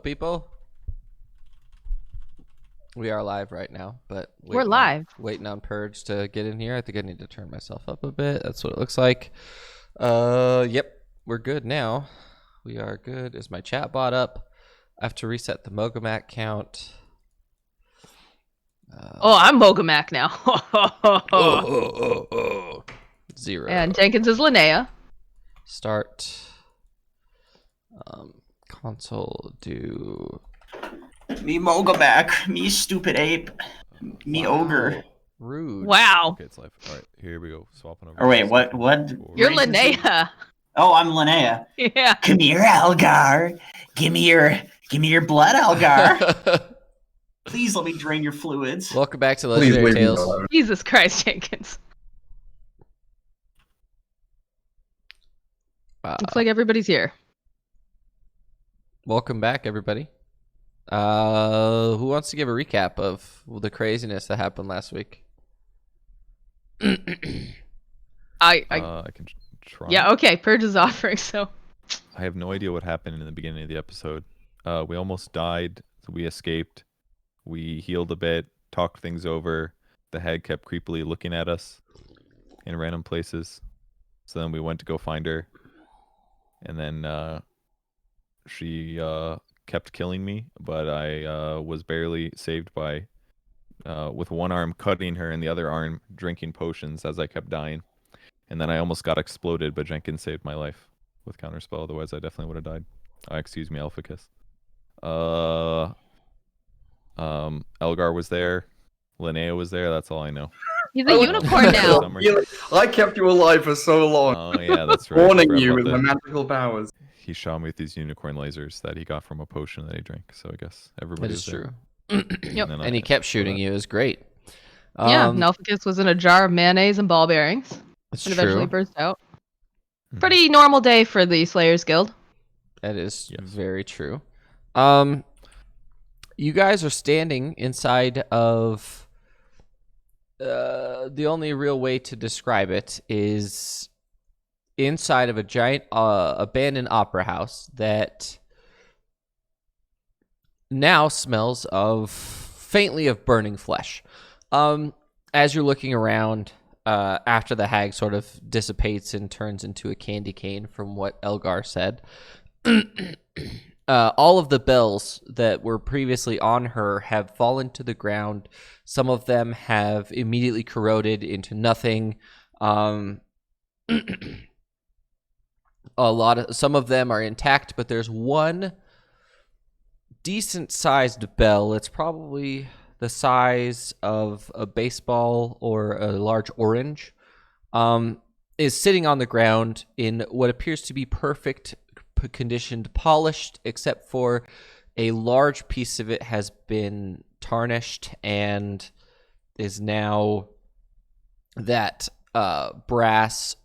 People, we are live right now, but we're live. Waiting on Purge to get in here. I think I need to turn myself up a bit. That's what it looks like. Yep, we're good now. We are good. Is my chat bot up? I have to reset the Mogomac count. I'm Mogomac now. Zero. And Jenkins is Linnea. Start. Console do. Me Mogomac, me stupid ape, me ogre. Rude. Wow. Okay, it's live. All right, here we go. Swapping over. Or wait, what? You're race is he? Linnea. Oh, I'm Linnea. Yeah. Come here, Algar. Give me your blood, Algar. Please let me drain your fluids. Welcome back to Legendary Tales. Jesus Christ, Jenkins. Looks like everybody's here. Welcome back, everybody. Who wants to give a recap of the craziness that happened last week? I can try. Yeah, okay. Purge is offering, so. I have no idea what happened in the beginning of the episode. We almost died, so we escaped. We healed a bit, talked things over. The hag kept creepily looking at us in random places. So then we went to go find her. And then she kept killing me, but I was barely saved by, with one arm cutting her and the other arm drinking potions as I kept dying. And then I almost got exploded, but Jenkins saved my life with counterspell. Otherwise, I definitely would have died. Excuse me, Elficus. Elgar was there. Linnea was there. That's all I know. He's a unicorn now. I kept you alive for so long. Oh yeah, that's right. Warning you with my magical powers. He shot me with these unicorn lasers that he got from a potion that he drank. So I guess everybody That was is true. Yep. And he kept shooting you. It was great. Yeah, Elficus was in a jar of mayonnaise and ball bearings. It's And eventually true. burst out. Pretty normal day for the Slayers Guild. That is Yes. very true. You guys are standing inside of the only real way to describe it is inside of a giant abandoned opera house that now smells faintly of burning flesh. As you're looking around, after the hag sort of dissipates and turns into a candy cane, from what Elgar said, all of the bells that were previously on her have fallen to the ground. Some of them have immediately corroded into nothing. Some of them are intact, but there's one decent-sized bell. It's probably the size of a baseball or a large orange. Is sitting on the ground in what appears to be perfect conditioned, polished, except for a large piece of it has been tarnished and is now that brass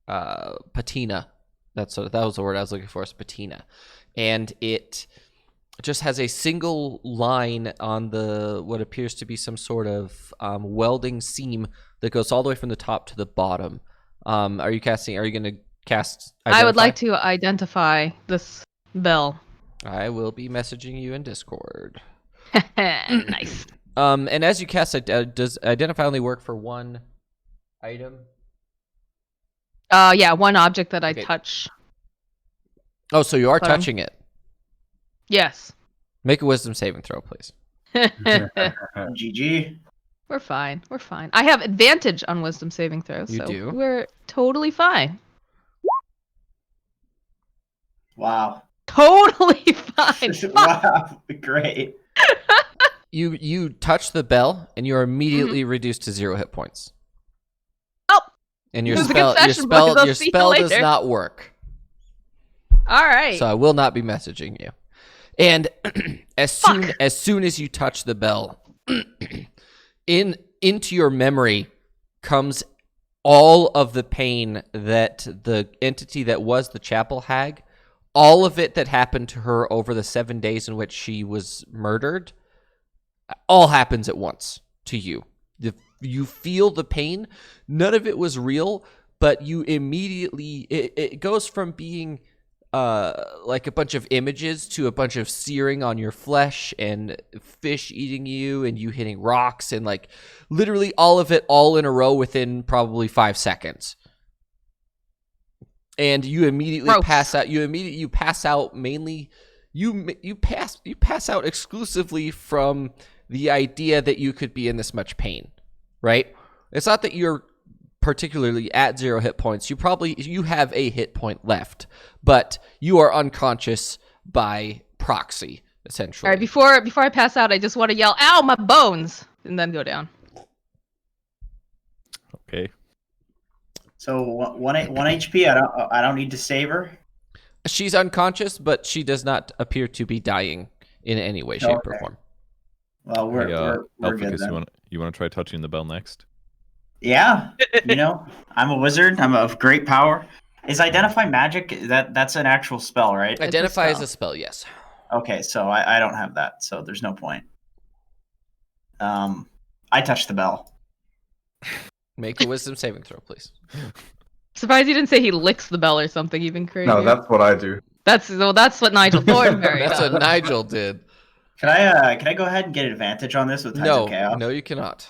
patina. That was the word I was looking for, is patina. And it just has a single line on the what appears to be some sort of welding seam that goes all the way from the top to the bottom. Are you going to cast identify? I would like to identify this bell. I will be messaging you in Discord. Nice. And as you cast, does identify only work for one item? Yeah, one object that I Okay. touch. Oh, so you are But, touching it. Yes. Make a wisdom saving throw, please. GG. We're fine. We're fine. I have advantage on wisdom saving throws. You so do? We're totally fine. Wow. Totally fine. Wow. Great. You touch the bell, and you are immediately reduced to 0 hit points. Oh. And It was a confession, boys. I'll your see you spell does later. not work. All right. So I will not be messaging you. And as soon as you touch the bell, into your memory comes all of the pain that the entity that was the chapel hag, all of it that happened to her over the 7 days in which she was murdered, all happens at once to you. You feel the pain. None of it was real, but you immediately it goes from being like a bunch of images to a bunch of searing on your flesh and fish eating you and you hitting rocks and like literally all of it all in a row within probably 5 seconds. And you immediately Gross. pass out. You pass out mainly. You pass out exclusively from the idea that you could be in this much pain, right? It's not that you're particularly at 0 hit points. You have a hit point left, but you are unconscious by proxy, essentially. All right, before I pass out, I just want to yell, "Ow, my bones!" and then go down. Okay. So one HP. I don't need to save her. She's unconscious, but she does not appear to be dying in any way, shape, or Okay. form. Well, we're good Elficus, then. you want to try touching the bell next? Yeah, I'm a wizard. I'm of great power. Is identify magic? That's an actual spell, right? Identify spell. as a spell, yes. Okay, so I don't have that, so there's no point. I touched the bell. Make a wisdom saving throw, please. Surprised you didn't say he licks the bell or something even crazier. No, that's what I do. That's what Nigel Thornberry That's does. what Nigel did. Can I go ahead and get advantage on this with Tides of Chaos? No, you cannot.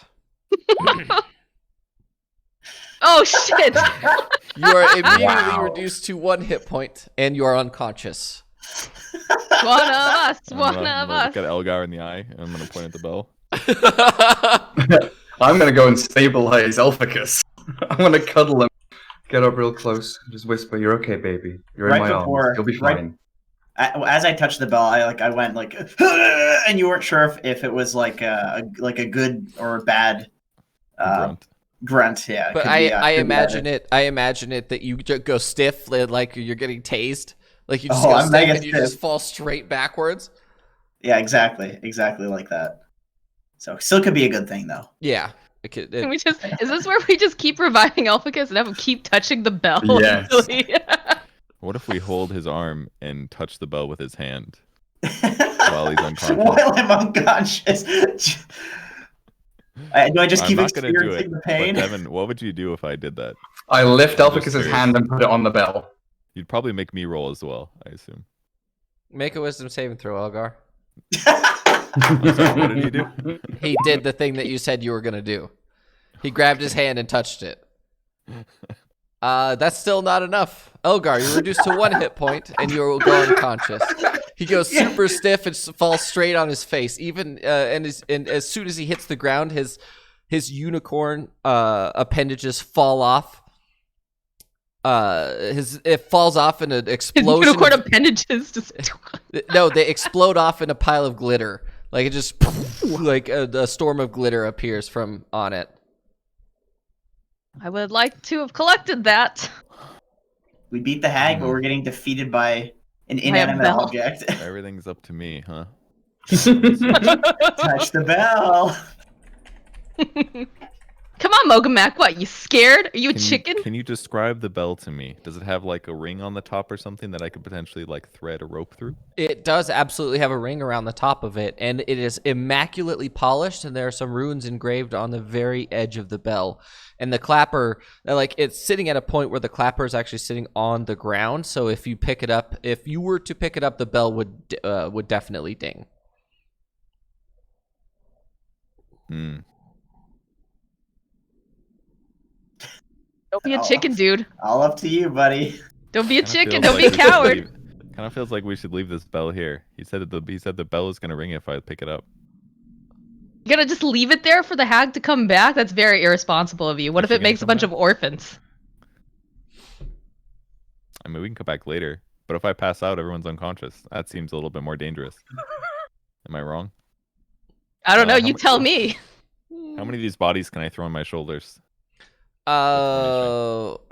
Oh shit! You are immediately Wow. reduced to 1 hit point, and you are unconscious. One of us. I'm One gonna of us. look at Elgar in the eye, and I'm gonna point at the bell. I'm gonna go and stabilize Elficus. I'm gonna cuddle him, get up real close, just whisper, "You're okay, baby. You're Right in my before- arms. You'll be right- fine." As I touched the bell, I went like, and you weren't sure if it was like a good or a bad Grunt. grunt. Yeah, But could be, I could be imagine either. it. I imagine it that you go stiff, like you're getting tased. Like you just Oh, go I'm stiff mega and you just stiff. fall straight backwards. Yeah, exactly like that. So still could be a good thing though. Yeah. Can we is this where we just keep reviving Elficus and have him keep touching the bell? Yes. until he- What if we hold his arm and touch the bell with his hand while he's unconscious? While I'm unconscious. Do I just I'm keep not gonna do it. experiencing the But pain? Devin, what would you do if I did that? I lift I'm just Elficus's curious. hand and put it on the bell. You'd probably make me roll as well, I assume. Make a wisdom saving throw, Elgar. I'm sorry, what did he do? He did the thing that you said you were gonna do. He grabbed his hand and touched it. That's still not enough. Elgar, you're reduced to 1 hit point, and you will go unconscious. He goes super stiff and falls straight on his face. Even and as soon as he hits the ground, his unicorn appendages fall off. It falls off in an His explosion. unicorn appendages just. No, they explode off in a pile of glitter. Like it just like a storm of glitter appears from on it. I would like to have collected that. We beat the hag, but we're getting defeated by an inanimate bell. object. Everything's up to me, huh? Touch the bell. Come on, Mogamak. What? You scared? Are you a Can chicken? Can you describe the bell to me? Does it have like a ring on the top or something that I could potentially like thread a rope through? It does absolutely have a ring around the top of it, and it is immaculately polished, and there are some runes engraved on the very edge of the bell. And the clapper, like it's sitting at a point where the clapper is actually sitting on the ground. So if you were to pick it up, the bell would definitely ding. Hmm. Don't be a Oh. chicken, dude. All up to you, buddy. Don't be a Kinda chicken. feels Don't like be a we should coward. Kind of feels like we should leave this bell here. He said the bell is gonna ring if I pick it up. You gonna just leave it there for the hag to come back? That's very irresponsible of you. What Is if she it gonna makes a come bunch back? of orphans? I mean, we can come back later. But if I pass out, everyone's unconscious. That seems a little bit more dangerous. Am I wrong? I don't know. how You mu- tell me. How many of these bodies can I throw on my shoulders?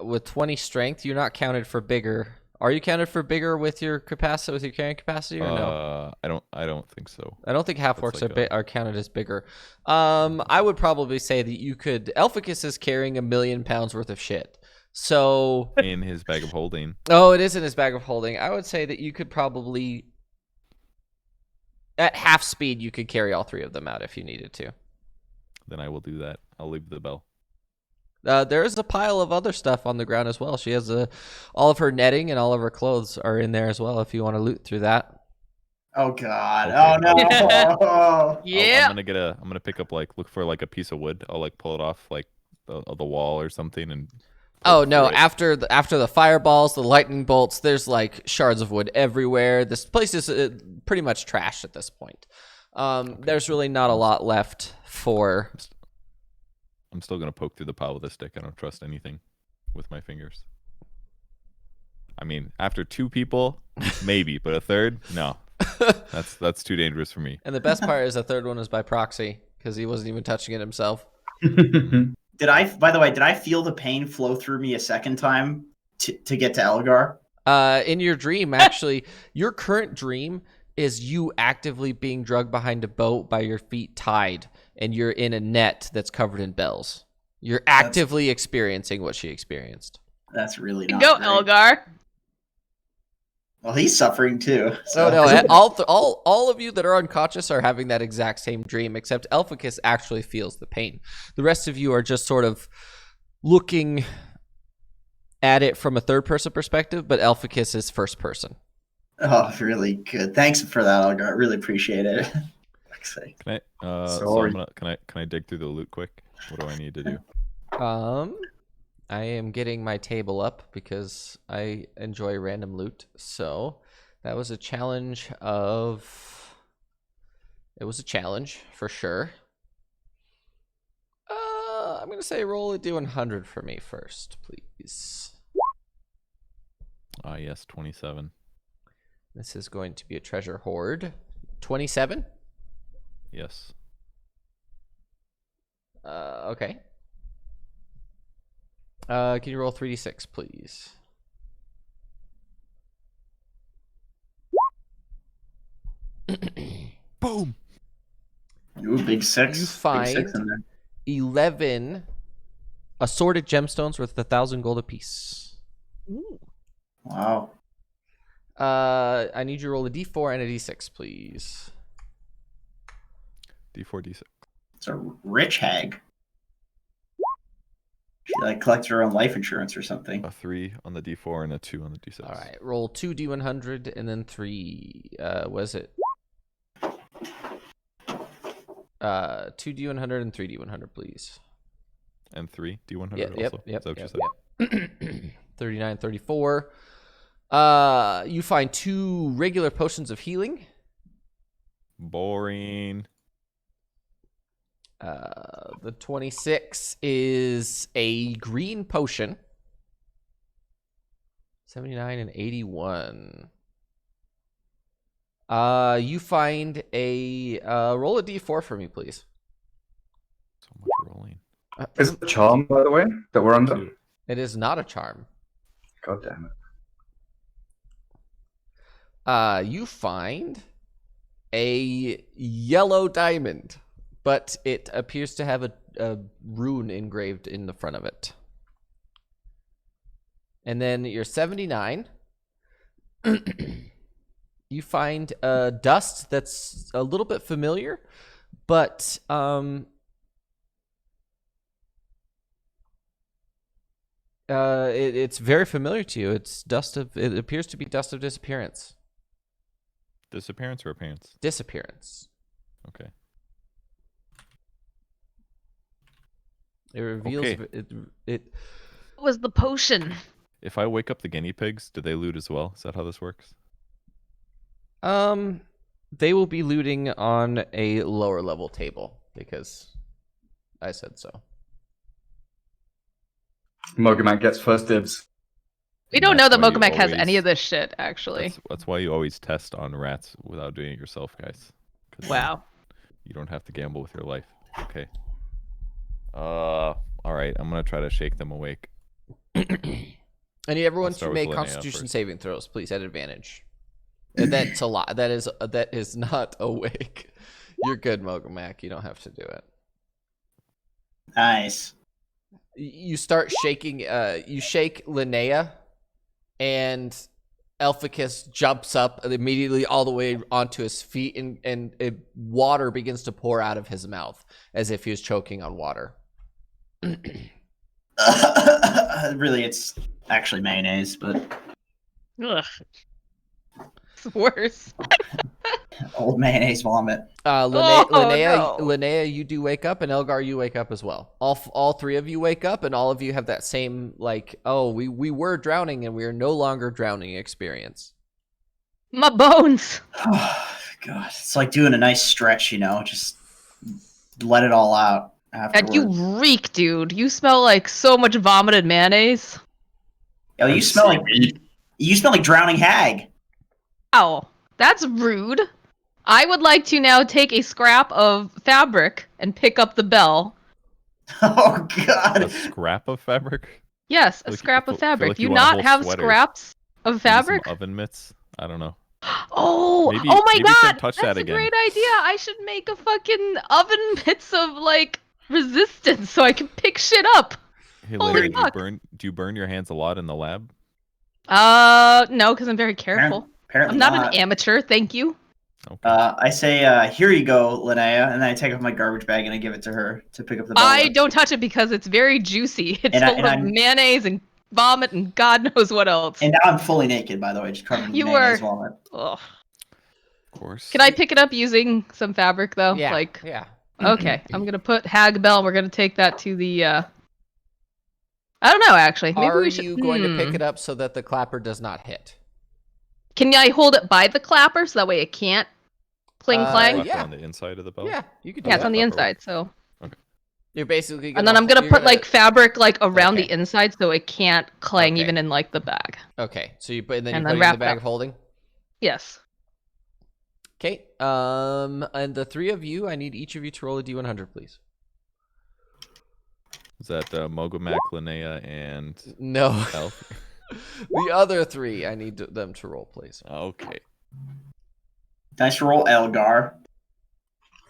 With 20 strength, you're not counted for bigger. Are you counted for bigger with your capacity, with your carrying capacity, or no? I don't think so. I don't think half orcs That's like are counted as bigger. I would probably say that you could. Elficus is carrying 1,000,000 pounds worth of shit. So, In his bag of holding. oh, it is in his bag of holding. I would say that you could probably, at half speed, you could carry all 3 of them out if you needed to. Then I will do that. I'll leave the bell. There is a pile of other stuff on the ground as well. She has all of her netting and all of her clothes are in there as well. If you want to loot through that. Oh God! Okay. Oh no! Yeah. I'm gonna pick up look for a piece of wood. I'll pull it off the wall or something and. Oh no! through it. After the fireballs, the lightning bolts, there's shards of wood everywhere. This place is pretty much trashed at this point. There's really not a lot left for. I'm still gonna poke through the pile with a stick. I don't trust anything with my fingers. I mean, after 2 people, maybe, but a third, no. That's too dangerous for me. And the best part is the third one is by proxy because he wasn't even touching it himself. By the way, did I feel the pain flow through me a second time to get to Elgar? In your dream, actually, your current dream is you actively being dragged behind a boat by your feet tied, and you're in a net that's covered in bells. You're actively experiencing what she experienced. That's really not Go, great. Elgar. Well, he's suffering too. So no, all of you that are unconscious are having that exact same dream, except Elficus actually feels the pain. The rest of you are just sort of looking at it from a third-person perspective, but Elficus is first person. Oh, really good. Thanks for that, Elgar. I really appreciate it. Can I? So Sorry. can I dig through the loot quick? What do I need to do? I am getting my table up because I enjoy random loot. So that was a challenge it was a challenge for sure. I'm going to say roll a D100 for me first, please. Yes, 27. This is going to be a treasure hoard. 27? Yes. Okay. Can you roll 3d6, please? Boom. Ooh, big six. You Big find six in there. 11 assorted gemstones worth 1,000 gold apiece. Wow. I need you to roll a d4 and a d6, please. D4, D6. It's a rich hag. She collects her own life insurance or something. A 3 on the D4 and a 2 on the D6. All right, roll 2 d100 and then 3. Was it? 2 d100 and 3 d100, please. And 3 D100 Yep. also. Is that what you said? 39, 34. You find 2 regular potions of healing. Boring. The 26 is a green potion. 79 and 81. You find a roll a d4 for me, please. So much rolling. Is it a charm, by the way, that we're under? 2. It is not a charm. God damn it. You find a yellow diamond, but it appears to have a rune engraved in the front of it. And then you're 79. You find dust that's a little bit familiar, but it's very familiar to you. It appears to be dust of disappearance. Disappearance or appearance? Disappearance. Okay. It reveals Okay. it. What was the potion? If I wake up the guinea pigs, do they loot as well? Is that how this works? They will be looting on a lower level table because I said so. Mogamak gets first dibs. We don't know that That's why you Mokamek has any always- of this shit, actually. That's why you always test on rats without doing it yourself, guys. 'Cause Wow. You don't have to gamble with your life. Okay. All right. I'm gonna try to shake them awake. And everyone start should with make Linnea Constitution first. saving throws, please, at advantage. And that's a lot. That is not awake. You're good, Mogamak. You don't have to do it. Nice. You start shaking. You shake Linnea, and Elficus jumps up immediately all the way onto his feet, and water begins to pour out of his mouth as if he was choking on water. Really, it's actually mayonnaise, but Ugh. It's worse. old mayonnaise vomit. No. Linnea, you do wake up, and Elgar, you wake up as well. All three of you wake up, and all of you have that same, like, oh, we were drowning, and we are no longer drowning experience. My bones. Oh, God, it's like doing a nice stretch, just let it all out And afterwards. you reek, dude. You smell like so much vomited mayonnaise. Oh, you smell like drowning hag. Ow. That's rude. I would like to now take a scrap of fabric and pick up the bell. Oh God. A scrap of fabric? Yes, a Like, scrap feel of fabric. like Do you you want a not whole have sweater. scraps of Maybe fabric? some oven mitts? I don't know. Oh, Maybe- oh my maybe you god! can touch That's that a again. great idea. I should make a fucking oven mitts of like resistance so I can pick shit up. Hey, Holy Lily, fuck. do you burn your hands a lot in the lab? No, because I'm very careful. Apparently I'm not an amateur. Thank you. Okay. I say, here you go, Linnea, and then I take off my garbage bag and I give it to her to pick up the bell. I don't touch it because it's very juicy. It's And full of mayonnaise and vomit and God knows what else. And now I'm fully naked, by the way, just covered in You mayonnaise were- vomit. Ugh. Of course. Can I pick it up using some fabric though? Yeah, Like, yeah. okay, I'm gonna put hag bell. We're gonna take that to the. I don't know actually. Maybe Are we should. you going to pick it up so that the clapper does not hit? Can I hold it by the clapper so that way it can't cling clang? Clapper yeah. on the inside of the bell? Yeah, you could do Yeah, it's that. on the Clapper. inside. So, You're basically gonna, and then I'm gonna you're put like fabric like around Okay. the inside so it can't clang Okay. even in like the bag. Okay, so you put, and then And you then put it in wrap the it bag up. of holding. Yes. Okay. And the three of you, I need each of you to roll a d100, please. Is that Mogomac, Linnea, and No. Elf? The other three, I need them to roll, please. Okay. Nice roll, Elgar.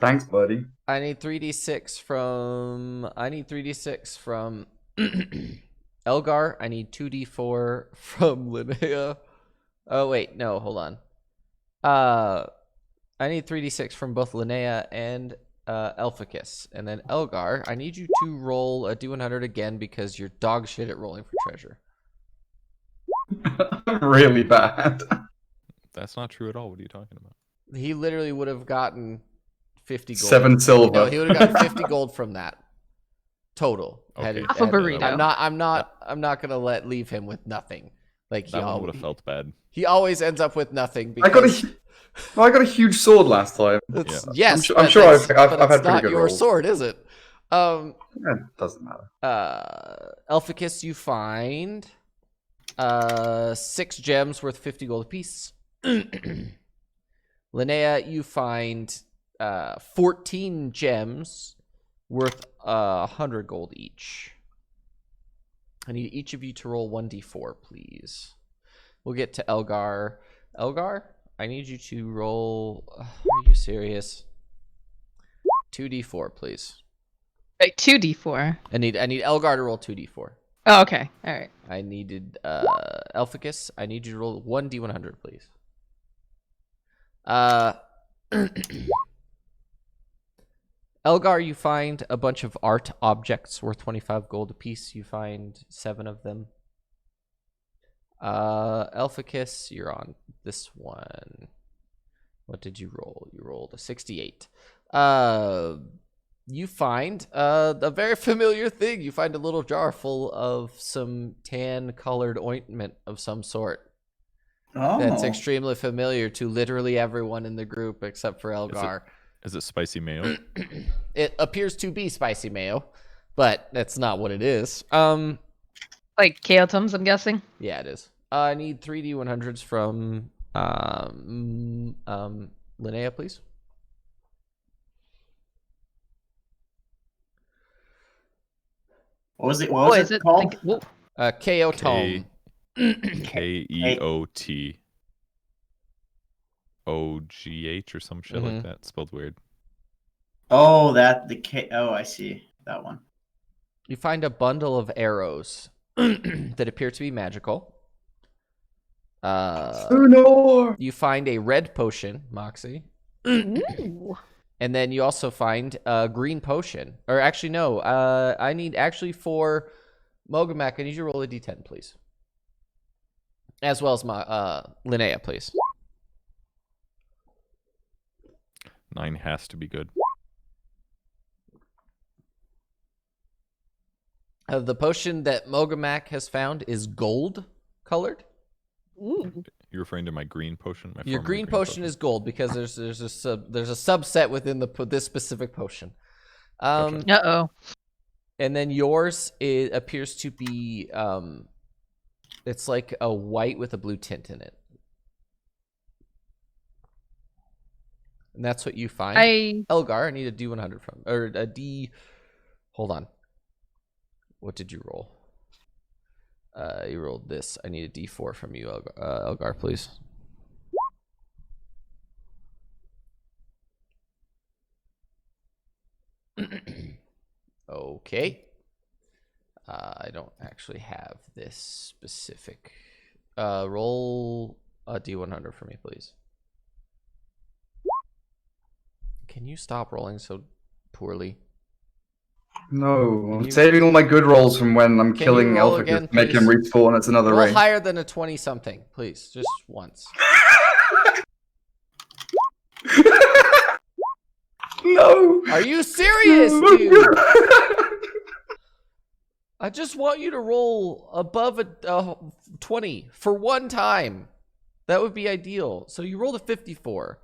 Thanks, buddy. I need 3d6 from. Elgar. I need 2d4 from Linnea. Oh wait, no, hold on. I need 3d6 from both Linnea and Elficus, and then Elgar. I need you to roll a d100 again because you're dog shit at rolling for treasure. I'm really bad. That's not true at all. What are you talking about? He literally would have gotten 50 gold. 7 silver. No, he would have gotten 50 gold from that total. Okay. Half a burrito. I'm not gonna leave him with nothing. Like That one would have felt bad. he always ends up with nothing. I got Because I got a huge sword last time. it's, Yeah. yes, I'm sure I've but had it's pretty not good your rolls. sword, is it? It doesn't matter. Elficus, you find 6 gems worth 50 gold apiece. Linnea, you find 14 gems worth 100 gold each. I need each of you to roll 1d4, please. We'll get to Elgar. Elgar, I need you to roll. Are you serious? 2d4, please. Wait, 2d4. I need Elgar to roll 2d4. Oh, okay. All right. I needed Elficus. I need you to roll 1d100, please. Elgar, you find a bunch of art objects worth 25 gold apiece. You find 7 of them. Elficus, you're on this one. What did you roll? You rolled a 68. You find a very familiar thing. You find a little jar full of some tan-colored ointment of some sort. Oh. That's extremely familiar to literally everyone in the group except for Elgar. Is it spicy mayo? It appears to be spicy mayo, but that's not what it is. Like Chaotums, I'm guessing. Yeah, it is. I need 3d100s from Linnea, please. What was it called? Like, whoa. Chaotome. Keotoghh or some shit like that. Spelled weird. Oh, I see that one. You find a bundle of arrows that appear to be magical. No. You find a red potion, Moxie. Ooh. And then you also find a green potion. Or actually, no. I need actually for Mogamak, I need you to roll a d10, please. As well as my Linnea, please. 9 has to be good. The potion that Mogamak has found is gold colored. Ooh. You're referring to my green potion? My Your former green potion is gold because there's a subset within this specific potion. Gotcha. Uh-oh. And then yours appears to be it's like a white with a blue tint in it. And that's what you find. Elgar, I need a D100 from, or a D. Hold on. What did you roll? You rolled this. I need a D4 from you, Elgar, please. Okay. I don't actually have this specific. Roll a D100 for me, please. Can you stop rolling so poorly? No, I'm saving all my good rolls from when I'm killing roll Elficus again, to make him please? respawn. It's another Roll ring. higher than a 20-something, please. Just once. No! Are you serious, dude? I just want you to roll above a 20 for one time. That would be ideal. So you rolled a 54.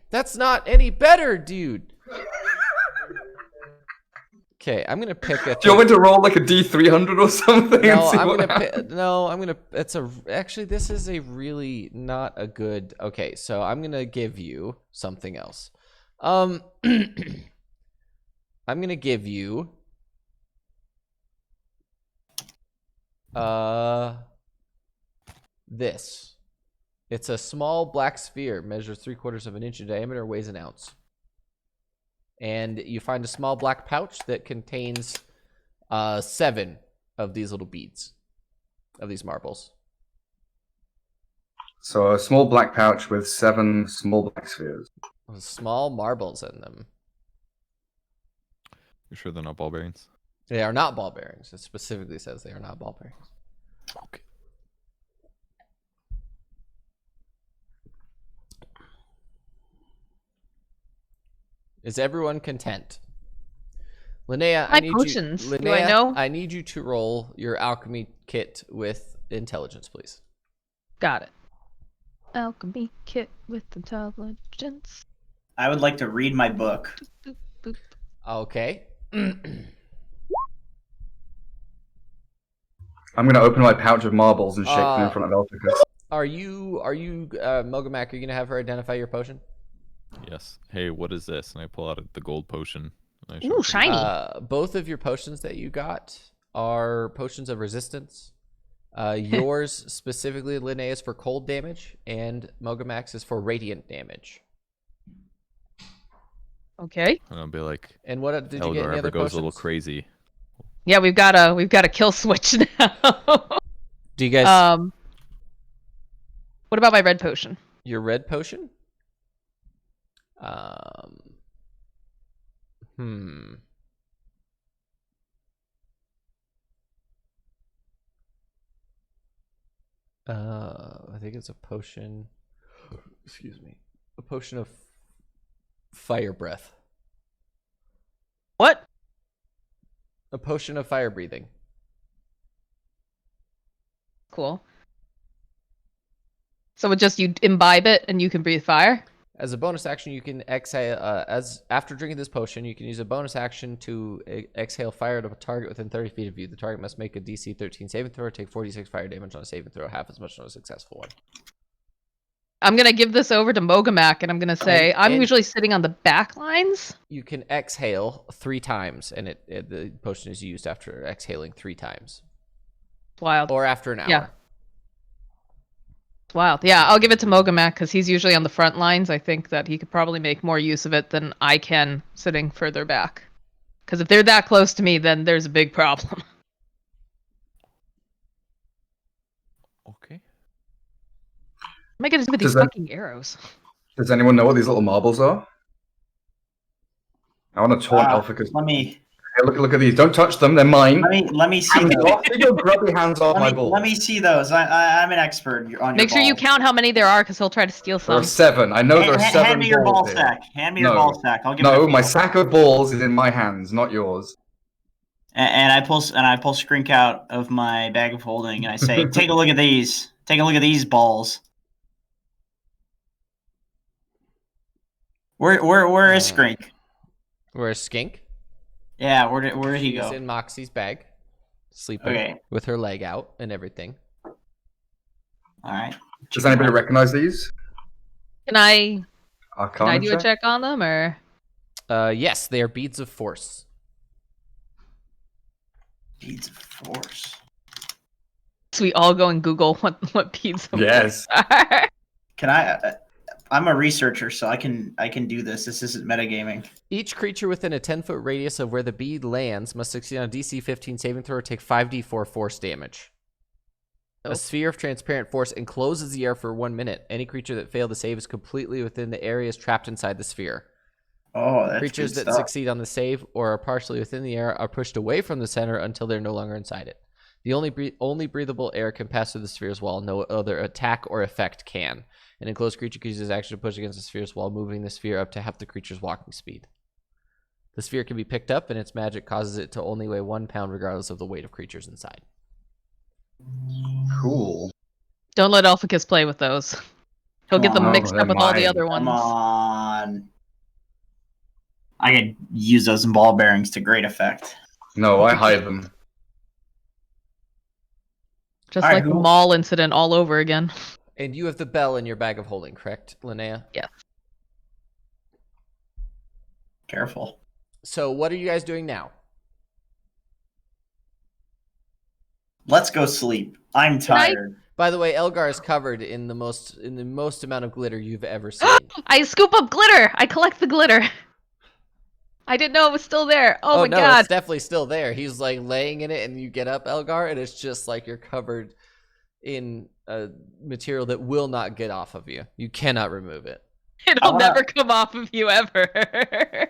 That's not any better, dude. Okay, I'm gonna pick a. Do you want me to roll like a D300 or something? No, and see I'm what gonna. happens? No, I'm gonna. Actually, this is a really not a good. Okay, so I'm gonna give you something else. I'm gonna give you. This. It's a small black sphere, measures 3/4 of an inch in diameter, weighs an ounce. And you find a small black pouch that contains 7 of these little beads, of these marbles. So a small black pouch with 7 small black spheres. Small marbles in them. You sure they're not ball bearings? They are not ball bearings. It specifically says they are not ball bearings. Okay. Is everyone content? Linnea, My potions. Linnea, Do I know? I need you to roll your alchemy kit with intelligence, please. Got it. Alchemy kit with intelligence. I would like to read my book. Boop, boop. Okay. I'm gonna open my pouch of marbles and shake them in front of Elficus. Are you Mogamak, are you gonna have her identify your potion? Yes. Hey, what is this? And I pull out the gold potion. And I show Ooh, it to shiny. Both of your potions that you got are potions of resistance. Yours specifically, Linnea, is for cold damage, and Mogamak's is for radiant damage. Okay. And I'll be like, And what did you get? Elgar Any ever other goes potions? a little crazy. Yeah, we've got a kill switch now. Do you guys What about my red potion? your red potion? I think it's a potion. Excuse me. A potion of fire breath. What? A potion of fire breathing. Cool. So it just you imbibe it and you can breathe fire? As a bonus action, you can exhale. After drinking this potion, you can use a bonus action to exhale fire at a target within 30 feet of you. The target must make a DC 13 saving throw or take 46 fire damage on a saving throw, half as much on a successful one. I'm gonna give this over to Mogamak and I'm gonna say I'm usually sitting on the back lines. You can exhale 3 times, and the potion is used after exhaling 3 times. Wild. Or after an hour. Yeah. Wild. Yeah, I'll give it to Mogamak because he's usually on the front lines. I think that he could probably make more use of it than I can sitting further back. Because if they're that close to me, then there's a big problem. Okay. What am I gonna do with these Does that- fucking arrows? Does anyone know what these little marbles are? I want to taunt Elficus. Let me look at these. Don't touch them. They're mine. Let me see Hands those. off. You go grab your hands off my balls. Let me see those. I'm an expert on your Make sure you balls. count how many there are, because he'll try to steal There are some. 7. I know there are 7 Hand me your ball balls here. sack. Hand me your No. ball sack. I'll give it a No, feel. my sack of balls is in my hands, not yours. And I pull Skink out of my bag of holding, and I say, "Take a look at these. Take a look at these balls." Where is Skink? Where's Skink? Yeah, where did he She's go? in Moxie's bag, sleeping Okay. with her leg out and everything. All right. Does anybody recognize these? Can I Arcana do a check on them, or? Yes, they are beads of force. Beads of force. So we all go and Google what beads of Yes. force are. Can I? I'm a researcher, so I can do this. This isn't metagaming. Each creature within a 10-foot radius of where the bead lands must succeed on a DC 15 saving throw or take 5d4 force damage. Oh. A sphere of transparent force encloses the air for 1 minute. Any creature that failed to save is completely within the areas trapped inside the sphere. Oh, that's Creatures good that stuff. succeed on the save or are partially within the air are pushed away from the center until they're no longer inside it. The only breathable air can pass through the sphere's wall. No other attack or effect can. An enclosed creature can use its action to push against the sphere's wall, moving the sphere up to half the creature's walking speed. The sphere can be picked up, and its magic causes it to only weigh 1 pound regardless of the weight of creatures inside. Cool. Don't let Elficus play with those. He'll get them Come on. mixed No, up with all the they're other Come ones. on. I could use those ball bearings to great effect. No, I hide them. Just All right, like the who- mall incident all over again. And you have the bell in your bag of holding, correct, Linnea? Yeah. Careful. So what are you guys doing now? Let's go sleep. I'm tired. By the way, Elgar is covered in the most amount of glitter you've ever seen. I scoop up glitter. I collect the glitter. I didn't know it was still there. Oh my no, god. it's definitely still there. He's like laying in it, and you get up, Elgar, and it's just like you're covered in a material that will not get off of you. You cannot remove it. It'll never come off of you ever.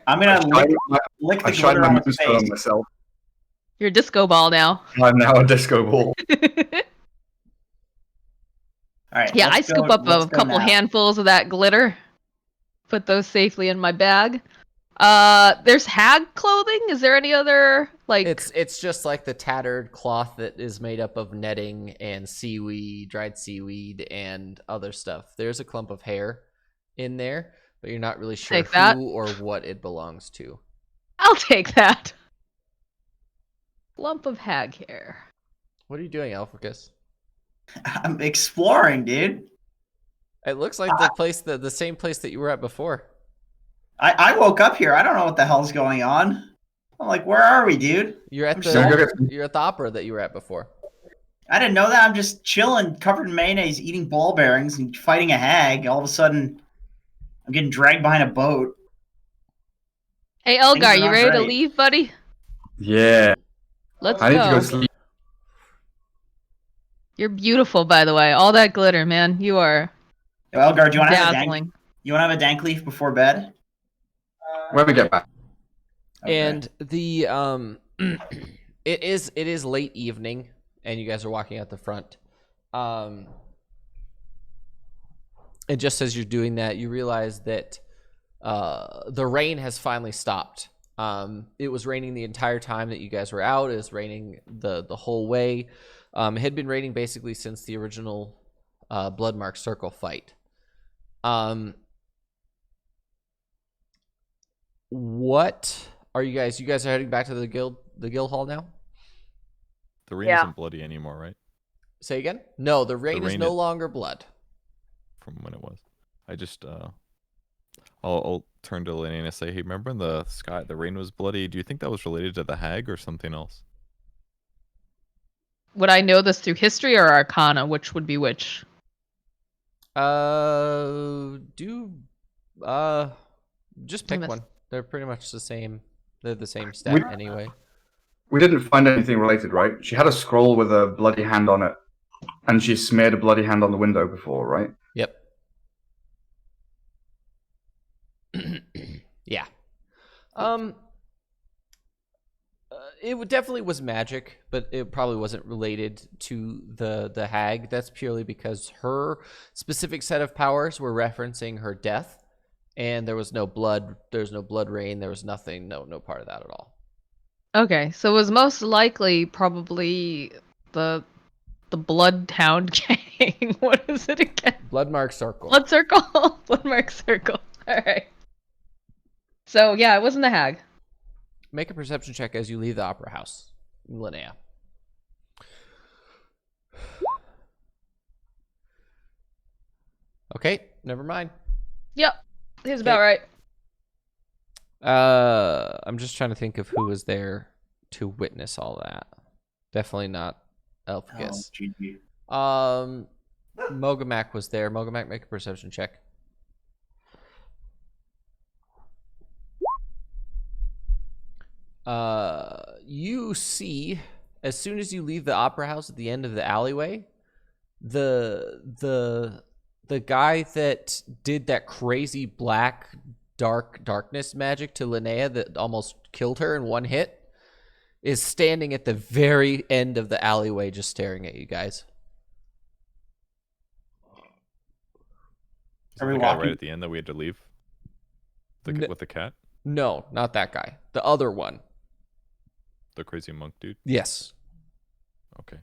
I'm gonna lick I the shine glitter my on his moonstone on face. myself. You're a disco ball now. I'm now a disco ball. All right. Yeah, I let's scoop go- up let's a go couple now. handfuls of that glitter. Put those safely in my bag. There's hag clothing. Is there any other like? It's just like the tattered cloth that is made up of netting and seaweed, dried seaweed, and other stuff. There's a clump of hair in there, but you're not really sure Take that. who or what it belongs to. I'll take that. Lump of hag hair. What are you doing, Elficus? I'm exploring, dude. It looks like the same place that you were at before. I woke up here. I don't know what the hell's going on. I'm like, where are we, dude? You're at I'm you're at the opera that you were at before. I didn't know that. I'm just chilling, covered in mayonnaise, eating ball bearings, and fighting a hag. All of a sudden, I'm getting dragged behind a boat. Hey Elgar, Things are you not ready to right. leave, buddy? Yeah. Let's I need to go. go sleep. You're beautiful, by the way. All that glitter, man. You are Yo, Elgar, do you want to have a dank? dazzling. You want to have a dank leaf before bed? When we get back. Okay. And the it is late evening, and you guys are walking out the front. And just as you're doing that, you realize that the rain has finally stopped. It was raining the entire time that you guys were out. It was raining the whole way. It had been raining basically since the original Bloodmark Circle fight. What are you guys? You guys are heading back to the guild hall now? The rain Yeah. isn't bloody anymore, right? Say again? No, the rain is rain no is- longer blood. From when it was. I just I'll turn to Linnea and say, hey, remember in the sky the rain was bloody? Do you think that was related to the hag or something else? Would I know this through history or arcana? Which would be which? Just pick miss- one. They're pretty much the same. They're the same stat anyway. We didn't find anything related, right? She had a scroll with a bloody hand on it. And she smeared a bloody hand on the window before, right? Yep. Yeah. definitely was magic, but it probably wasn't related to the hag. That's purely because her specific set of powers were referencing her death, and there was no blood. There's no blood rain. There was nothing. No part of that at all. Okay, so it was most likely probably the Bloodhound gang. What is it again? Bloodmark circle. Blood circle. Bloodmark circle. All right. So yeah, it wasn't the hag. Make a perception check as you leave the opera house, Linnea. Okay, never mind. Yep, he's about right. I'm just trying to think of who was there to witness all that. Definitely not Elficus. GG. Mogamak was there. Mogamak, make a perception check. You see, as soon as you leave the opera house at the end of the alleyway, the guy that did that crazy black darkness magic to Linnea that almost killed her in one hit is standing at the very end of the alleyway just staring at you guys. Is that the guy right at the end that we had to leave? With the cat? No, not that guy. The other one. The crazy monk dude? Yes. Okay.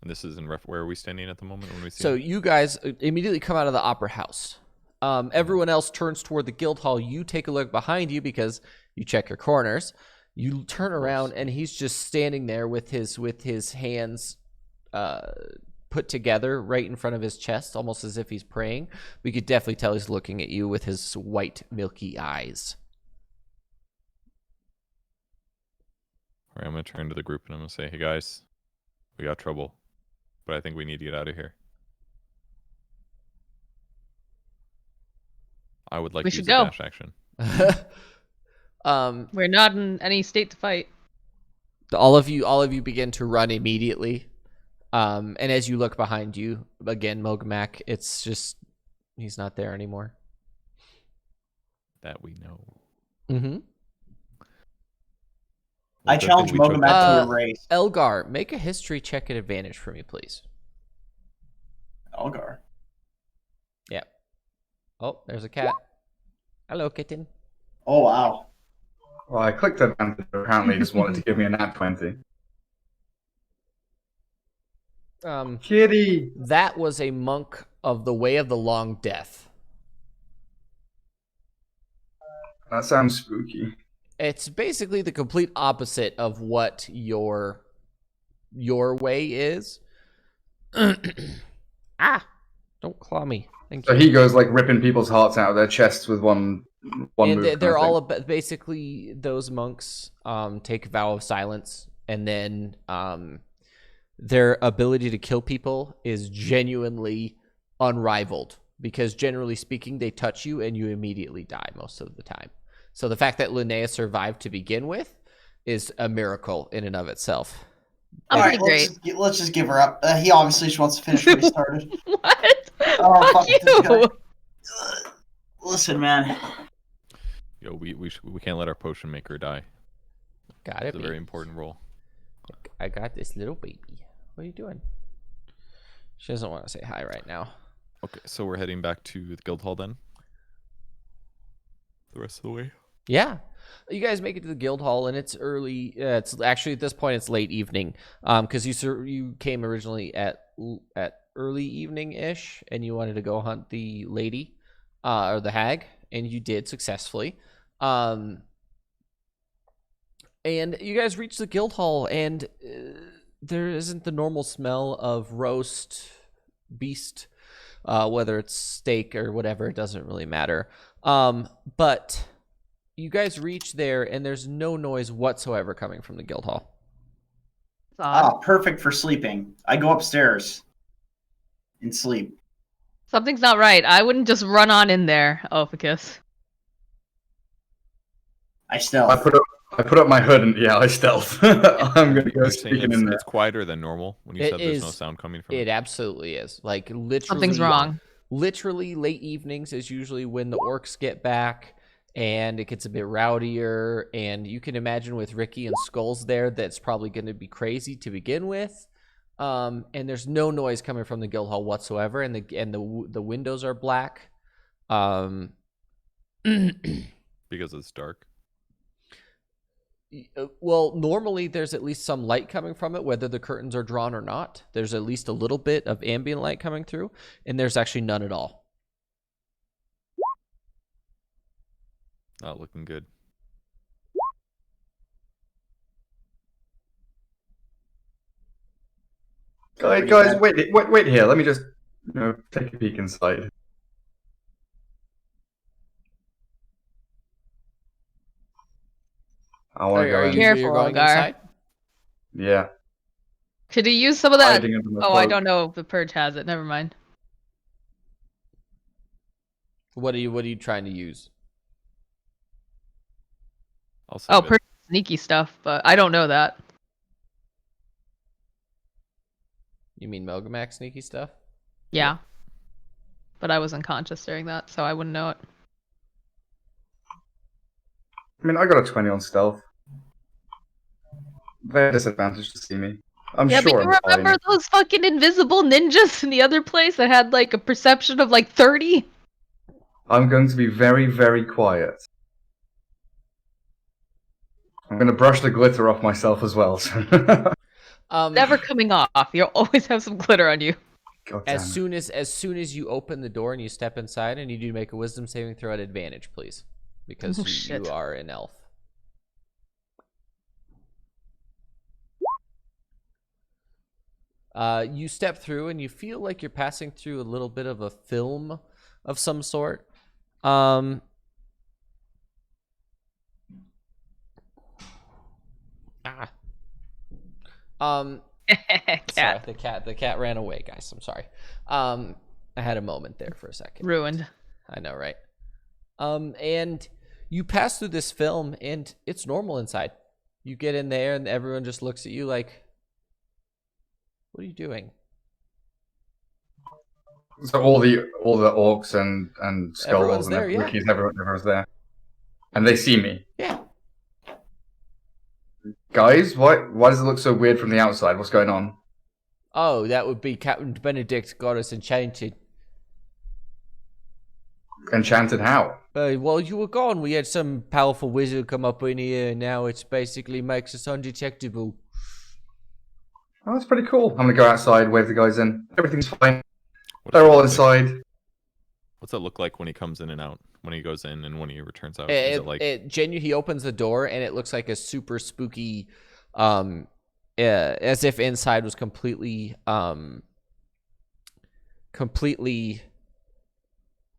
And this is in where are we standing at the moment when we see So him? you guys immediately come out of the opera house. Everyone else turns toward the guild hall. You take a look behind you because you check your corners. You turn around and he's just standing there with his hands put together right in front of his chest, almost as if he's praying. We could definitely tell he's looking at you with his white, milky eyes. All right, I'm going to turn to the group and I'm going to say, hey guys, we got trouble, but I think we need to get out of here. I would like We to should use a go. dash action. We're not in any state to fight. All of you begin to run immediately. And as you look behind you, again, Mogamak, it's just, he's not there anymore. That we know. Mm-hmm. I challenge Mogamak to a race. Elgar, make a history check at advantage for me, please. Elgar. Yeah. Oh, there's a cat. Hello, kitten. Oh, wow. Well, I clicked advantage, but apparently he just wanted to give me a nat 20. Kitty! That was a monk of the Way of the Long Death. That sounds spooky. It's basically the complete opposite of what your way is. Ah! Don't claw me. Thank So you. he goes like ripping people's hearts out of their chests with one And move. they're kind of all thing. basically those monks take a vow of silence, and then their ability to kill people is genuinely unrivaled because generally speaking, they touch you and you immediately die most of the time. So the fact that Linnea survived to begin with is a miracle in and of itself. Oh, All pretty right, great. let's just give her up. He obviously just wants to finish what he started. What? Oh, Fuck fuck this guy. you! Listen, man. Yo, we can't let our potion maker die. Got It's it. a very important role. I got this little baby. What are you doing? She doesn't want to say hi right now. Okay, so we're heading back to the guild hall then? The rest of the way? Yeah. You guys make it to the guild hall, and it's early. It's actually at this point it's late evening, because you came originally at early evening ish, and you wanted to go hunt the lady, or the hag, and you did successfully. And you guys reach the guild hall, and there isn't the normal smell of roast beast, whether it's steak or whatever. It doesn't really matter. But you guys reach there, and there's no noise whatsoever coming from the guild hall. It's odd. Ah, perfect for sleeping. I go upstairs and sleep. Something's not right. I wouldn't just run on in there, Elficus. I I stealth. put up my hood and yeah, I stealth. I'm gonna go You're saying sneaking in there. it's quieter than normal when you It said there's no is- sound coming from It absolutely is. Like, literally. Something's wrong. Literally, late evenings is usually when the orcs get back, and it gets a bit rowdier. And you can imagine with Ricky and Skulls there, that's probably going to be crazy to begin with. And there's no noise coming from the guild hall whatsoever, and the windows are black. Because it's dark. Well, normally there's at least some light coming from it, whether the curtains are drawn or not. There's at least a little bit of ambient light coming through, and there's actually none at all. Not looking good. Guys, wait here. Let me just take a peek inside. I want to go Are in. you Careful, you're going Gar. inside? Yeah. Could he use some of that? Hiding under my Oh, I cloak. don't know if the purge has it. Never mind. What are you trying to use? I'll save Oh, it. purge sneaky stuff, but I don't know that. You mean Mogomac sneaky stuff? Yeah. But I was unconscious during that, so I wouldn't know it. I mean, I got a 20 on stealth. They're disadvantaged to see me. I'm Yeah, sure but you I'm remember fine. those fucking invisible ninjas in the other place that had like a perception of like 30? I'm going to be very, very quiet. I'm going to brush the glitter off myself as well. So. Never coming off. You'll always have some glitter on you. God damn as it. soon as you open the door and you step inside, I need you to make a wisdom saving throw at advantage, please, because Oh, you shit. are an elf. You step through and you feel like you're passing through a little bit of a film of some sort. Ah. Sorry, Cat. the cat ran away, guys. I'm sorry. I had a moment there for a second. Ruined. I know, right? And you pass through this film and it's normal inside. You get in there and everyone just looks at you like, what are you doing? So all the orcs and skulls Everyone's and there, yeah. rookies, everyone's there. And they see me. Yeah. Guys, why does it look so weird from the outside? What's going on? Oh, that would be Captain Benedict got us enchanted. Enchanted how? While you were gone, we had some powerful wizard come up in here, and now it basically makes us undetectable. Oh, that's pretty cool. I'm gonna go outside, wave the guys in. Everything's fine. What's They're it all look like? inside. What's it look like when he comes in and out? When he goes in and when he returns out? Is it like He opens the door and it looks like a super spooky, as if inside was completely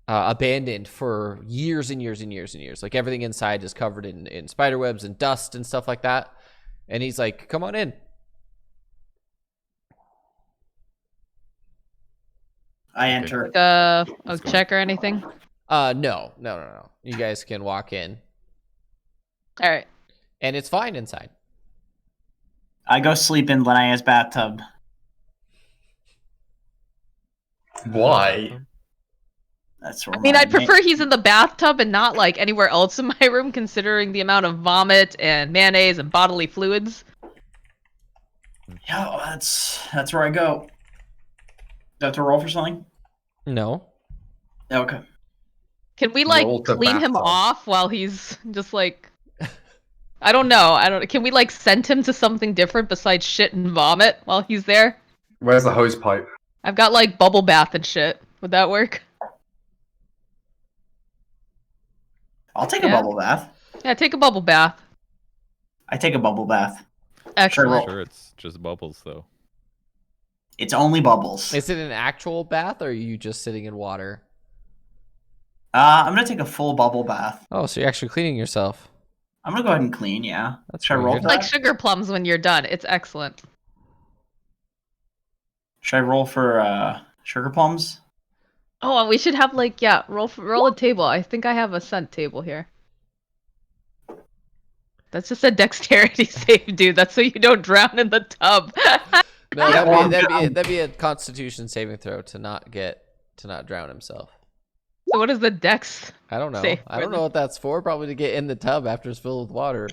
abandoned for years and years and years and years. Like everything inside is covered in spider webs and dust and stuff like that. And he's like, "Come on in." I enter. A Let's go. check or anything? No. You guys can walk in, All right. and it's fine inside. I go sleep in Linnea's bathtub. Why? That's where I mean, my I'd prefer he's in the bathtub and not like anywhere else in my room, considering the amount of vomit and mayonnaise and bodily fluids. Yeah, well, that's where I go. Do I have to roll for something? No. Okay. Can we Roll like to clean him bathtub. off while he's just like, I don't know. Can we like send him to something different besides shit and vomit while he's there? Where's the hose pipe? I've got like bubble bath and shit. Would that work? I'll take Yeah. a bubble bath. Yeah, take a bubble bath. I take a bubble bath. Excellent. roll. Sure, it's just bubbles though. It's only bubbles. Is it an actual bath, or are you just sitting in water? I'm gonna take a full bubble bath. Oh, so you're actually cleaning yourself. I'm gonna go ahead and clean. Yeah. That's Should I roll weird. for Like that? sugar plums when you're done. It's excellent. Should I roll for sugar plums? Oh, and we should have like roll a table. I think I have a scent table here. That's just a dexterity save, dude. That's so you don't drown in the tub. No, Yeah, that'd be a Constitution saving throw to not drown himself. So what is the dex? I don't know. Say I don't know what that's for. Probably to get in the tub after it's filled with water.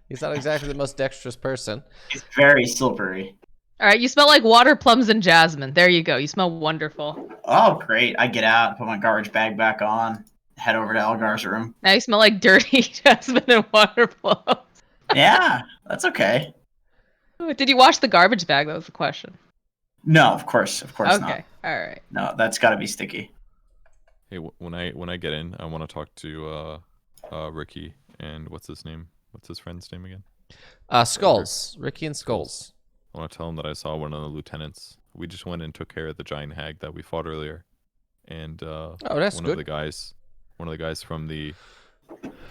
He's not exactly the most dexterous person. It's very slippery. All right, you smell like water, plums, and jasmine. There you go. You smell wonderful. Oh, great. I get out, put my garbage bag back on, head over to Elgar's room. Now you smell like dirty jasmine and water plums. Yeah, that's okay. Did you wash the garbage bag? That was the question. No, of course Okay, not. all right. No, that's got to be sticky. Hey, when I get in, I want to talk to Ricky and what's his name? What's his friend's name again? Skulls. Ricky and Skulls. I want to tell him that I saw one of the lieutenants. We just went and took care of the giant hag that we fought earlier, and that's one good. of the guys from the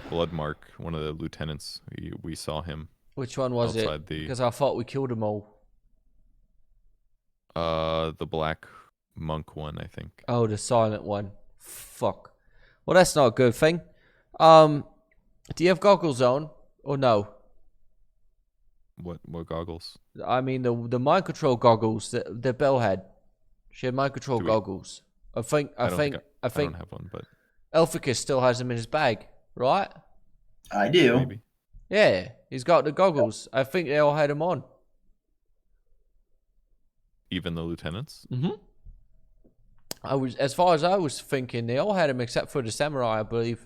blood mark, one of the lieutenants, we saw him. Which one was it? outside the- Because I thought we killed them all. The black monk one, I think. Oh, the silent one. Fuck. Well, that's not a good thing. Do you have goggles on or no? What goggles? I mean the mind control goggles that Belle had. She had mind control Do we- goggles. I think I don't think have one, but Elficus still has them in his bag, right? I do. maybe. Yeah, he's got the goggles. I think they all had them on. Even the lieutenants? Mm-hmm. As far as I was thinking, they all had them except for the samurai, I believe.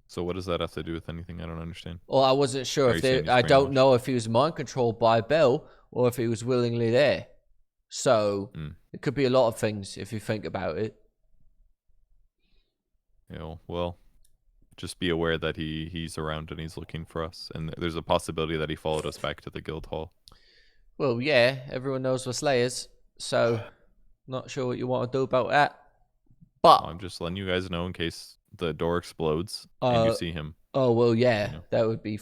So what does that have to do with anything? I don't understand. Well, I wasn't sure Are if you saying they. he's I don't brainwashed? know if he was mind controlled by Belle or if he was willingly there. So it could be a lot of things if you think about it. You know, well, just be aware that he's around and he's looking for us, and there's a possibility that he followed us back to the guild hall. Well, yeah, everyone knows we're slayers, so not sure what you want to do about that. But I'm just letting you guys know in case the door explodes and you see him. oh well, yeah, Yeah. that would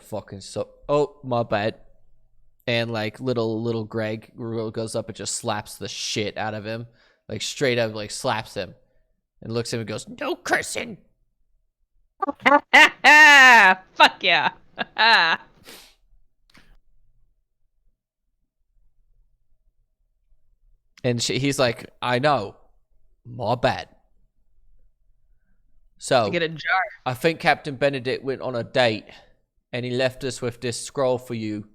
fucking suck. Oh, my bad. And like little Greg goes up and just slaps the shit out of him, like straight up, like slaps him, and looks at him and goes, "No cursing." Fuck yeah. And he's like, "I know, my bad." So To get a jar. I think Captain Benedict went on a date, and he left us with this scroll for you.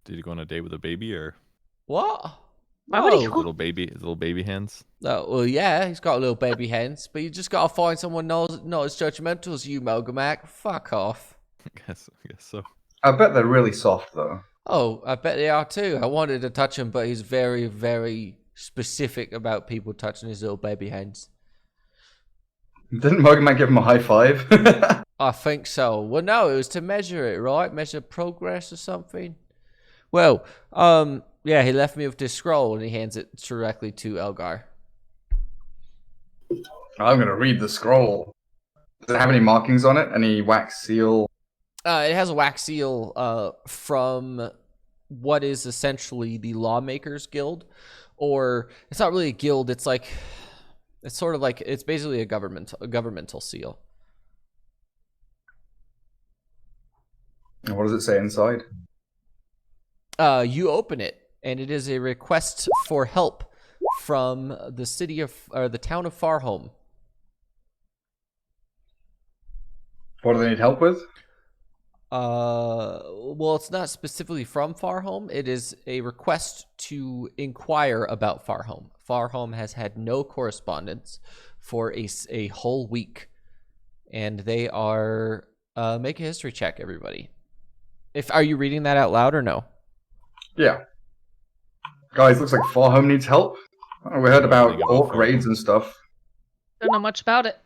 Did he go on a date with a baby or What? Why would he No. go- little baby hands? No, well, yeah, he's got little baby hands, but you just gotta find someone not as judgmental as you, Mogamak. Fuck off. I guess so. I bet they're really soft though. Oh, I bet they are too. I wanted to touch him, but he's very, very specific about people touching his little baby hands. Didn't Mogaman give him a high five? I think so. Well, no, it was to measure it, right? Measure progress or something. Well, yeah, he left me with this scroll and he hands it directly to Elgar. I'm gonna read the scroll. Does it have any markings on it? Any wax seal? It has a wax seal from what is essentially the Lawmakers Guild, or it's not really a guild. It's like it's basically a governmental seal. And what does it say inside? You open it, and it is a request for help from the town of Farholm. What do they need help with? Well, it's not specifically from Farholm. It is a request to inquire about Farholm. Farholm has had no correspondence for a whole week, and they are make a history check, everybody. Are you reading that out loud or no? Yeah. Guys, looks like Farhome needs help. Oh, we heard about Anything about orc Farhome? raids and stuff. Don't know much about it.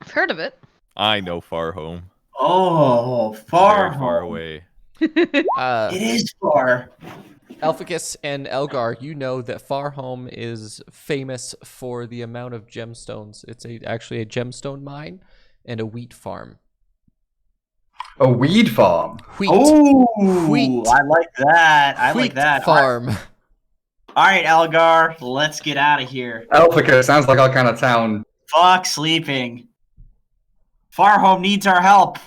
I've heard of it. I know far home. Oh, far, Very far home. away. It is far. Elficus and Elgar, you know that Farholm is famous for the amount of gemstones. It's actually a gemstone mine and a wheat farm. A weed farm. Wheat. Oh, Wheat. I like that. I like Wheat that. farm. All right, Elgar, let's get out of here. Elficus sounds like our kind of town. Fuck sleeping. Farhome needs our help.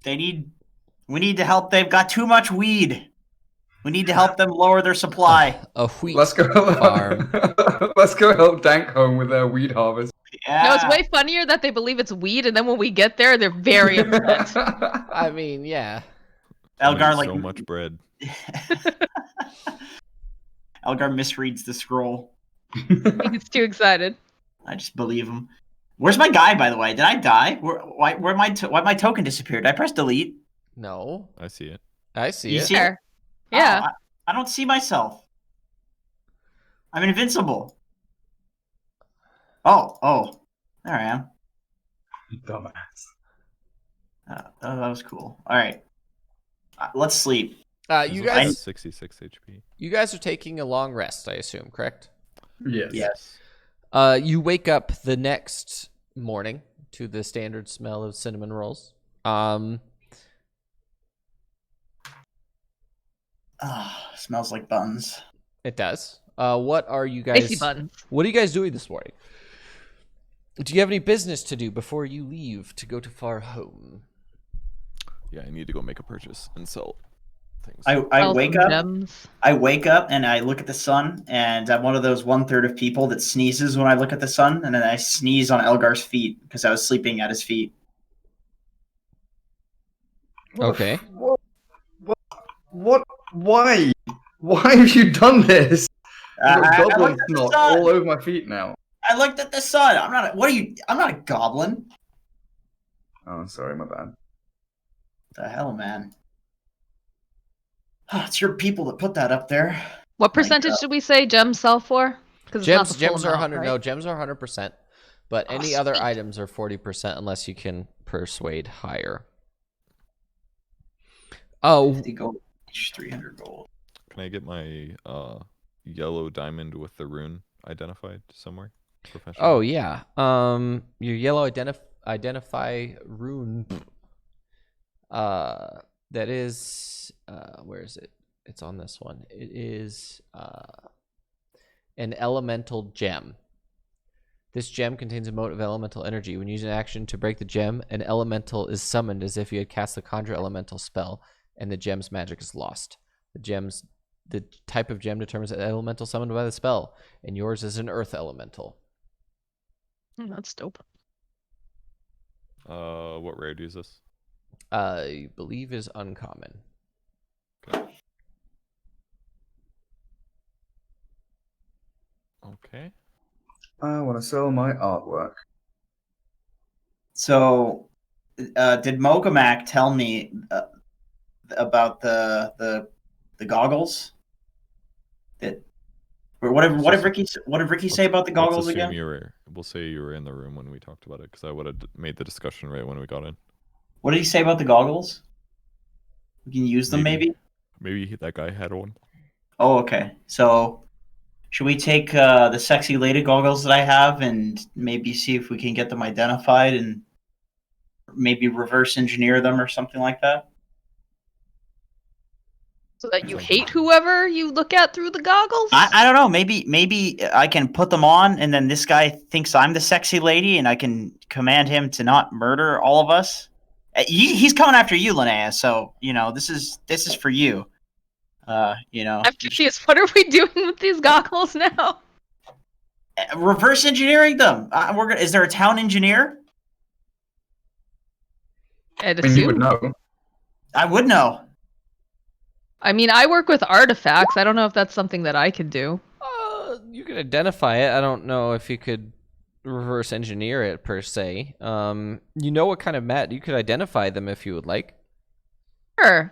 We need to help. They've got too much weed. We need to help them lower their supply. A wheat Let's go. farm. Let's go help Dank home with their weed harvest. Yeah. No, it's way funnier that they believe it's weed, and then when we get there, they're very upset. I mean, yeah. Elgar Made like so much bread. Elgar misreads the scroll. He's too excited. I just believe him. Where's my guy, by the way? Did I die? Why my token disappeared? Did I press delete? No, I see it. I see You it. see it? There. Yeah. Oh, I don't see myself. I'm invincible. Oh, there I am. Dumbass. That was cool. All right, let's sleep. You This guys, has 66 HP. you guys are taking a long rest, I assume, correct? Yes. Yes. You wake up the next morning to the standard smell of cinnamon rolls. Smells like buns. It does. What are you Spicy guys? buns. What are you guys doing this morning? Do you have any business to do before you leave to go to far home? Yeah, I need to go make a purchase and sell things. I Sell wake some up. gems. I wake up and I look at the sun, and I'm one of those 1/3 of people that sneezes when I look at the sun, and then I sneeze on Elgar's feet because I was sleeping at his feet. Okay. What? Why? Why have you done this? I've got I goblin looked at the snot sun. all over my feet now. I looked at the sun. I'm not. What are you? I'm not a goblin. Oh, sorry, my bad. The hell, man. It's your people that put that up there. What percentage did we say gems sell for? Because Gems are 100. Right? No, gems are 100%. But Oh, any other sweet. items are 40% unless you can persuade higher. Oh, 50 gold, each 300 gold. Can I get my yellow diamond with the rune identified somewhere? Professional. oh yeah. Your yellow identify rune. That is where is it? It's on this one. It is an elemental gem. This gem contains a mote of elemental energy. When using an action to break the gem, an elemental is summoned as if you had cast the conjure elemental spell, and the gem's magic is lost. The type of gem determines the elemental summoned by the spell, and yours is an earth elemental. That's dope. What rarity is this? I believe is uncommon. Okay. I want to sell my artwork. So, did Mogamak tell me about the goggles? That or whatever. What did Ricky say about the goggles Let's assume again? we'll say you were in the room when we talked about it, because I would have made the discussion right when we got in. What did he say about the goggles? We can use them, maybe. Maybe that guy had one. Oh, okay. So, should we take the sexy lady goggles that I have and maybe see if we can get them identified and maybe reverse engineer them or something like that? So that you hate whoever you look at through the goggles? I don't know. Maybe I can put them on, and then this guy thinks I'm the sexy lady, and I can command him to not murder all of us. He's coming after you, Linnea. So this is for you. I'm confused. What are we doing with these goggles now? Reverse engineering them. Is there a town engineer? I'd I mean, you would assume. know. I would know. I mean, I work with artifacts. I don't know if that's something that I could do. You could identify it. I don't know if you could reverse engineer it per se. You know what kind of mat you could identify them if you would like. Sure.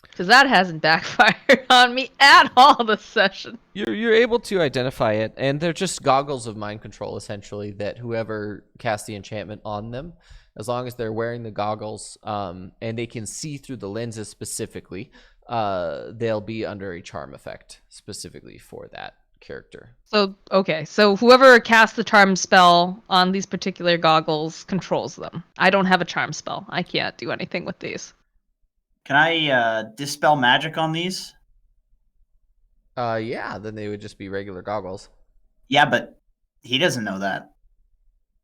Because that hasn't backfired on me at all this session. You're able to identify it, and they're just goggles of mind control, essentially, that whoever casts the enchantment on them, as long as they're wearing the goggles and they can see through the lenses specifically, they'll be under a charm effect specifically for that character. So, okay. So whoever casts the charm spell on these particular goggles controls them. I don't have a charm spell. I can't do anything with these. Can I dispel magic on these? Yeah, then they would just be regular goggles. Yeah, but he doesn't know that,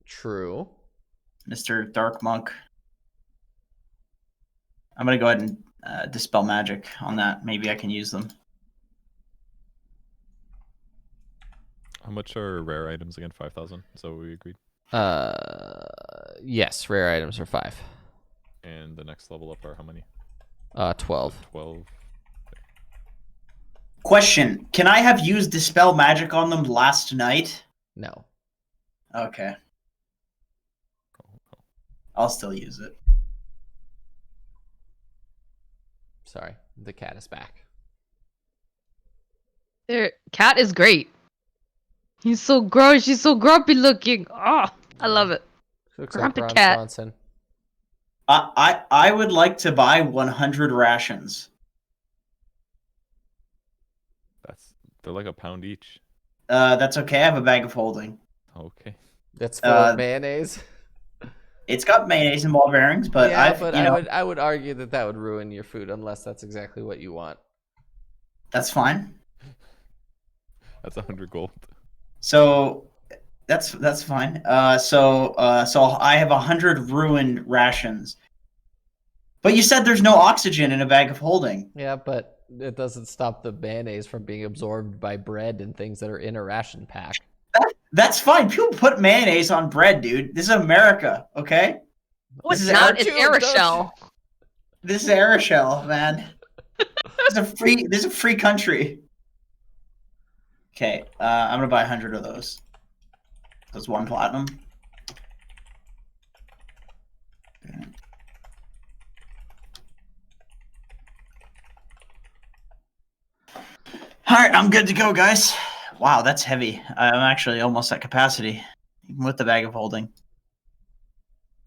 True. Mr. Dark Monk. I'm gonna go ahead and dispel magic on that. Maybe I can use them. How much are rare items again? 5,000. So we agreed. Yes, rare items are 5. And the next level up are how many? 12. 12. Question: can I have used dispel magic on them last night? No. Okay. I'll still use it. Sorry, the cat is back. Cat is great. He's so gross. He's so grumpy looking. Oh, I love it. Looks Grumpy like Ron cat. Swanson. I would like to buy 100 rations. They're like a pound each. That's okay. I have a bag of holding. Okay. That's full of mayonnaise. It's got mayonnaise and ball bearings, but I would argue that would ruin your food unless that's exactly what you want. That's fine. That's 100 gold. So that's fine. So I have 100 ruined rations. But you said there's no oxygen in a bag of holding. Yeah, but it doesn't stop the mayonnaise from being absorbed by bread and things that are in a ration pack. That's fine. People put mayonnaise on bread, dude. This is America, okay? It's Aeroshell. This is Aeroshell, man. This is a free country. Okay, I'm gonna buy 100 of those. That's 1 platinum. Okay. All right, I'm good to go, guys. Wow, that's heavy. I'm actually almost at capacity, even with the bag of holding.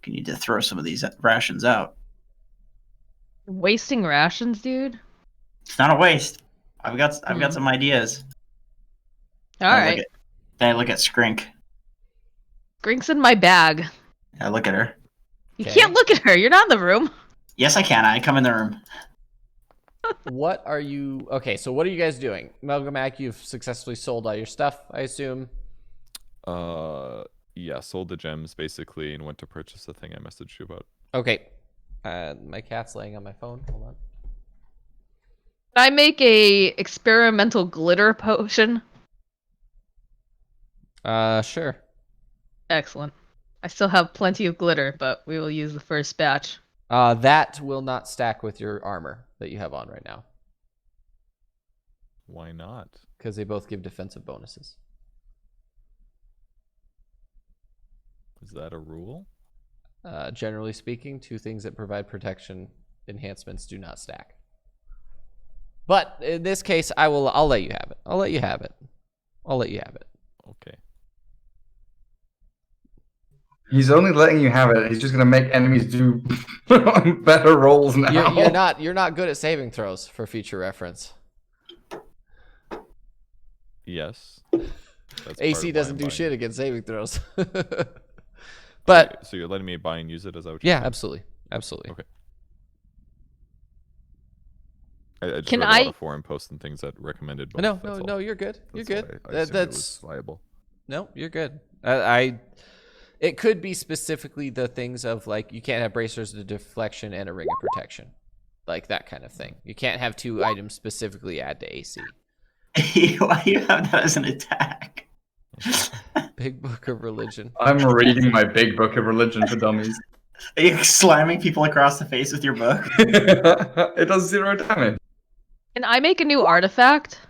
You need to throw some of these rations out. Wasting rations, dude. It's not a waste. I've got some ideas. All right. Then I look at Skink. Skink's in my bag. I look at her. You can't look at her. You're not in the room. Yes, I can. I come in the room. What are you... Okay, so what are you guys doing? Melgomac, you've successfully sold all your stuff, I assume? Yeah, sold the gems, basically, and went to purchase the thing I messaged you about. Okay. My cat's laying on my phone. Hold on. Can I make a experimental glitter potion? Sure. Excellent. I still have plenty of glitter, but we will use the first batch. That will not stack with your armor that you have on right now. Why not? Because they both give defensive bonuses. Is that a rule? Generally speaking, 2 things that provide protection enhancements do not stack. But in this case, I'll let you have it. I'll let you have it. Okay. He's only letting you have it. He's just gonna make enemies do better rolls now. You're not good at saving throws, for future reference. Yes. That's AC doesn't do buying. shit against saving throws. But so you're letting me buy and use it? Is that what yeah, absolutely. Okay. I just Can read a lot of forum posts and things that recommended both. No, you're good. You're good. I assumed it was viable. No, you're good. It could be specifically the things of like you can't have bracers of deflection and a ring of protection, like that kind of thing. You can't have 2 items specifically add to AC. Why do you have that as an attack? Big Book of Religion. I'm reading my big book of religion for dummies. Are you slamming people across the face with your book? It does 0 damage. Can I make a new artifact?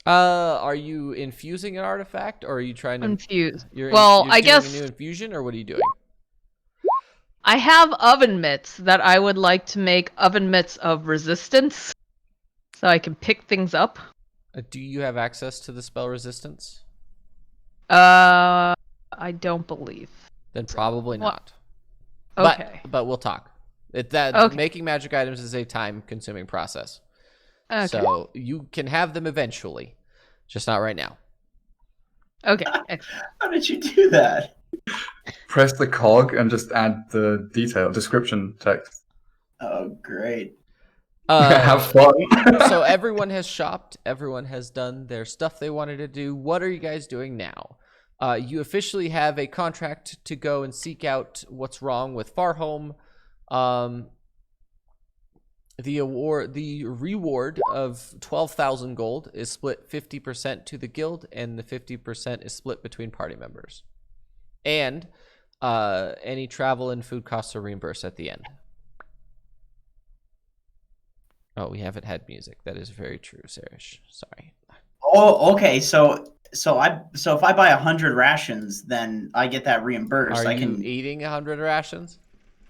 Are you infusing an artifact, or are you trying to Infuse? You're I doing guess a new infusion, or what are you doing? I have oven mitts that I would like to make oven mitts of resistance, so I can pick things up. Do you have access to the spell resistance? I don't believe. Then probably not. Okay. But we'll talk. Making magic items is a time-consuming process. Okay. So you can have them eventually, just not right now. Okay. How did you do that? Press the cog and just add the description text. Oh, great. Have fun. So everyone has shopped. Everyone has done their stuff they wanted to do. What are you guys doing now? You officially have a contract to go and seek out what's wrong with Farhome. The reward of 12,000 gold is split 50% to the guild, and the 50% is split between party members. And any travel and food costs are reimbursed at the end. Oh, we haven't had music. That is very true, Sarish. Sorry. Oh, okay. So if I buy 100 rations, then I get that reimbursed. Are you eating 100 rations?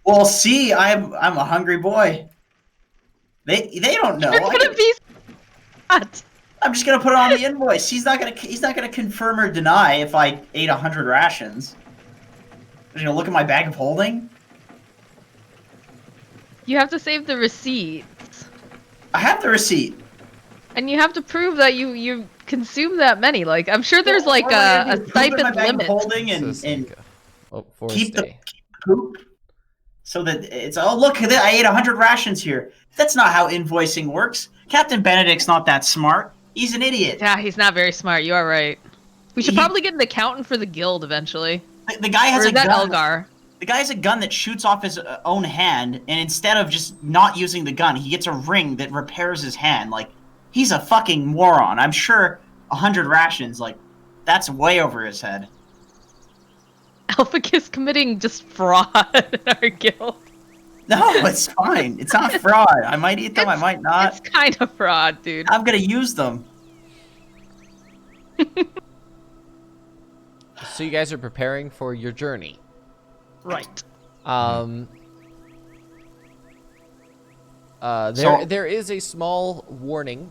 Well, see, I'm a hungry boy. They don't know. You're gonna be. What? I'm just gonna put it on the invoice. He's not gonna confirm or deny if I ate 100 rations. He's gonna look at my bag of holding. You have to save the receipt, I have the receipt. and you have to prove that you consume that many. Like, I'm sure there's like a Put it in my stipend bag of limit. holding Says and Nika. Oh, for a keep the stay. poop. So that it's, oh, look, I ate 100 rations here. That's not how invoicing works. Captain Benedict's not that smart. He's an idiot. Yeah, he's not very smart. You are right. We should He- probably get an accountant for the guild eventually. The guy has Or a is that gun. Elgar? The guy has a gun that shoots off his own hand, and instead of just not using the gun, he gets a ring that repairs his hand. Like, he's a fucking moron. I'm sure 100 rations, like, that's way over his head. Elficus committing just fraud in our guild. No, it's fine. It's not fraud. I might eat them, I might not. It's kind of fraud, dude. I'm gonna use them. So you guys are preparing for your journey. Right. There is a small warning.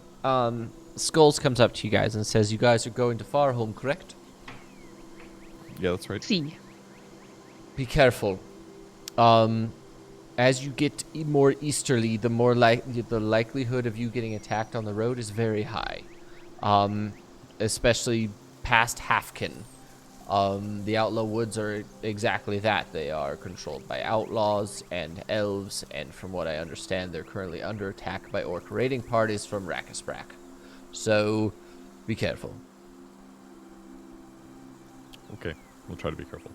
Skulls comes up to you guys and says, "You guys are going to Farholm, correct? Yeah, that's right. See. Be careful. As you get more easterly, the more the likelihood of you getting attacked on the road is very high. Especially past Halfkin. The Outlaw Woods are exactly that. They are controlled by outlaws and elves, and from what I understand, they're currently under attack by orc raiding parties from Rakisbrak. So, be careful." Okay, we'll try to be careful.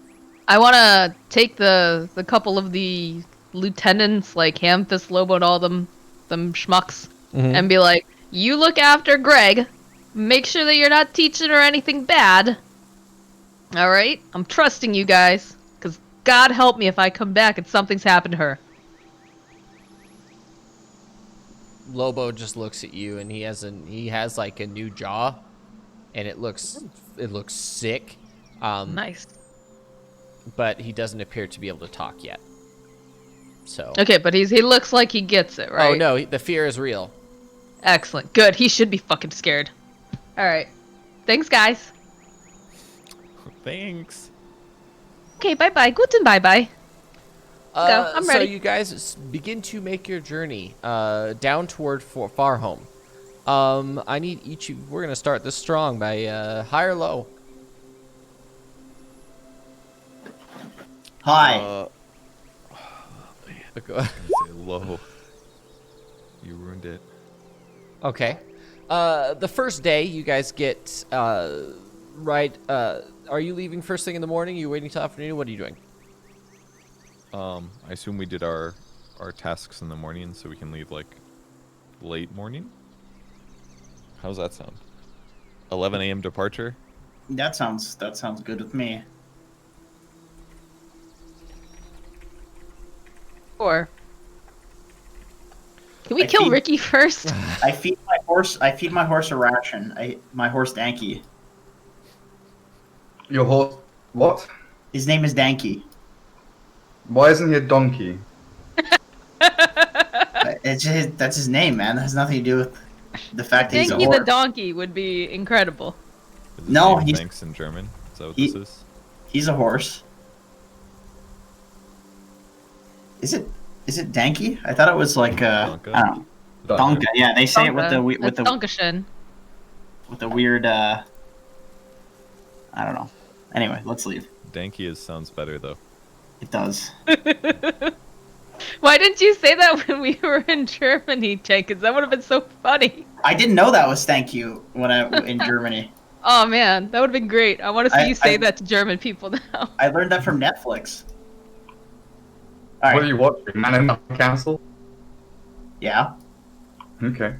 I want to take the couple of the lieutenants, like Hamfist, Lobo, and all them schmucks, and be like, "You look after Greg. Make sure that you're not teaching her anything bad. All right? I'm trusting you guys, because God help me if I come back and something's happened to her." Lobo just looks at you, and he has like a new jaw, and it looks sick. Nice. But he doesn't appear to be able to talk yet. So. Okay, but he looks like he gets it, right? Oh no, the fear is real. Excellent. Good. He should be fucking scared. All right. Thanks, guys. Thanks. Okay, bye-bye. Guten bye-bye. Go. I'm ready. So you guys begin to make your journey down toward Farholm. I need each of, we're gonna start this strong by high or low. Hi. Say low. You ruined it. Okay. The first day you guys get right. Are you leaving first thing in the morning? Are you waiting till afternoon? What are you doing? I assume we did our tasks in the morning, so we can leave like late morning. How's that sound? 11 a.m. departure. That sounds good with me. Or can we kill Ricky first? I feed my horse a ration. My horse Danky. Your horse. What? His name is Danky. Why isn't he a donkey? That's his name, man. That has nothing to do with the fact that he's a Dinky horse. the donkey would be incredible. Is his No, name he's- thanks in German. Is that what He- this is? He's a horse. Is it Danky? I thought it was like I Donka? don't know. Donka. Yeah, they say it with the Donkashin. with the weird. I don't know. Anyway, let's leave. Danky sounds better though. It does. Why didn't you say that when we were in Germany, Jenkins? That would have been so funny. I didn't know that was thank you when I in Germany. Oh man, that would have been great. I want to see you say that to German people now. I learned that from Netflix. All What are right. you watching? Man in the Castle? Yeah. Okay.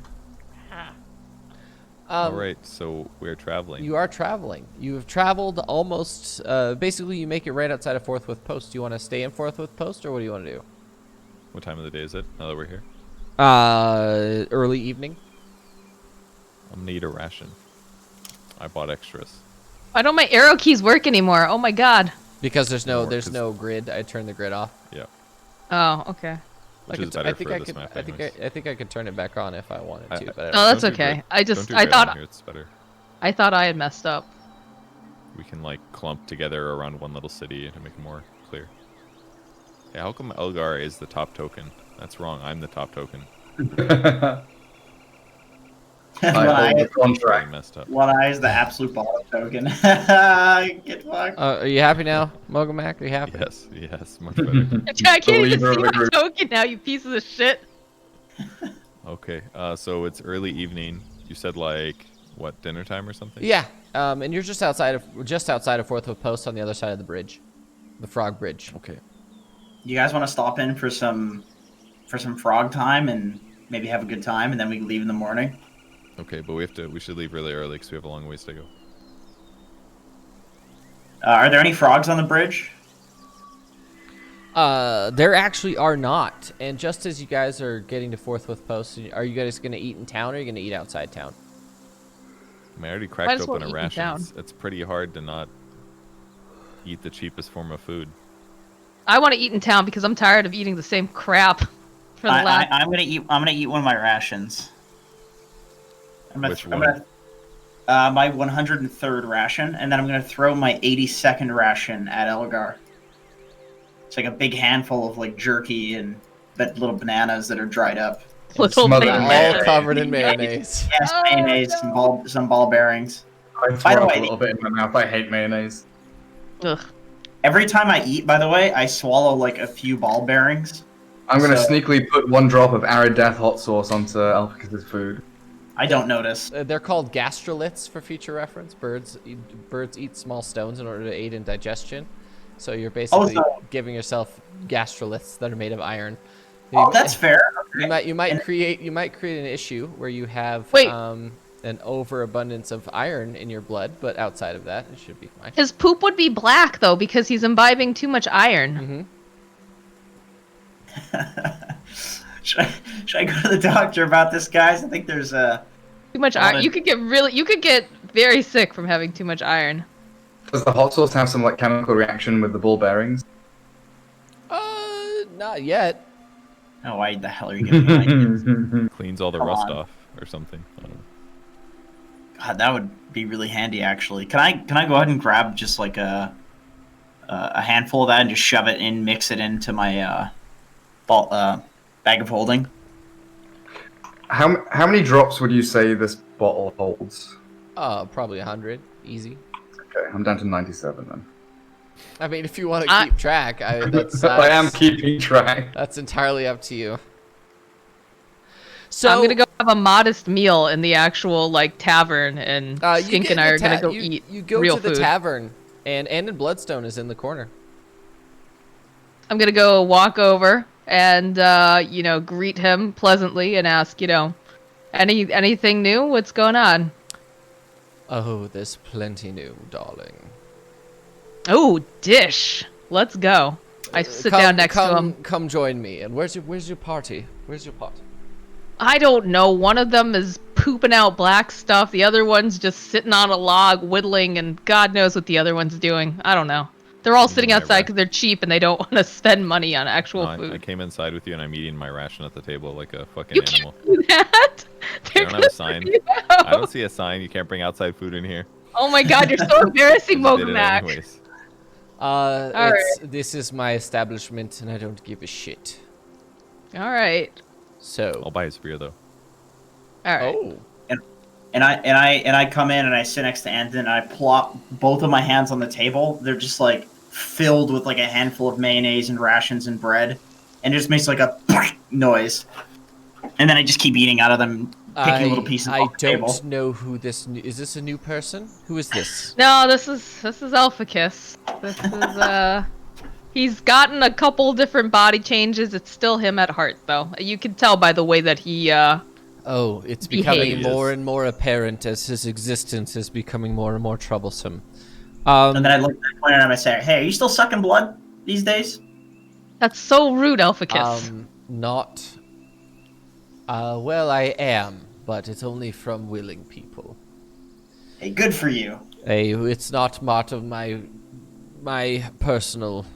All right, so we're traveling. You are traveling. You have traveled almost. Basically, you make it right outside of Forthwith Post. Do you want to stay in Forthwith Post, or what do you want to do? What time of the day is it now that we're here? Early evening. I'm gonna eat a ration. I bought extras. Why don't my arrow keys work anymore? Oh my god. Because there's More, there's 'cause- no grid. I turned the grid off. Yeah, Oh, okay. which I is could, better I think for I this could. map. I think anyways. I think I could turn it back on if I wanted to. But I Oh, don't. that's Don't do okay. grid. I Don't just, do I grid on thought, here, it's better. I thought I had messed up. We can like clump together around one little city to make it more clear. Yeah, how come Elgar is the top token? That's wrong. I'm the top token. I One hold eye, the Really contract. messed up. one eye is the absolute bottom token. Get fucked. Are you happy now, Mogomac? Are you happy? Yes, much better. I can't even Believer see of the my group. token now, you pieces of shit. Okay, so it's early evening. You said like what, dinner time or something? Yeah. And you're just outside of Forthwith Post on the other side of the bridge, the Frog Bridge. Okay. You guys want to stop in for some frog time and maybe have a good time, and then we can leave in the morning? Okay, but we should leave really early because we have a long ways to go. Are there any frogs on the bridge? There actually are not. And just as you guys are getting to Forthwith Post, are you guys going to eat in town or are you going to eat outside town? I mean, I already Might cracked as well open a eat in ration. town. It's pretty hard to not eat the cheapest form of food. I want to eat in town because I'm tired of eating the same crap for the last. I'm gonna eat. I'm gonna eat one of my rations. Which I'm one? gonna my 103rd ration, and then I'm gonna throw my 82nd ration at Elgar. It's like a big handful of like jerky and that little bananas that are dried up. Little smothered in bananas. All mayonnaise. covered in mayonnaise. Yes, Oh, mayonnaise, no. some ball bearings. I By throw the up way, a little bit in my mouth. I hate mayonnaise. Ugh. Every time I eat, by the way, I swallow like a few ball bearings. I'm gonna So- sneakily put 1 drop of Arid Death hot sauce onto Elficus's food. I don't notice. They're called gastroliths for future reference. Birds eat small stones in order to aid in digestion. So you're basically so- giving yourself gastroliths that are made of iron. Oh, that's fair. You Okay. might create an issue where you have Wait. an overabundance of iron in your blood, but outside of that, it should be fine. His poop would be black though because he's imbibing too much iron. should I go to the doctor about this, guys? I think there's a. Too much iron. You could get very sick from having too much iron. Does the hot sauce have some like chemical reaction with the ball bearings? Not yet. Oh, why the hell are you giving me ideas? Cleans all the Come rust on. off or something. I don't know. God, that would be really handy, actually. Can I go ahead and grab just like a handful of that and just shove it in, mix it into my bag of holding? How many drops would you say this bottle holds? Probably 100, easy. Okay, I'm down to 97 then. I mean, if you want to keep track, that's I am keeping track. That's entirely up to you. So I'm gonna go have a modest meal in the actual like tavern, and you Skink get and I in are the gonna go you, eat You go real to the food. tavern, and in Bloodstone is in the corner. I'm gonna go walk over and greet him pleasantly and ask, anything new? What's going on? Oh, there's plenty new, darling. Oh, dish. Let's go. I sit down next to him. Come join me. And where's your party? Where's your party? I don't know. One of them is pooping out black stuff. The other one's just sitting on a log whittling, and God knows what the other one's doing. I don't know. They're all sitting my outside because they're cheap and they don't want to spend money on actual No, food. I came inside with you and I'm eating my ration at the table like a fucking You animal. can't do that. They They're don't have gonna a sign. put you I don't out. see a sign. You can't bring outside food in here. Oh my God, you're so embarrassing, Just did it Mogomac. anyways. This is my establishment, and I don't give a shit. All right. So. I'll buy his beer though. All right. Oh. And I come in and I sit next to Anton and I plop both of my hands on the table. They're just like filled with like a handful of mayonnaise and rations and bread, and it just makes like a noise. And then I just keep eating out of them, picking little pieces I off the don't table. know who this is. This a new person? Who is this? No, this is Elficus. This is He's gotten a couple different body changes. It's still him at heart, though. You can tell by the way that he Oh, it's becoming behaves. more and more apparent as his existence is becoming more and more troublesome. And then I look at him and I say, "Hey, are you still sucking blood these days?" That's so rude, Elficus. Not. Well, I am, but it's only from willing people. Hey, good for you. It's not part of my personal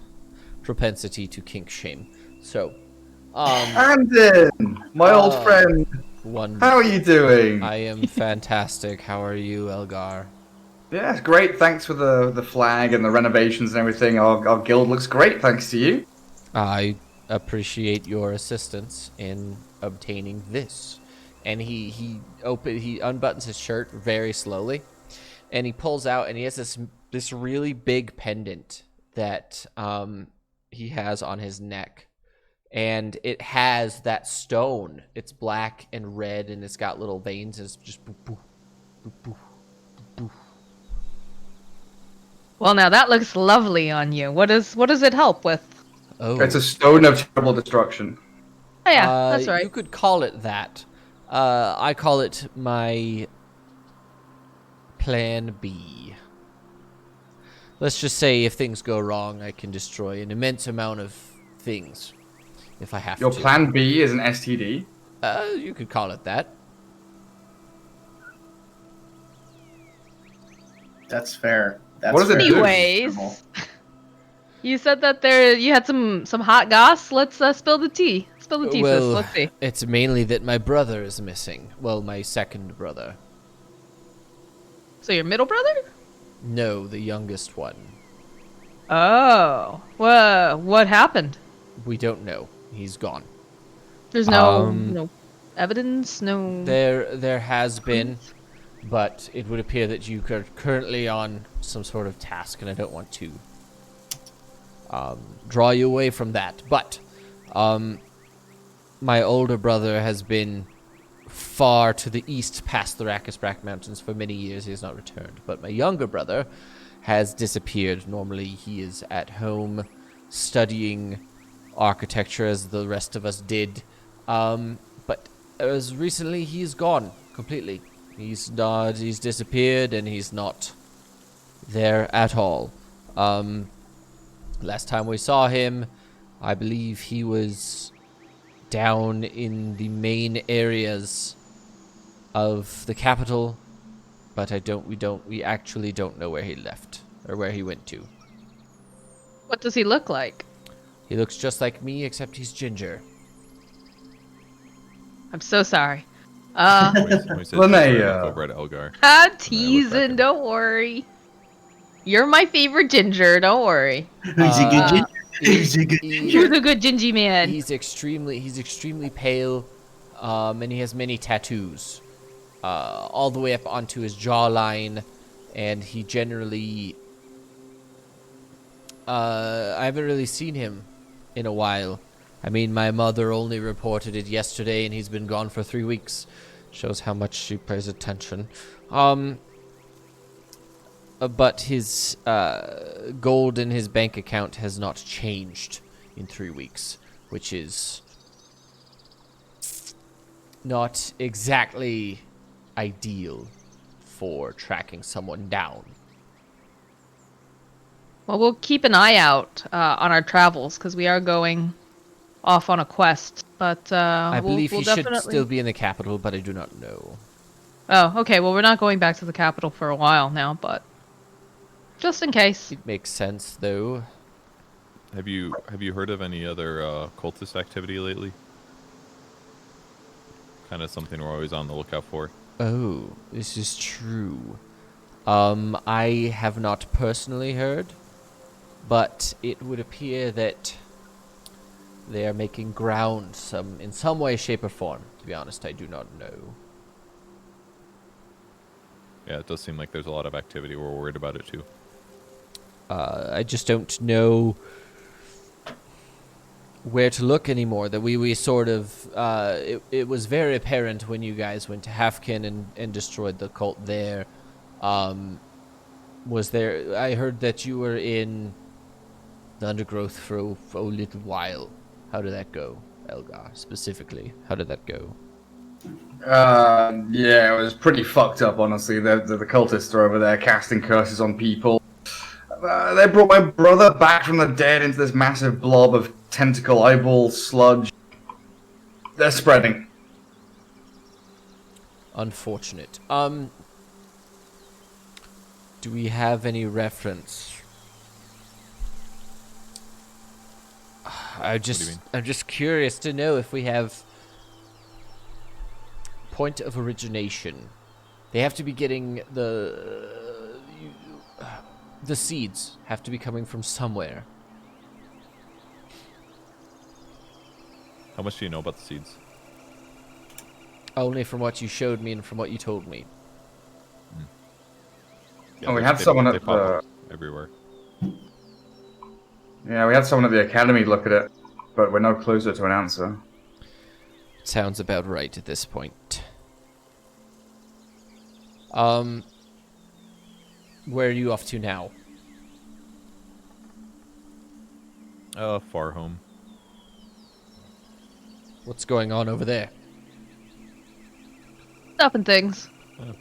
propensity to kink shame. So, Brandon, my old friend. How are you doing? I am fantastic. How are you, Elgar? Yeah, great. Thanks for the flag and the renovations and everything. Our guild looks great, thanks to you. I appreciate your assistance in obtaining this. And he unbuttons his shirt very slowly, and he pulls out, and he has this really big pendant that he has on his neck, and it has that stone. It's black and red, and it's got little veins. And it's just boop, boop, boop, boop, boop. Well, now that looks lovely on you. What does it help with? Oh, It's a stone of terrible destruction. Oh yeah, that's right. You could call it that. I call it my Plan B. Let's just say if things go wrong, I can destroy an immense amount of things if I have Your to. plan B is an STD? You could call it that. That's fair. That's What does it fair. do? Anyways, you said that you had some hot goss. Let's spill the tea. Spill the tea, sis. Let's see. It's mainly that my brother is missing. Well, my second brother. So your middle brother? No, the youngest one. Oh, what happened? We don't know. He's gone. There's no evidence. No. There has been, but it would appear that you are currently on some sort of task, and I don't want to draw you away from that. But my older brother has been far to the east past the Rakisbrak Mountains for many years. He has not returned. But my younger brother has disappeared. Normally he is at home studying architecture as the rest of us did. But as recently he's gone completely. He's disappeared, and he's not there at all. Last time we saw him, I believe he was down in the main areas of the capital, but we actually don't know where he left or where he went to. What does he look like? He looks just like me, except he's ginger. I'm so sorry. Linnea. Over at Elgar. Teasing. Don't worry. You're my favorite ginger. Don't worry. Who's a good ginger? Who's a good You're ginger? the good gingy man. He's extremely pale, and he has many tattoos, all the way up onto his jawline, and he generally, I haven't really seen him in a while. I mean, my mother only reported it yesterday, and he's been gone for 3 weeks. Shows how much she pays attention. But his gold in his bank account has not changed in 3 weeks, which is not exactly ideal for tracking someone down. Well, we'll keep an eye out on our travels because we are going off on a quest. But I believe we'll he definitely... should still be in the capital, but I do not know. Oh, okay. Well, we're not going back to the capital for a while now, but just in case. It makes sense, though. Have you heard of any other cultist activity lately? Kind of something we're always on the lookout for. Oh, this is true. I have not personally heard, but it would appear that they are making ground in some way, shape, or form. To be honest, I do not know. Yeah, it does seem like there's a lot of activity. We're worried about it too. I just don't know where to look anymore. That we sort of it was very apparent when you guys went to Halfkin and destroyed the cult there. Was there? I heard that you were in the undergrowth for a little while. How did that go, Elgar? Specifically, how did that go? Yeah, it was pretty fucked up, honestly. The cultists are over there casting curses on people. They brought my brother back from the dead into this massive blob of tentacle eyeball sludge. They're spreading. Unfortunate. Do we have any reference? What do you mean? I'm just curious to know if we have point of origination. They have to be getting the seeds have to be coming from somewhere. How much do you know about the seeds? Only from what you showed me and from what you told me. Oh, we had someone at they pop the... up everywhere. Yeah, we had someone at the academy look at it, but we're no closer to an answer. Sounds about right at this point. Where are you off to now? Far home. What's going on over there? Stuff and things. Oh.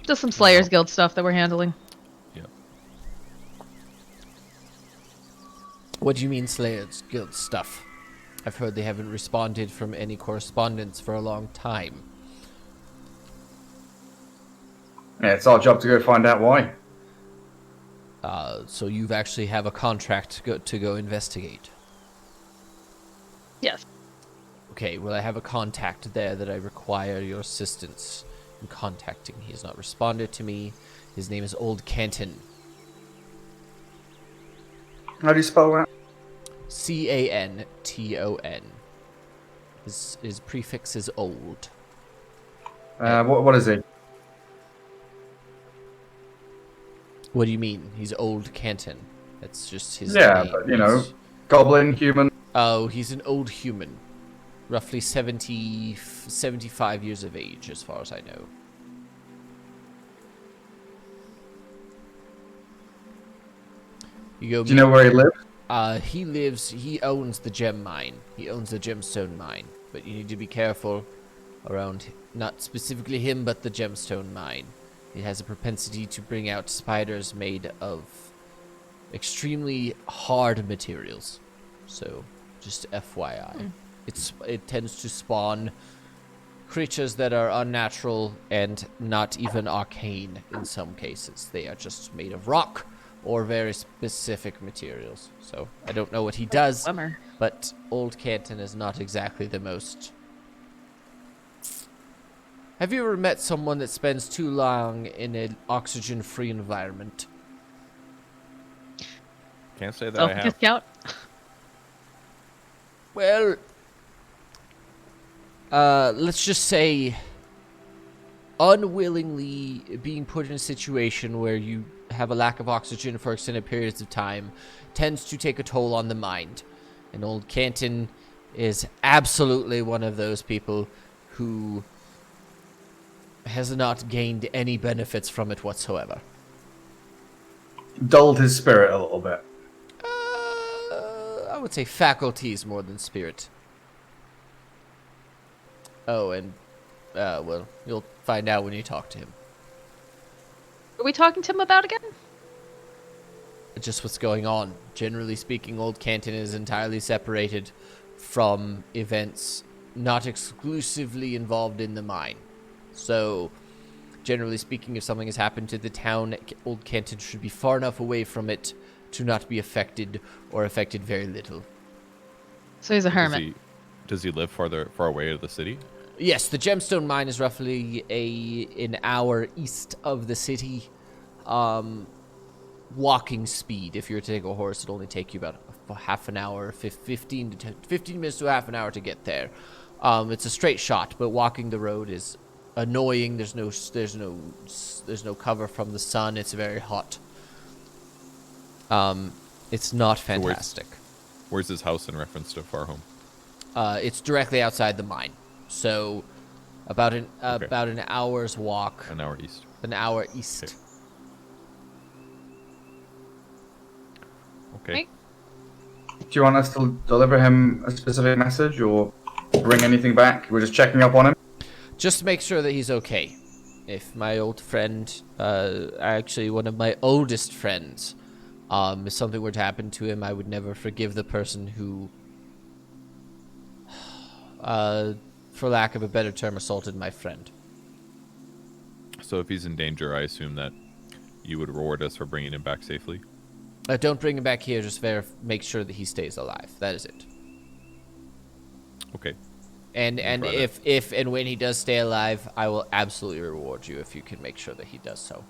Just some Slayers Guild stuff that we're handling. Yeah. What do you mean Slayers Guild stuff? I've heard they haven't responded from any correspondence for a long time. Yeah, it's our job to go find out why. So you've actually have a contract to go investigate. Yes. Okay, well I have a contact there that I require your assistance in contacting. He has not responded to me. His name is Old Canton. How do you spell that? Canton. His prefix is old. What is he? What do you mean? He's Old Canton. That's just his Yeah, name. but, you know, goblin, human. Oh, he's an old human. Roughly 75 years of age, as far as I know. Do you know where he lives? He owns the gem mine. He owns the gemstone mine. But you need to be careful around, not specifically him, but the gemstone mine. It has a propensity to bring out spiders made of extremely hard materials. So, just FYI. It tends to spawn creatures that are unnatural and not even arcane in some cases. They are just made of rock or very specific materials. So, I don't know what he does, Bummer. but Old Canton is not exactly the most... Have you ever met someone that spends too long in an oxygen-free environment? Can't say that I have. Discount. Well, let's just say unwillingly being put in a situation where you have a lack of oxygen for extended periods of time tends to take a toll on the mind. And Old Canton is absolutely one of those people who has not gained any benefits from it whatsoever. Dulled his spirit a little bit. I would say faculties more than spirit. Oh, and, well, you'll find out when you talk to him. What are we talking to him about again? Just what's going on. Generally speaking, Old Canton is entirely separated from events not exclusively involved in the mine. So, generally speaking, if something has happened to the town, Old Canton should be far enough away from it to not be affected or affected very little. So he's a hermit. Does he live far away to the city? Yes, the gemstone mine is roughly an hour east of the city. Walking speed. If you were to take a horse, it'll only take you about half an hour, 15 minutes to half an hour to get there. It's a straight shot, but walking the road is annoying. There's no cover from the sun. It's very hot. It's not fantastic. Where's his house in reference to Far Home? It's directly outside the mine, so about an hour's walk. An hour east. An hour east. Okay. Okay. Right. Do you want us to deliver him a specific message or bring anything back? We're just checking up on him. Just make sure that he's okay. If my old friend, actually one of my oldest friends, if something were to happen to him, I would never forgive the person who, for lack of a better term, assaulted my friend. So if he's in danger, I assume that you would reward us for bringing him back safely. Don't bring him back here. Just make sure that he stays alive. That is it. Okay. And Got it. if and when he does stay alive, I will absolutely reward you if you can make sure that he does so.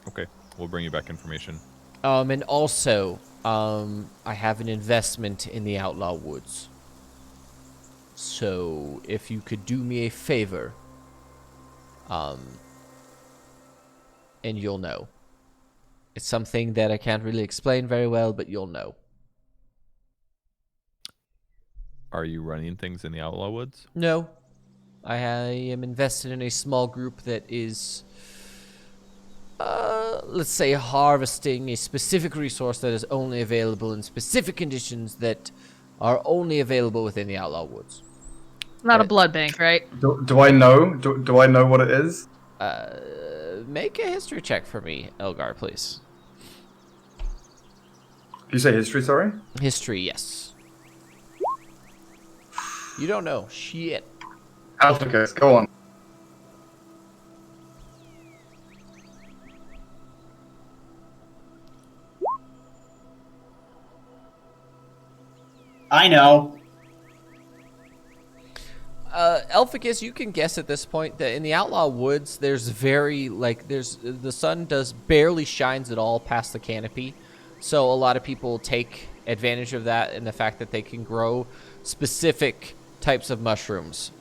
Okay. We'll bring you back information. And also, I have an investment in the Outlaw Woods. So if you could do me a favor, and you'll know. It's something that I can't really explain very well, but you'll know. Are you running things in the Outlaw Woods? No. I am invested in a small group that is, let's say, harvesting a specific resource that is only available in specific conditions that are only available within the Outlaw Woods. Not a blood bank, right? Do I know? Do I know what it is? Make a history check for me, Elgar, please. You say history, sorry? History, yes. You don't know. Shit. Elficus, go on. I know. Elficus, you can guess at this point that in the Outlaw Woods, there's the sun does barely shines at all past the canopy. So a lot of people take advantage of that and the fact that they can grow specific types of mushrooms.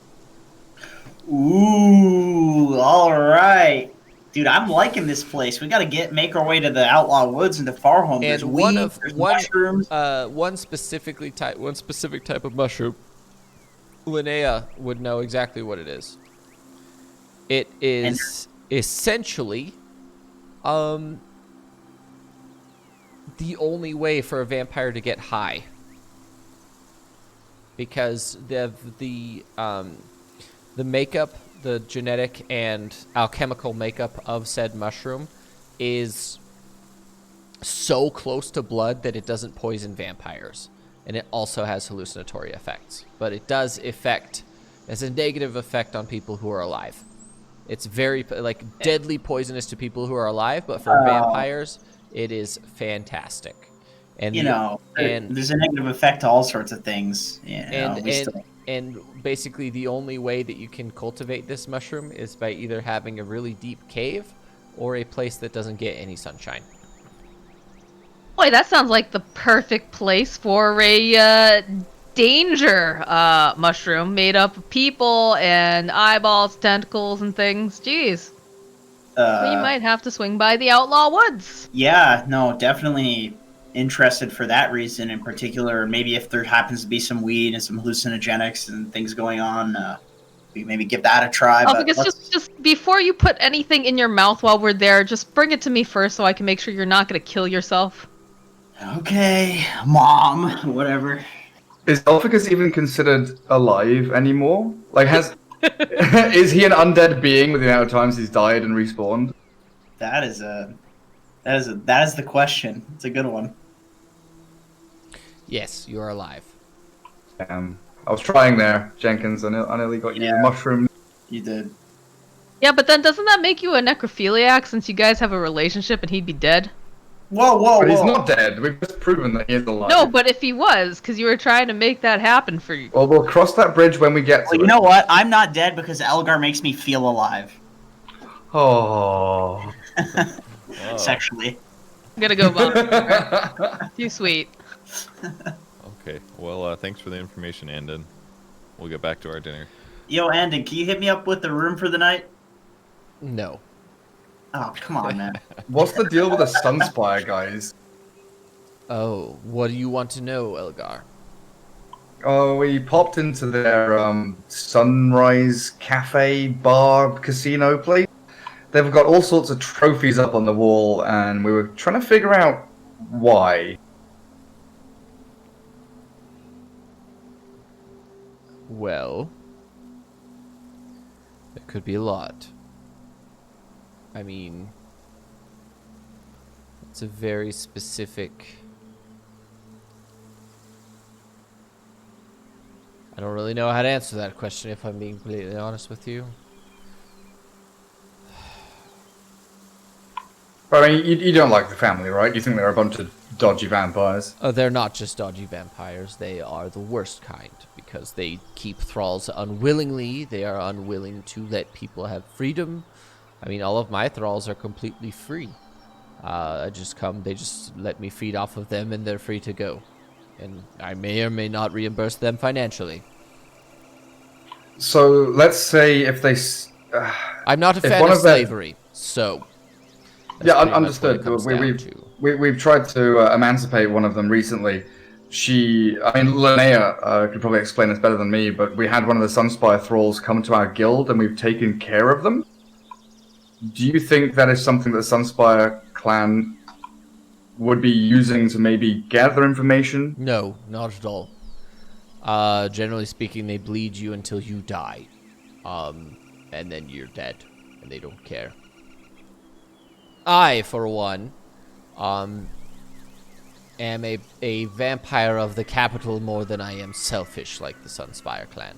Ooh, all right. Dude, I'm liking this place. We gotta make our way to the Outlaw Woods and to Farholm. And There's weeds, there's mushrooms. one specific type of mushroom, Linnea would know exactly what it is. It is essentially, the only way for a vampire to get high, because the makeup, the genetic and alchemical makeup of said mushroom is so close to blood that it doesn't poison vampires. And it also has hallucinatory effects. But it does has a negative effect on people who are alive. It's very, deadly poisonous to people who are alive, but for vampires, it is fantastic. And there's a negative effect to all sorts of things. And basically the only way that you can cultivate this mushroom is by either having a really deep cave or a place that doesn't get any sunshine. Boy, that sounds like the perfect place for a danger mushroom made up of people and eyeballs, tentacles, and things. Jeez. We might have to swing by the Outlaw Woods. Yeah, no, definitely interested for that reason in particular. Maybe if there happens to be some weed and some hallucinogenics and things going on, we maybe give that a try. Oh, because just before you put anything in your mouth while we're there, just bring it to me first so I can make sure you're not going to kill yourself. Okay, Mom, whatever. Is Elficus even considered alive anymore? Is he an undead being with the amount of times he's died and respawned? That is the question. It's a good one. Yes, you are alive. I was trying there, Jenkins. I nearly got you the mushroom. You did. Yeah, but then doesn't that make you a necrophiliac since you guys have a relationship and he'd be dead? Whoa! But he's not dead. We've just proven that he is alive. No, but if he was, because you were trying to make that happen for you. Well, we'll cross that bridge when we get to it. You know what? I'm not dead because Elgar makes me feel alive. Oh. Sexually. I'm gonna go vomit. Too sweet. Okay. Well, thanks for the information, Andon. We'll get back to our dinner. Yo, Andon, can you hit me up with the room for the night? No. Oh, come on, man. What's the deal with the Sunspire, guys? Oh, what do you want to know, Elgar? Oh, we popped into their Sunrise Cafe, Bar, Casino place. They've got all sorts of trophies up on the wall, and we were trying to figure out why. Well, it could be a lot. I mean, it's a very specific... I don't really know how to answer that question, if I'm being completely honest with you. But I mean, you don't like the family, right? You think they're a bunch of dodgy vampires. They're not just dodgy vampires. They are the worst kind, because they keep thralls unwillingly. They are unwilling to let people have freedom. I mean, all of my thralls are completely free. I just come, they just let me feed off of them, and they're free to go. And I may or may not reimburse them financially. So let's say if they... I'm not a if fan one of of them- slavery, so... that's Yeah, pretty much what understood. it comes down to. We've tried to emancipate one of them recently. Linnea could probably explain this better than me, but we had one of the Sunspire thralls come to our guild, and we've taken care of them. Do you think that is something that the Sunspire clan would be using to maybe gather information? No, not at all. Generally speaking, they bleed you until you die. And then you're dead, and they don't care. I, for one, am a vampire of the capital more than I am selfish like the Sunspire clan.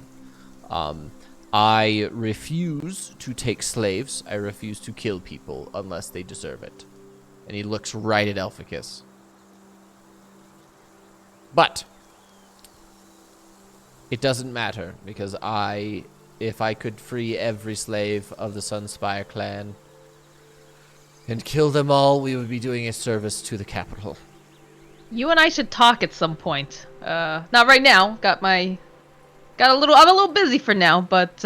I refuse to take slaves. I refuse to kill people unless they deserve it. And he looks right at Elficus. But it doesn't matter, because if I could free every slave of the Sunspire clan and kill them all, we would be doing a service to the capital. You and I should talk at some point. Not right now. I'm a little busy for now, but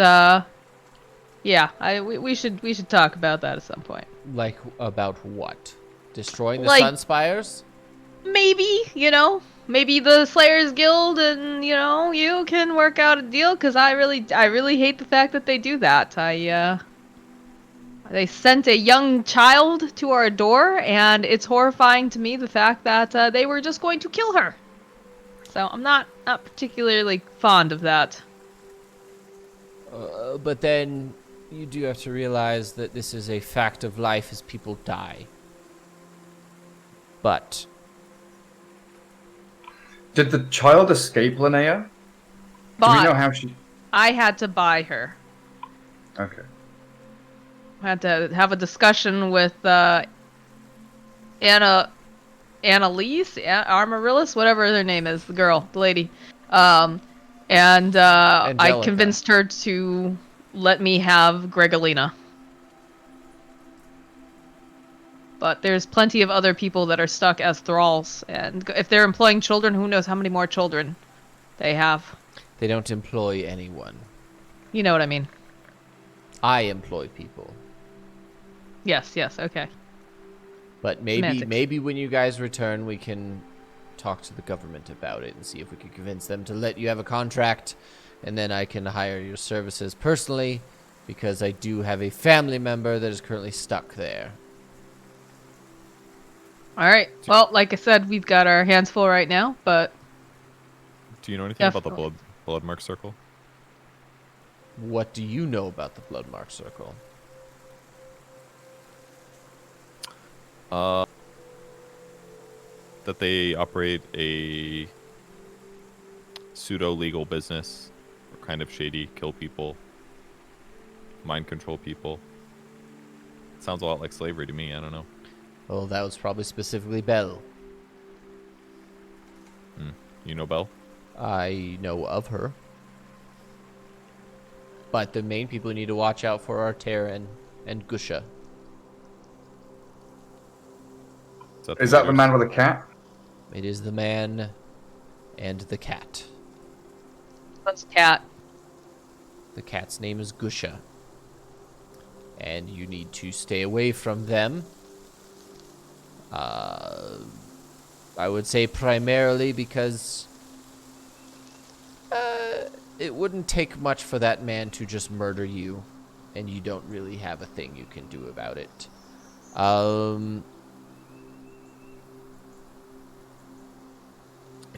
yeah, we should talk about that at some point. Like, about what? Destroying the Like- Sunspires? Maybe, maybe the Slayers Guild and, you can work out a deal, because I really hate the fact that they do that. They sent a young child to our door, and it's horrifying to me the fact that they were just going to kill her. So I'm not particularly fond of that. But then you do have to realize that this is a fact of life as people die. But Did the child escape, Linnea? Do we know how she... I had to buy her. Okay. I had to have a discussion with Annalise, Amaryllis, whatever their name is, the lady. I Angelica. convinced her to let me have Gregolina. But there's plenty of other people that are stuck as thralls, and if they're employing children, who knows how many more children they have. they don't employ anyone. You know what I mean. I employ people. Yes, okay. But maybe Semantics. maybe when you guys return, we can talk to the government about it and see if we can convince them to let you have a contract, and then I can hire your services personally, because I do have a family member that is currently stuck there. Alright, well, like I said, we've got our hands full right now, but... Do you know anything about the Definitely. blood mark circle? What do you know about the Bloodmark Circle? That they operate a pseudo-legal business, or kind of shady, kill people, mind control people. Sounds a lot like slavery to me, I don't know. Well, that was probably specifically Belle. You know Belle? I know of her. But the main people you need to watch out for are Terran and Gusha. Is that the leaders? man with a cat? It is the man and the cat. That's Cat. The cat's name is Gusha. And you need to stay away from them. I would say primarily because it wouldn't take much for that man to just murder you, and you don't really have a thing you can do about it.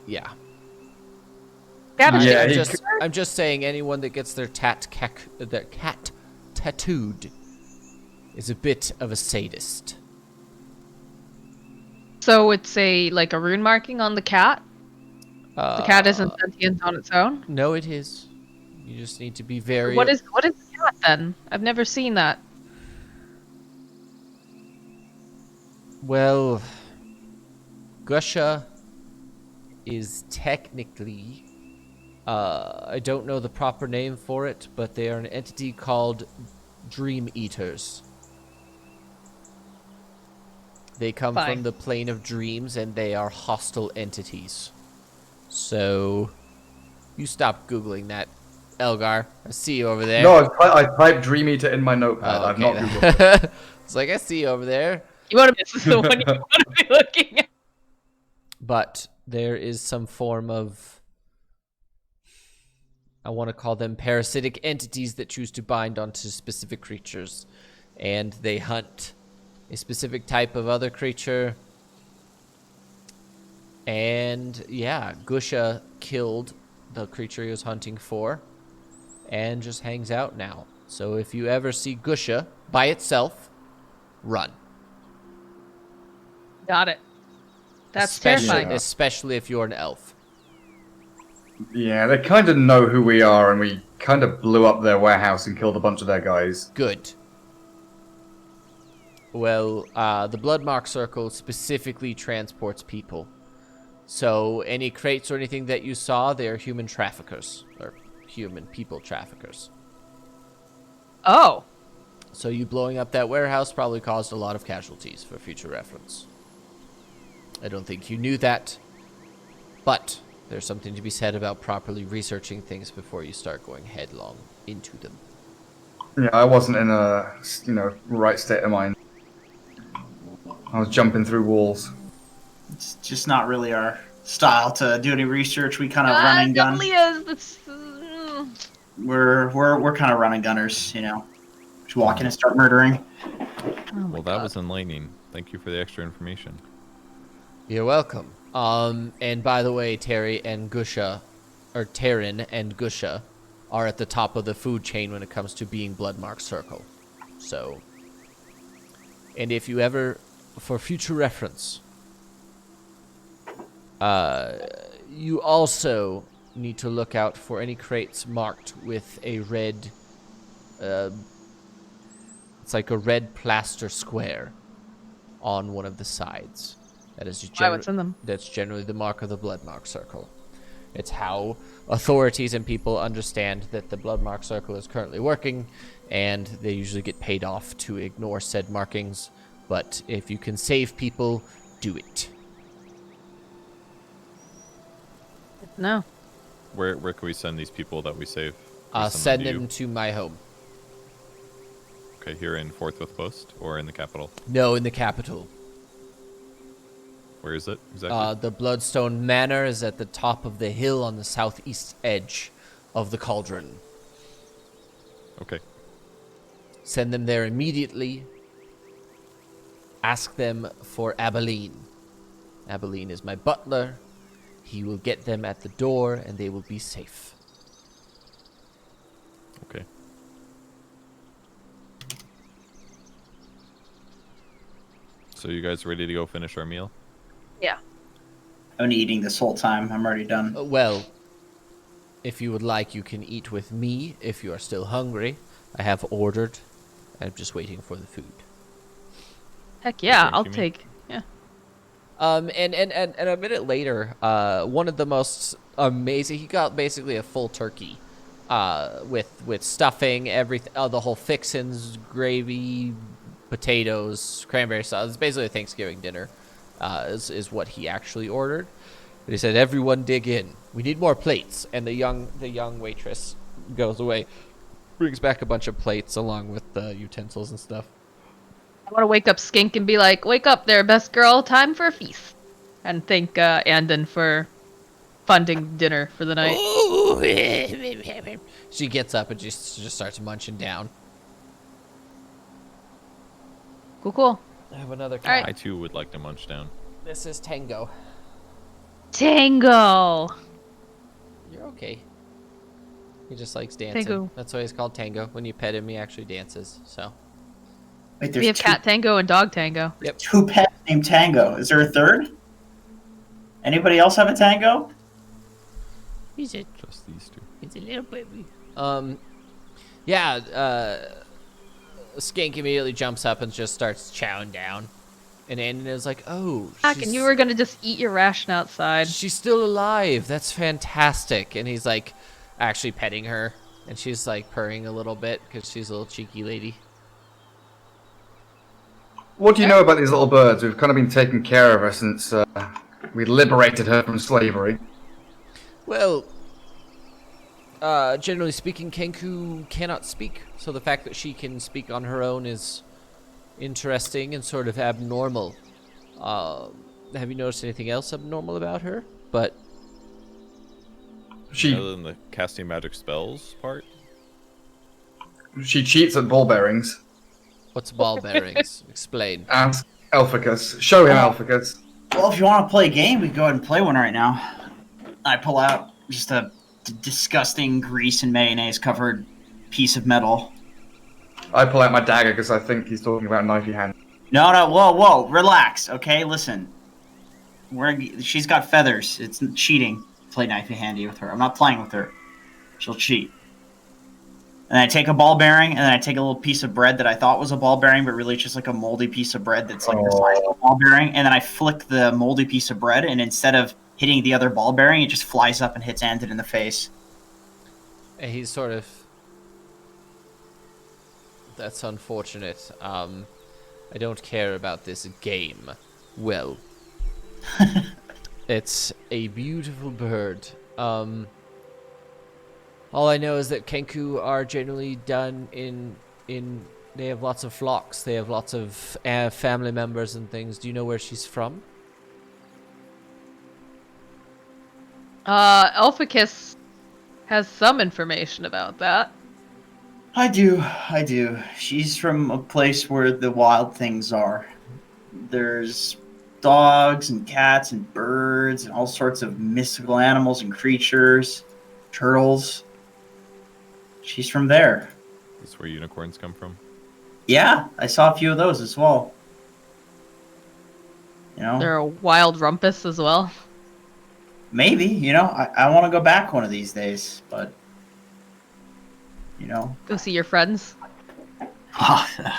Yeah. Cat is Yeah, I'm just saying anyone that gets their cat tattooed is a bit of a sadist. So it's a rune marking on the cat. The cat isn't sentient on its own. No, it is. You just need to be very. What is the cat then? I've never seen that. Well, Gusha is technically, I don't know the proper name for it, but they are an entity called Dream Eaters. They come from the plane of dreams, and they are hostile entities. So, you stop Googling that, Elgar. I see you over there. No, I typed Dream Eater in my notepad. I've not Googled it. It's like, I see you over there. You want to miss the one you want to be looking at. But there is some form of, I want to call them parasitic entities that choose to bind onto specific creatures. And they hunt a specific type of other creature. And yeah, Gusha killed the creature he was hunting for and just hangs out now. So if you ever see Gusha by itself, run. Got it. That's especially, terrifying. Especially if you're an elf. Yeah, they kind of know who we are, and we kind of blew up their warehouse and killed a bunch of their guys. Good. Well, the Bloodmark Circle specifically transports people. So any crates or anything that you saw, they are human traffickers. Or human people traffickers. Oh. So you blowing up that warehouse probably caused a lot of casualties for future reference. I don't think you knew that. But there's something to be said about properly researching things before you start going headlong into them. Yeah, I wasn't in a, right state of mind. I was jumping through walls. It's just not really our style to do any research. We kind of run and gun. Definitely is. We're kind of run and gunners, Just walk in and start murdering. Well, that was enlightening. Thank you for the extra information. You're welcome. And by the way, Terry and Gusha, or Terran and Gusha, are at the top of the food chain when it comes to being Bloodmark Circle. So, and if you ever, for future reference, you also need to look out for any crates marked with a red, it's like a red plaster square on one of the sides. That is What's in them? That's generally the mark of the Bloodmark Circle. It's how authorities and people understand that the Bloodmark Circle is currently working, and they usually get paid off to ignore said markings. But if you can save people, do it. No. Where can we send these people that we save? Send them to my home. Okay, here in Forthwith Post or in the capital? No, in the capital. Where is it exactly? The Bloodstone Manor is at the top of the hill on the southeast edge of the cauldron. Okay. Send them there immediately. Ask them for Abilene. Abilene is my butler. He will get them at the door, and they will be safe. Okay. So you guys ready to go finish our meal? Yeah. I've been eating this whole time. I'm already done. Well, if you would like, you can eat with me if you are still hungry. I have ordered. I'm just waiting for the food. Heck yeah, Okay, I'll Jimmy. take. Yeah. And a minute later, one of the most amazing, he got basically a full turkey, with stuffing, everything, the whole fixins, gravy, potatoes, cranberry sauce. It's basically a Thanksgiving dinner, is what he actually ordered. But he said, "Everyone dig in. We need more plates." And the young waitress goes away, brings back a bunch of plates along with the utensils and stuff. I want to wake up Skink and be like, "Wake up there, best girl. Time for a feast." And thank Andon for funding dinner for the night. She gets up and just starts munching down. Cool. I have another cat. All right. I too would like to munch down. This is Tango. Tango. You're okay. He just likes dancing. Tango. That's why he's called Tango. When you pet him, he actually dances. So. Wait, We have cat tango and dog tango. Yep. 2 pets named Tango. Is there a third? Anybody else have a Tango? He's a Just these two. It's a little baby. Yeah. Skink immediately jumps up and just starts chowing down, and Andon is like, "Oh, And you were gonna just eat your ration outside. she's still alive. That's fantastic." And he's like, actually petting her, and she's like purring a little bit because she's a little cheeky lady. What do you know about these little birds? We've kind of been taking care of her since we liberated her from slavery. Well, generally speaking, Kenku cannot speak, so the fact that she can speak on her own is interesting and sort of abnormal. Have you noticed anything else abnormal about her? But Other than the casting magic spells part? She cheats at ball bearings. what's ball bearings? Explain. Ask Elficus. Show him Elficus. Well, if you want to play a game, we can go ahead and play one right now. I pull out just a disgusting grease and mayonnaise covered piece of metal. I pull out my dagger because I think he's talking about knifey hand. No, whoa, relax, okay? Listen. She's got feathers. It's cheating. Play knifey handy with her. I'm not playing with her. She'll cheat. And I take a ball bearing, and then I take a little piece of bread that I thought was a ball bearing, but really it's just like a moldy piece of bread that's like the size of a ball bearing. And then I flick the moldy piece of bread, and instead of hitting the other ball bearing, it just flies up and hits Andon in the face. And he's sort of... That's unfortunate. I don't care about this game. Well, it's a beautiful bird. All I know is that Kenku are generally done in they have lots of flocks. They have lots of family members and things. Do you know where she's from? Elficus has some information about that. I do. She's from a place where the wild things are. There's dogs and cats and birds and all sorts of mystical animals and creatures, turtles. She's from there. That's where unicorns come from. Yeah, I saw a few of those as well. You know, There are wild rumpus as well. maybe, I want to go back one of these days, but, Go see your friends.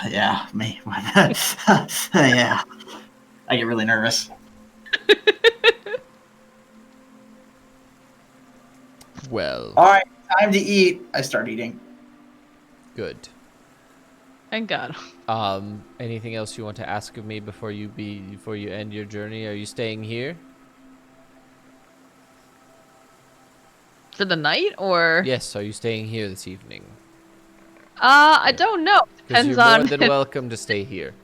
yeah, me. Yeah. I get really nervous. Well, All right, time to eat. I start eating. good. Thank God. Anything else you want to ask of me before you end your journey? Are you staying here? For the night, or? Yes. Are you staying here this evening? I don't know. Because Depends you're more on. than welcome to stay here.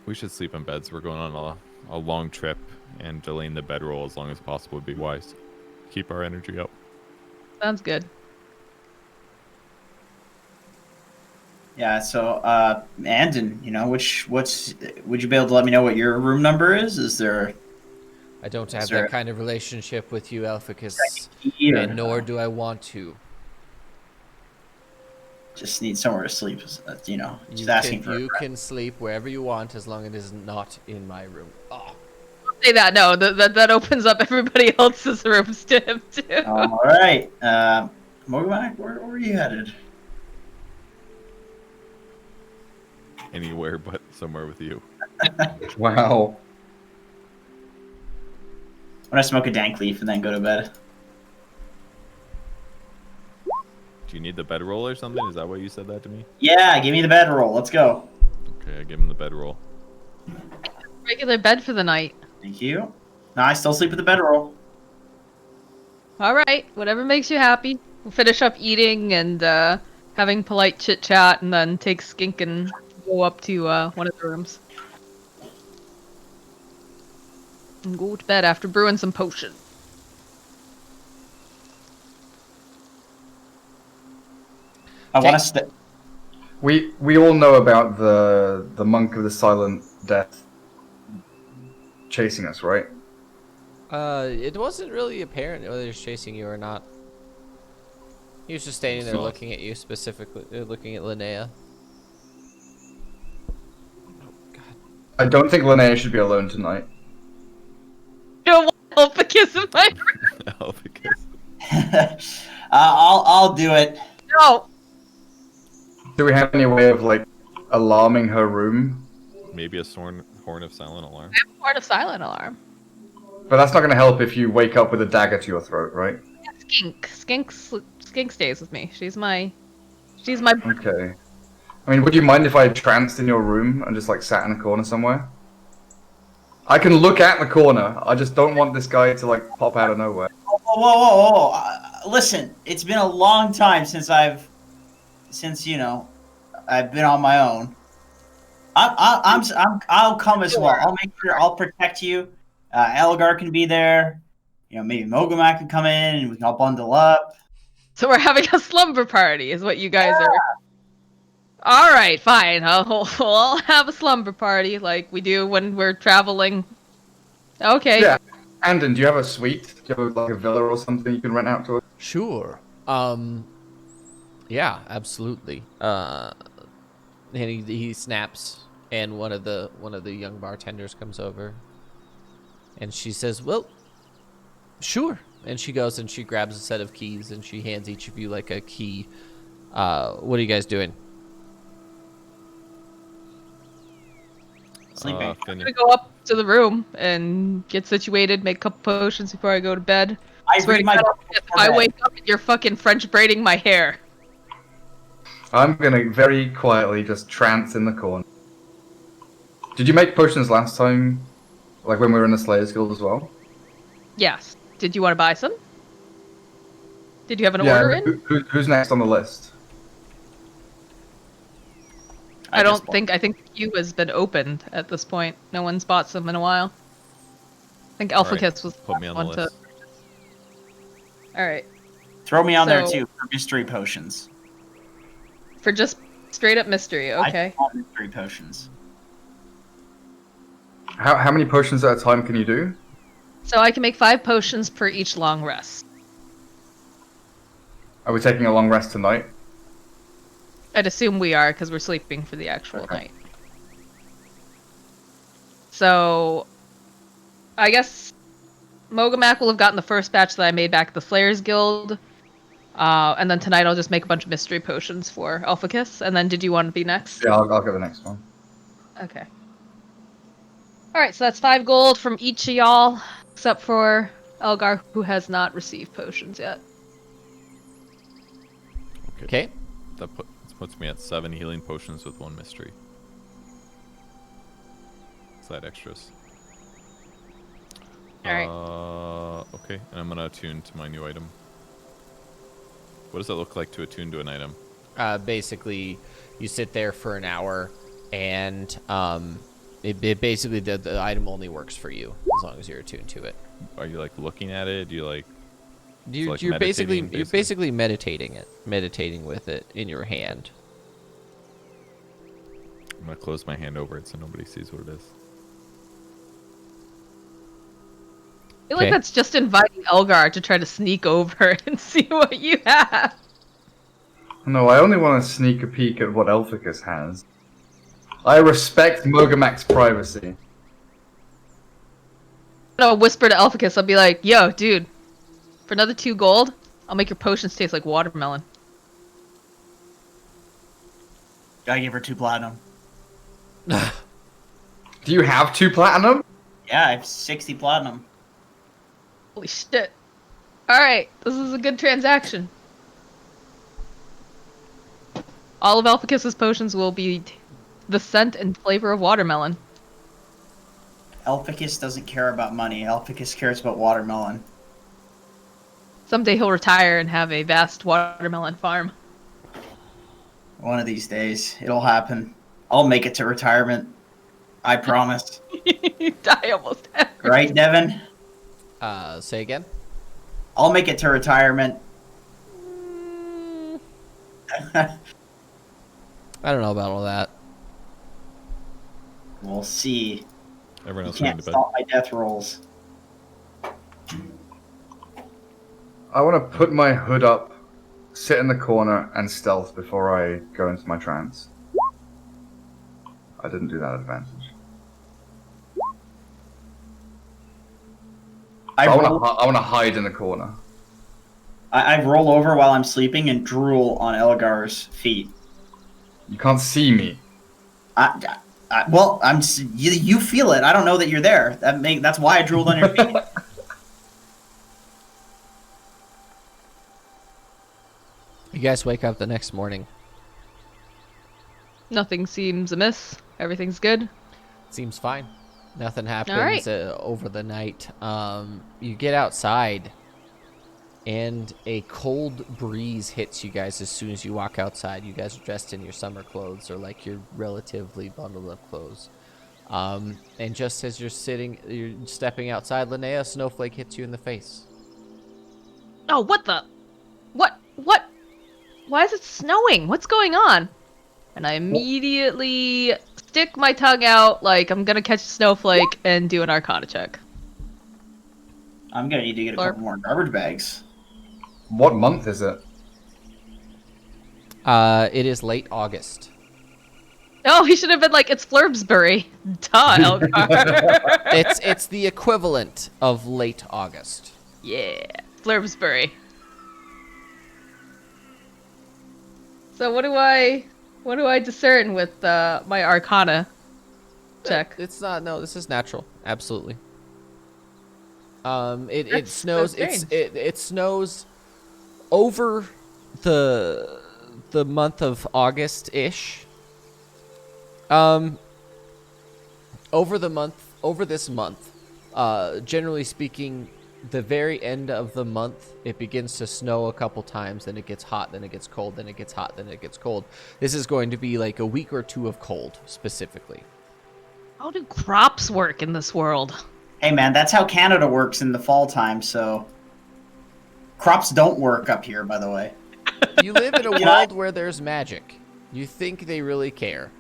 We should sleep in beds. We're going on a long trip, and delaying the bedroll as long as possible would be wise. Keep our energy up. Sounds good. Yeah, so, Andon, would you be able to let me know what your room number is? Is there I don't have there- that kind of relationship with you, Elficus, key or and nor do I want to. just need somewhere to sleep? Just You asking can, for you can sleep wherever you want as long as it is not in my room. Oh. Say that. No, that opens up everybody else's rooms to him too. All right. Morgmak, where are you headed? Anywhere but somewhere with you. Wow. I'm gonna smoke a dank leaf and then go to bed. Do you need the bedroll or something? Is that why you said that to me? Yeah, give me the bedroll. Let's go. Okay, I give him the bedroll. Regular bed for the night. Thank you. No, I still sleep with the bedroll. All right, whatever makes you happy. We'll finish up eating and having polite chit chat, and then take Skink and go up to one of the rooms and go to bed after brewing some potion. I want to stay. We all know about the monk of the silent death chasing us, right? It wasn't really apparent whether he was chasing you or not. He was just standing there So- looking at you, specifically looking at Linnea. I don't think Linnea should be alone tonight. You don't want Elficus in my room. Elficus. I'll do it. No. Do we have any way of like alarming her room? Maybe a horn of silent alarm. Part of silent alarm. But that's not going to help if you wake up with a dagger to your throat, right? Skink stays with me. She's my. Okay. I mean, would you mind if I tranced in your room and just like sat in a corner somewhere? I can look at the corner. I just don't want this guy to like pop out of nowhere. Whoa. Listen, it's been a long time since I've been on my own. I'll come as well. I'll make sure I'll protect you. Elgar can be there. Maybe Mogamak can come in and we can all bundle up. So we're having a slumber party, is what you guys are. All right, fine. I'll have a slumber party like we do when we're traveling. Okay. Yeah. Andon, do you have a suite? Do you have like a villa or something you can rent out to us? Sure. Yeah, absolutely. And he snaps, and one of the young bartenders comes over, and she says, "Well, sure." And she goes and she grabs a set of keys and she hands each of you like a key. What are you guys doing? Sleeping. I'm gonna go up to the room and get situated, make a couple potions before I go to bed. I Swear read to my God, book if before I bed. wake up and you're fucking French braiding my hair. I'm gonna very quietly just trance in the corner. Did you make potions last time? Like when we were in the Slayers Guild as well? Yes. Did you want to buy some? Did you have an order in? Who's next on the list? I think the queue has been opened at this point. No one's bought some in a while. I think Alright, Elficus was put me on the one to. list. Alright. Throw me on there So- too for mystery potions. For just straight up mystery, okay. I want mystery potions. How many potions at a time can you do? So I can make 5 potions per each long rest. Are we taking a long rest tonight? I'd assume we are, because we're sleeping for the actual Okay. night. So, I guess Mogamak will have gotten the first batch that I made back at the Slayers Guild. And then tonight I'll just make a bunch of mystery potions for Elficus. And then did you want to be next? Yeah, I'll get the next one. Okay. Alright, so that's 5 gold from each of y'all, except for Elgar, who has not received potions yet. Okay. That puts me at 7 healing potions with 1 mystery. Side extras. Alright. Okay, and I'm gonna attune to my new item. What does it look like to attune to an item? Basically, you sit there for an hour, and it basically the item only works for you as long as you're attuned to it. Are you like looking at it? Do you like? You're, like you're basically meditating, meditating with it in your hand. I'm gonna close my hand over it so nobody sees what it is. I feel like Okay. that's just inviting Elgar to try to sneak over and see what you have. No, I only want to sneak a peek at what Elficus has. I respect Mogamak's privacy. I'll whisper to Elficus, I'll be like, yo, dude, for another 2 gold, I'll make your potions taste like watermelon. Gotta give her 2 platinum. Do you have 2 platinum? Yeah, I have 60 platinum. Holy shit. Alright, this is a good transaction. All of Elficus's potions will be the scent and flavor of watermelon. Elficus doesn't care about money. Elficus cares about watermelon. Someday he'll retire and have a vast watermelon farm. One of these days, it'll happen. I'll make it to retirement. I promise. You die almost every Right, Devin? Say again? I'll make it to retirement. I don't know about all that. We'll see. Everyone You else going can't to bed. stop my death rolls. I want to put my hood up, sit in the corner, and stealth before I go into my trance. I didn't do that advantage. I want to hide in the corner. I roll over while I'm sleeping and drool on Elgar's feet. You can't see me. Well, you feel it. I don't know that you're there. That's why I drooled on your feet. You guys wake up the next morning. Nothing seems amiss. Everything's good. Seems fine. Nothing happens All right. over the night. You get outside, and a cold breeze hits you guys as soon as you walk outside. You guys are dressed in your summer clothes, or like your relatively bundled up clothes. And just as you're stepping outside, Linnea, a snowflake hits you in the face. Oh, what the? What? Why is it snowing? What's going on? And I immediately stick my tongue out like I'm gonna catch a snowflake and do an Arcana check. I'm gonna need to get a couple more garbage bags. What month is it? It is late August. Oh, he should have been like, it's Flurbsbury. Duh, Elgar. It's the equivalent of late August. Yeah, Flurbsbury. So what do I discern with my Arcana check? It's not. No, this is natural. Absolutely. It That's snows. strange. It snows over the month of August ish. Over this month, generally speaking, the very end of the month, it begins to snow a couple times, then it gets hot, then it gets cold, then it gets hot, then it gets cold. This is going to be like a week or two of cold, specifically. How do crops work in this world? Hey man, that's how Canada works in the fall time, so... Crops don't work up here, by the way. You live in a world where there's magic. You think they really care.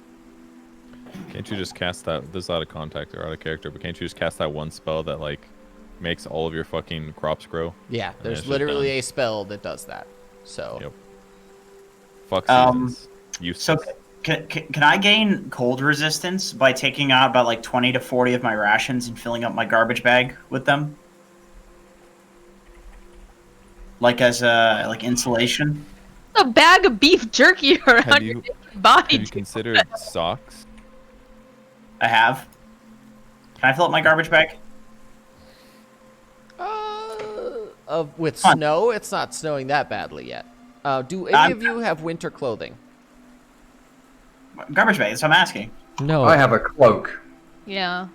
Can't you just cast that? This is out of contact or out of character, but can't you just cast that one spell that, like, makes all of your fucking crops grow? Yeah, And there's it's just literally done. a spell that does that. So, Yep. Fuck seasons. Useless. So can I gain cold resistance by taking out about like 20 to 40 of my rations and filling up my garbage bag with them? Like as like insulation? A bag of beef jerky around Have your you, body. have you considered socks? I have. Can I fill up my garbage bag? with Fun. snow, it's not snowing that badly yet. Do any of you have winter clothing? Garbage bag, that's what I'm asking. No. I have a cloak. Yeah.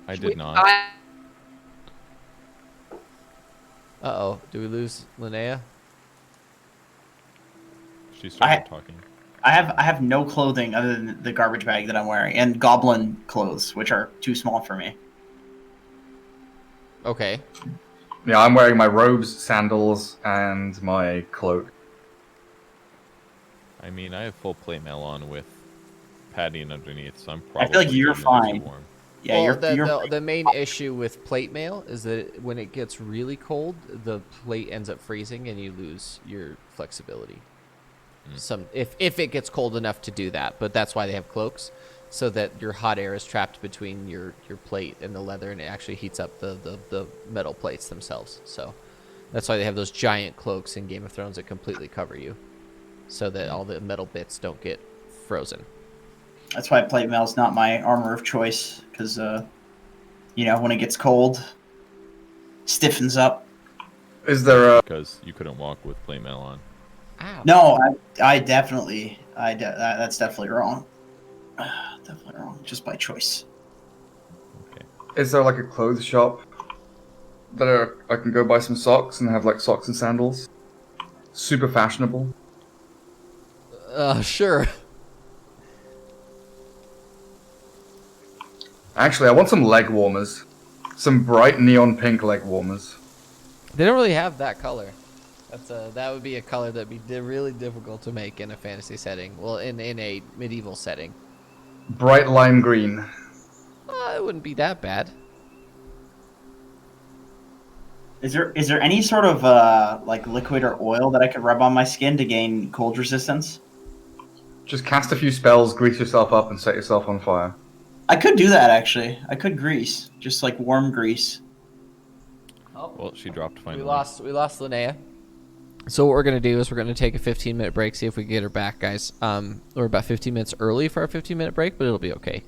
I did not. Uh-oh. Do we lose Linnea? She started talking. I have no clothing other than the garbage bag that I'm wearing, and goblin clothes, which are too small for me. Okay. Yeah, I'm wearing my robes, sandals, and my cloak. I mean, I have full plate mail on with padding underneath, so I'm probably. I feel like you're getting nice and fine. warm. Yeah, well, the main issue with plate mail is that when it gets really cold, the plate ends up freezing and you lose your flexibility. If it gets cold enough to do that, but that's why they have cloaks, so that your hot air is trapped between your plate and the leather, and it actually heats up the metal plates themselves. So that's why they have those giant cloaks in Game of Thrones that completely cover you, so that all the metal bits don't get frozen. That's why plate mail's not my armor of choice, because, you know, when it gets cold, stiffens up. Is there a... Because you couldn't walk with plate mail on. Ow. No, I definitely, that's definitely wrong. Definitely wrong, just by choice. Okay. Is there like a clothes shop that I can go buy some socks and have like socks and sandals? Super fashionable. Sure. Actually, I want some leg warmers. Some bright neon pink leg warmers. They don't really have that color. That would be a color that'd be really difficult to make in a fantasy setting. Well, in a medieval setting. Bright lime green. It wouldn't be that bad. Is there any sort of like liquid or oil that I could rub on my skin to gain cold resistance? Just cast a few spells, grease yourself up, and set yourself on fire. I could do that actually. I could grease, just like warm grease. Well, she dropped finally. We lost Linnea. So what we're gonna do is we're gonna take a 15-minute break, see if we can get her back, guys. We're about 15 minutes early for our 15-minute break, but it'll be okay.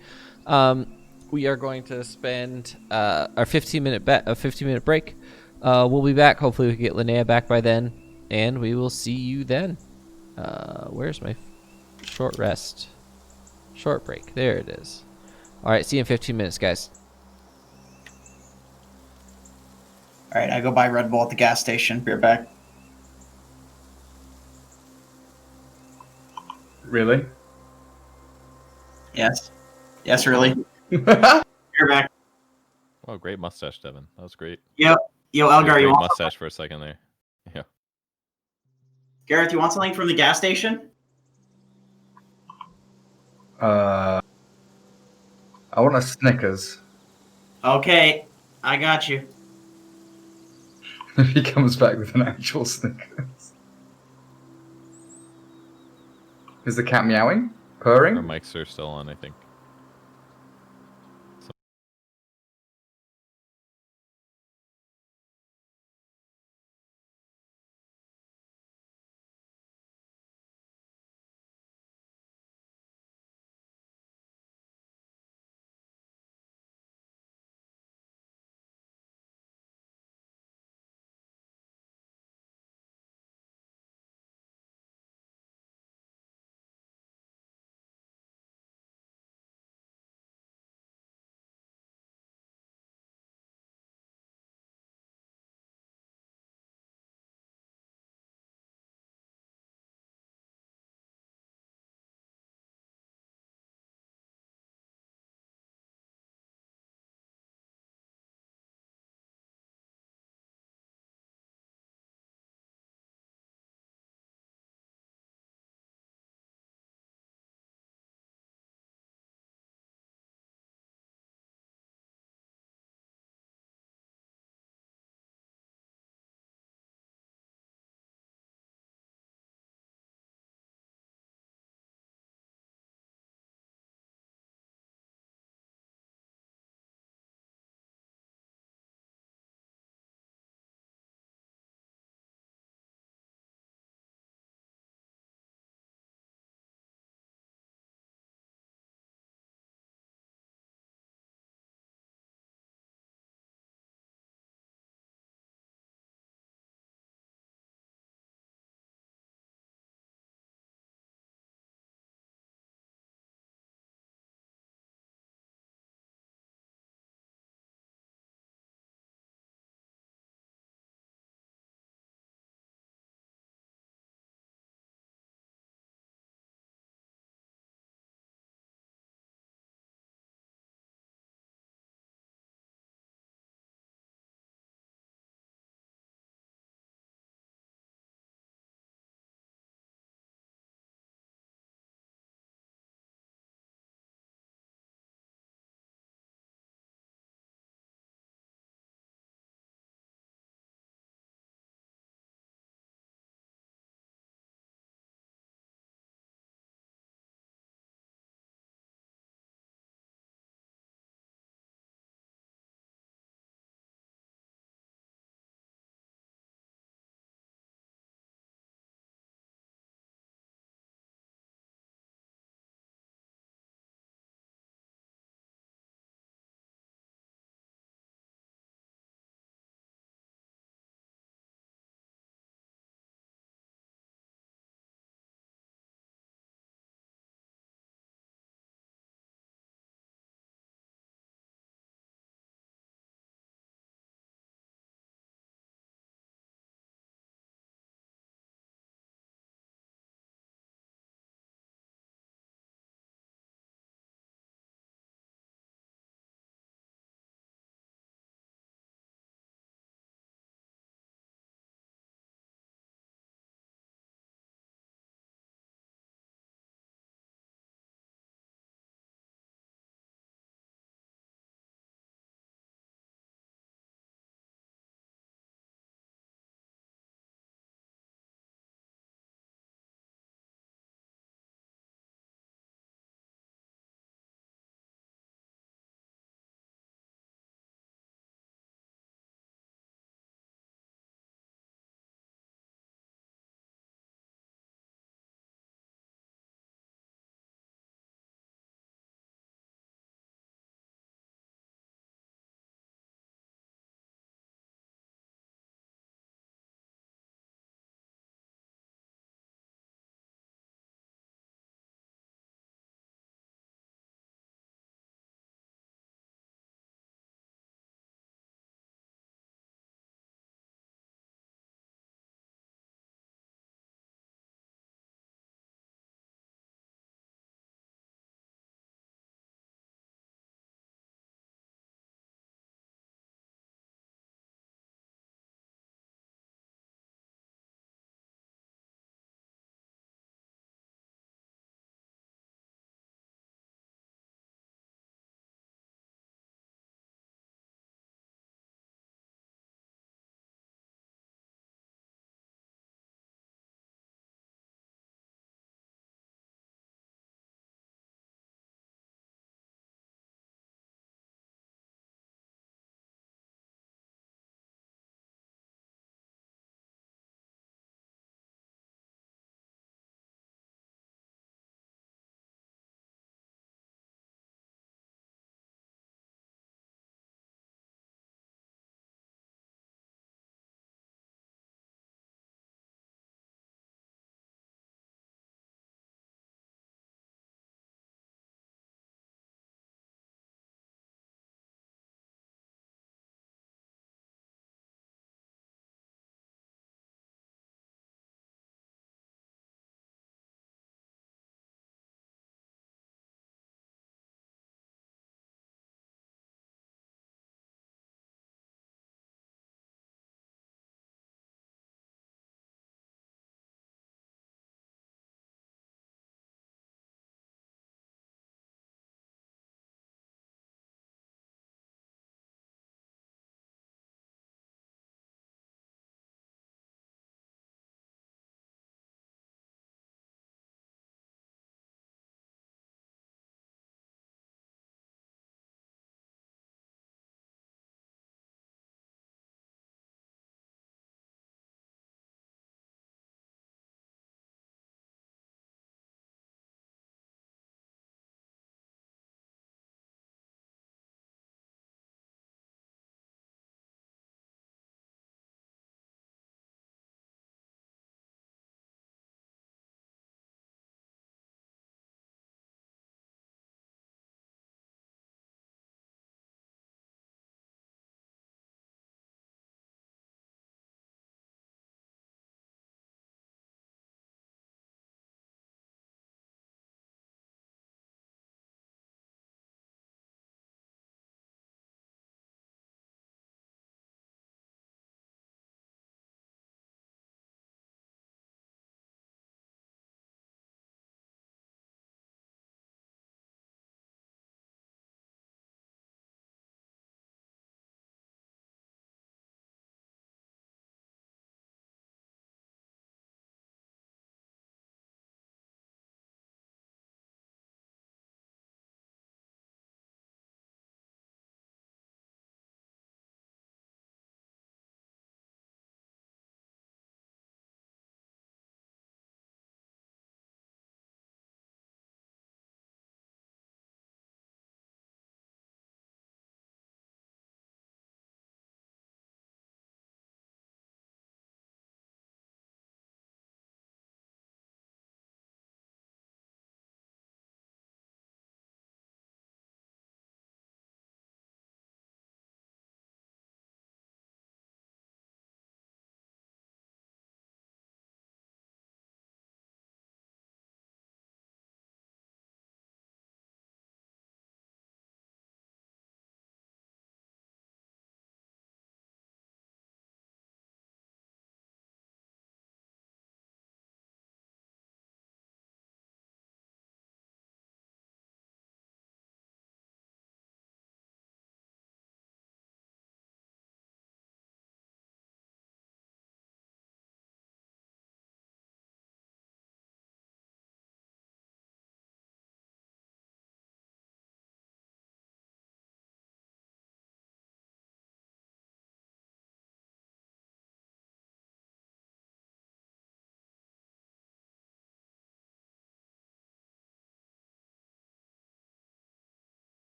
We are going to spend our 15-minute break. We'll be back. Hopefully we can get Linnea back by then, and we will see you then. Where's my short rest? Short break. There it is. All right, see you in 15 minutes, guys. All right, I go buy Red Bull at the gas station. Be right back. Really? Yes. Yes, really. Be right back. Wow, great mustache, Devin. That was great. Yo, You had a Elgar, you great want mustache for a second there. Yeah. Gareth? You want something from the gas station? I want a Snickers. Okay, I got you. If he comes back with an actual Snickers. Is the cat meowing? Purring? Our mics are still on, I think.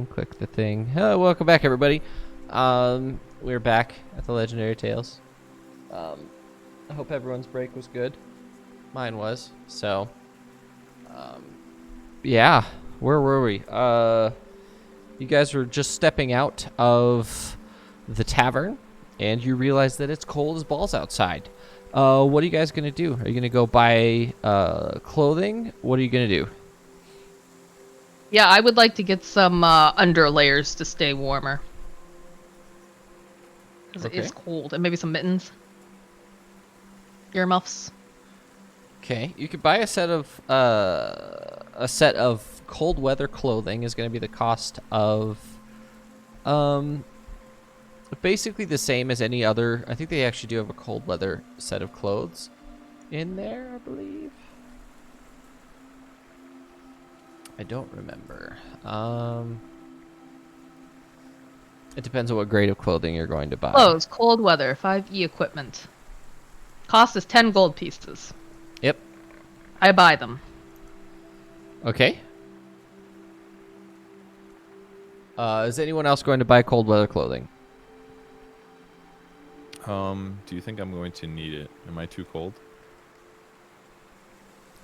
Click the thing. Hello, welcome back, everybody. We're back at the Legendary Tales. I hope everyone's break was good. Mine was. So, yeah. Where were we? You guys were just stepping out of the tavern, and you realize that it's cold as balls outside. What are you guys gonna do? Are you gonna go buy clothing? What are you gonna do? Yeah, I would like to get some underlayers to stay warmer. Because Okay. it is cold. And maybe some mittens. Earmuffs. Okay, you could buy a set of cold weather clothing. Is going to be the cost of basically the same as any other. I think they actually do have a cold weather set of clothes in there, I believe. I don't remember. It depends on what grade of clothing you're going to buy. Clothes, cold weather, 5E equipment. Cost is 10 gold pieces. Yep. I buy them. Okay. Is anyone else going to buy cold weather clothing? Do you think I'm going to need it? Am I too cold?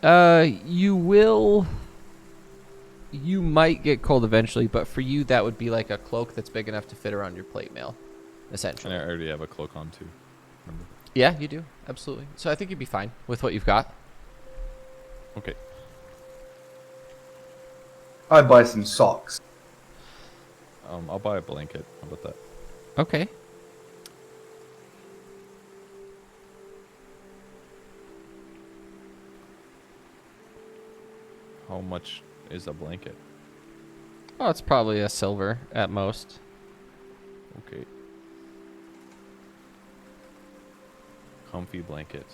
You will. You might get cold eventually, but for you, that would be like a cloak that's big enough to fit around your plate mail, essentially. And I already have a cloak on too. Remember? Yeah, you do. Absolutely. So I think you'd be fine with what you've got. Okay. I'd buy some socks. I'll buy a blanket. How about that? Okay. How much is a blanket? Oh, it's probably a silver at most. Okay. Comfy blanket.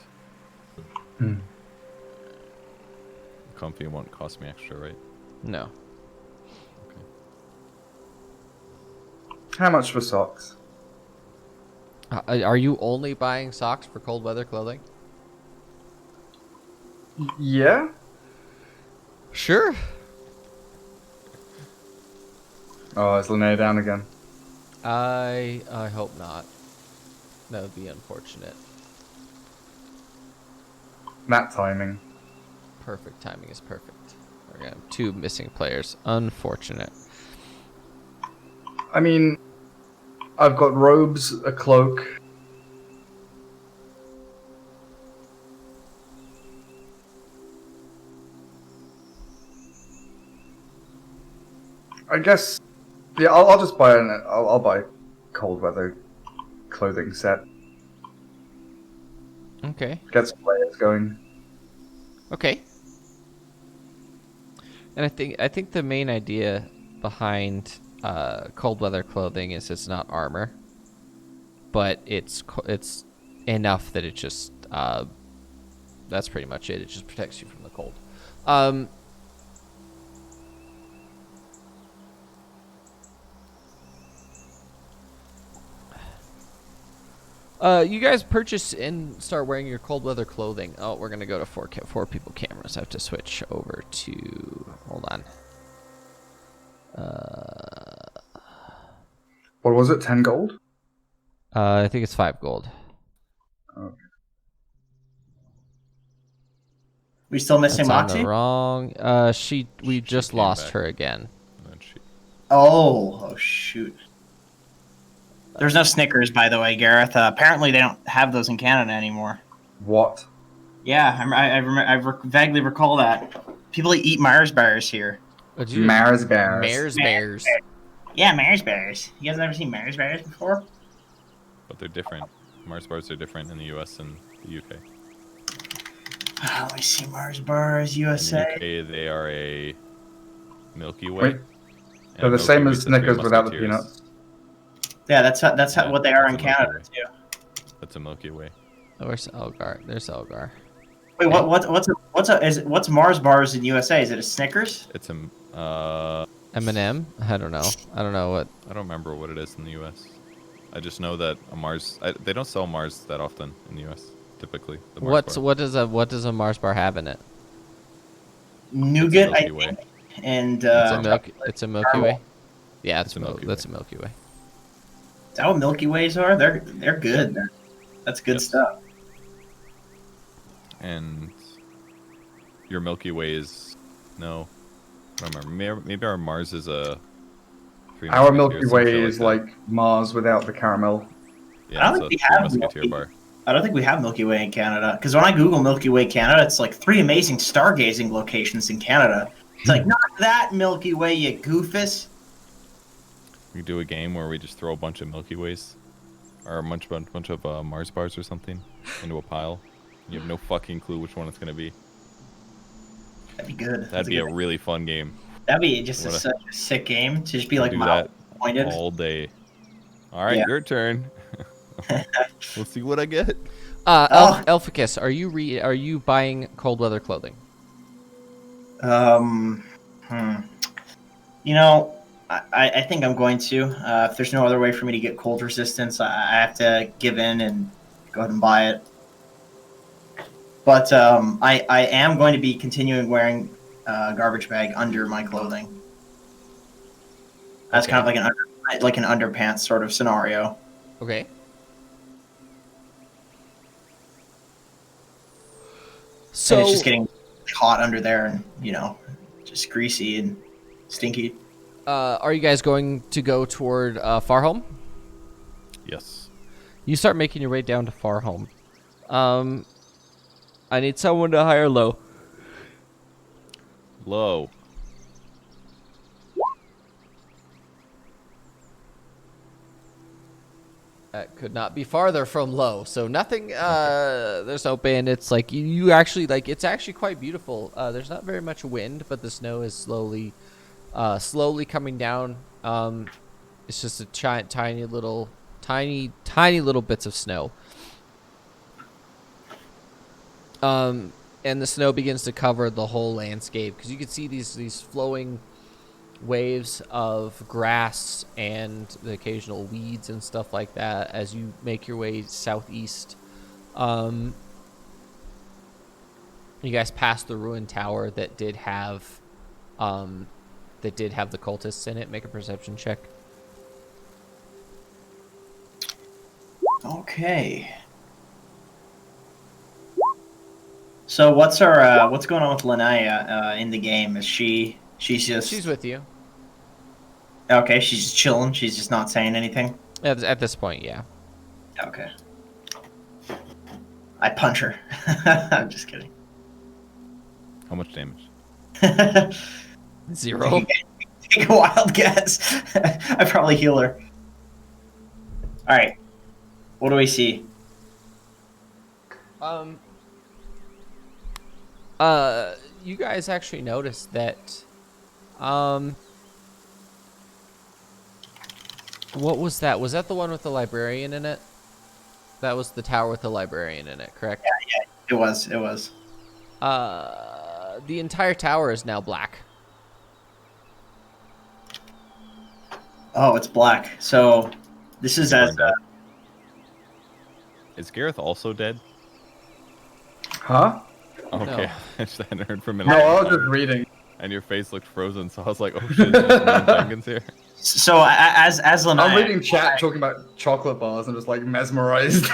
Comfy won't cost me extra, right? No. Okay. How much for socks? Are you only buying socks for cold weather clothing? Yeah? Sure. Oh, is Linnea down again? I hope not. That would be unfortunate. That timing. Perfect timing is perfect. We're gonna have 2 missing players. Unfortunate. I mean, I've got robes, a cloak. I guess, yeah, I'll just buy I'll buy cold weather clothing set. Okay. Get some layers going. Okay. And I think the main idea behind cold weather clothing is it's not armor, but it's enough that it just that's pretty much it. It just protects you from the cold. You guys purchase and start wearing your cold weather clothing. Oh, we're gonna go to four people cameras. I have to switch over to. Hold on. What was it? 10 gold? I think it's 5 gold. Okay. We still missing That's on the Moxie? wrong. We just came lost back. her again. And then she... Oh shoot. There's no Snickers, by the way, Gareth. Apparently, they don't have those in Canada anymore. What? Yeah, vaguely recall that. People eat Mars bars here. Mars bears. Mares bears. Yeah, Mars bars. You guys never seen Mars bars before? But they're different. Mars bars are different in the US and the UK. Let me see Mars bars, In USA. the UK, they are a Milky Way. Wait, and they're the Milky same Way's as the Three Snickers without the Musketeers. peanuts. Yeah, that's Yeah, what they are in that's a Milky Canada Way. too. That's a Milky Way. Oh, where's Elgar? There's Elgar. Wait, what's Mars bars in USA? Is it a Snickers? It's a M&M? I don't know. I don't know what. I don't remember what it is in the US. I just know that a Mars. They don't sell Mars that often in the US. Typically, the Mars bar. What does a Mars bar have in it? Nougat, I Milky Way. think. And It's a Milky Way. Yeah, It's a Milky that's Way. a Milky Way. Is that what Milky Ways are? They're good. That's good Yes. stuff. And your Milky Way is no. I don't remember. Maybe our Mars is a. Three Our Musketeers, Milky some Way shit is that. like Mars without the caramel. Yeah, I don't it's think a we Three have Musketeer Milky- bar. I don't think we have Milky Way in Canada. Because when I Google Milky Way Canada, it's like 3 amazing stargazing locations in Canada. It's like, not that Milky Way, you goofus. We do a game where we just throw a bunch of Milky Ways, or a bunch of Mars bars or something, into a pile. You have no fucking clue which one it's gonna be. That'd be good. That'd be a really fun game. That'd be just What a- such a sick game to just be We'll like do mild that pointed. all day. All right, Yeah. your turn. We'll see what I get. Oh. Elficus, are you buying cold weather clothing? You know, I think I'm going to. If there's no other way for me to get cold resistance, I have to give in and go ahead and buy it. But I am going to be continuing wearing a garbage bag under my clothing. That's kind of like an underpants sort of scenario. Okay. So And it's just getting hot under there, and just greasy and stinky. are you guys going to go toward Farholm? Yes. You start making your way down to Farholm. I need someone to hire Low. Low. That could not be farther from Low. So nothing. There's no bandits. Like you actually like. It's actually quite beautiful. There's not very much wind, but the snow is slowly coming down. It's just a tiny little bits of snow. And the snow begins to cover the whole landscape because you can see these flowing waves of grass and the occasional weeds and stuff like that as you make your way southeast. You guys pass the ruined tower that did have the cultists in it. Make a perception check. Okay. So what's going on with Linnea in the game? Is she's with you okay? She's just chilling. She's just not saying anything. at this point. Yeah. Okay. I punch her. I'm just kidding. How much damage? 0. Take a wild guess. I probably heal her. All right. What do we see? You guys actually noticed that, what was that? Was that the one with the librarian in it? That was the tower with the librarian in it, correct? Yeah, it was. The entire tower is now black. Oh, it's black. So this is as Is Gareth also dead? Huh? Okay, No. I just hadn't heard from him. No, I was just reading. And your face looked frozen, so I was like, "Oh shit, there's no Jenkins here." so as Linnea, I'm reading chat talking about chocolate bars. I'm just like mesmerized.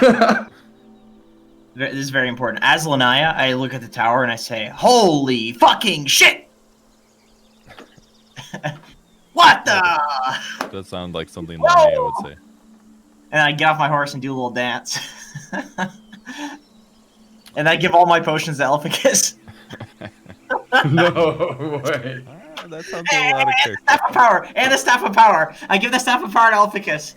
This is very important. As Linnea, I look at the tower and I say, "Holy fucking shit! What the?" That sounds like something Linnea would say. And I get off my horse and do a little dance. And I give all my potions to Elficus. No way. That sounds like a lot of character. Staff of power! And a staff of power! I give the staff of power to Elficus.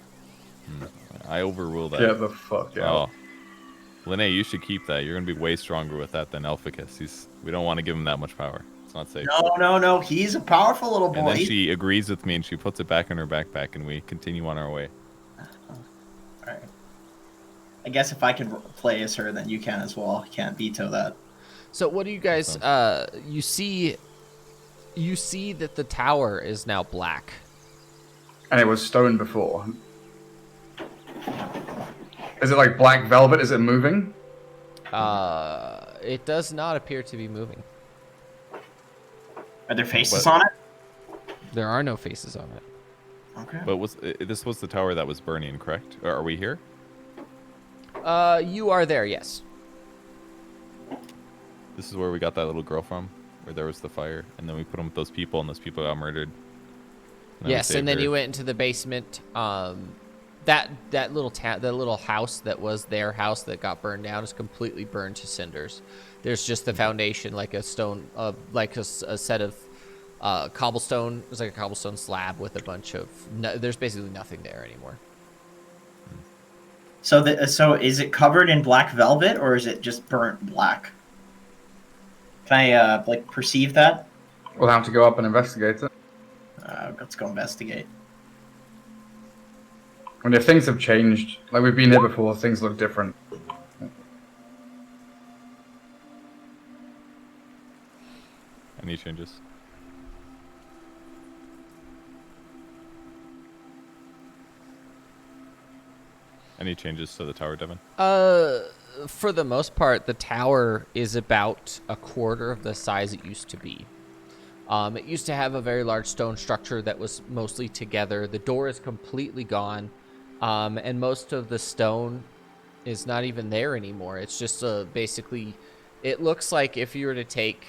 I overrule that. Get the fuck out. Oh, Linnea, you should keep that. You're gonna be way stronger with that than Elficus. We don't want to give him that much power. It's not safe. No. He's a powerful little boy. And then she agrees with me and she puts it back in her backpack and we continue on our way. Alright. I guess if I can play as her, then you can as well. I can't veto that. So what do you guys? You see that the tower is now black. And it was stone before. Is it like black velvet? Is it moving? It does not appear to be moving. Are there faces But- on it? There are no faces on it. Okay. But this was the tower that was burning, correct? Or are we here? You are there, yes. This is where we got that little girl from, where there was the fire, and then we put them with those people, and those people got murdered. Yes, and then you went into the basement. That little house that was their house that got burned down is completely burned to cinders. There's just the foundation, like a stone, like a set of cobblestone. It was like a cobblestone slab with a bunch of. There's basically nothing there anymore. So is it covered in black velvet, or is it just burnt black? Can I perceive that? We'll have to go up and investigate it. Let's go investigate. And if things have changed, like we've been here before, things look different. Any changes? Any changes to the tower, Devin? For the most part, the tower is about a quarter of the size it used to be. It used to have a very large stone structure that was mostly together. The door is completely gone, and most of the stone is not even there anymore. It's just basically, it looks like if you were to take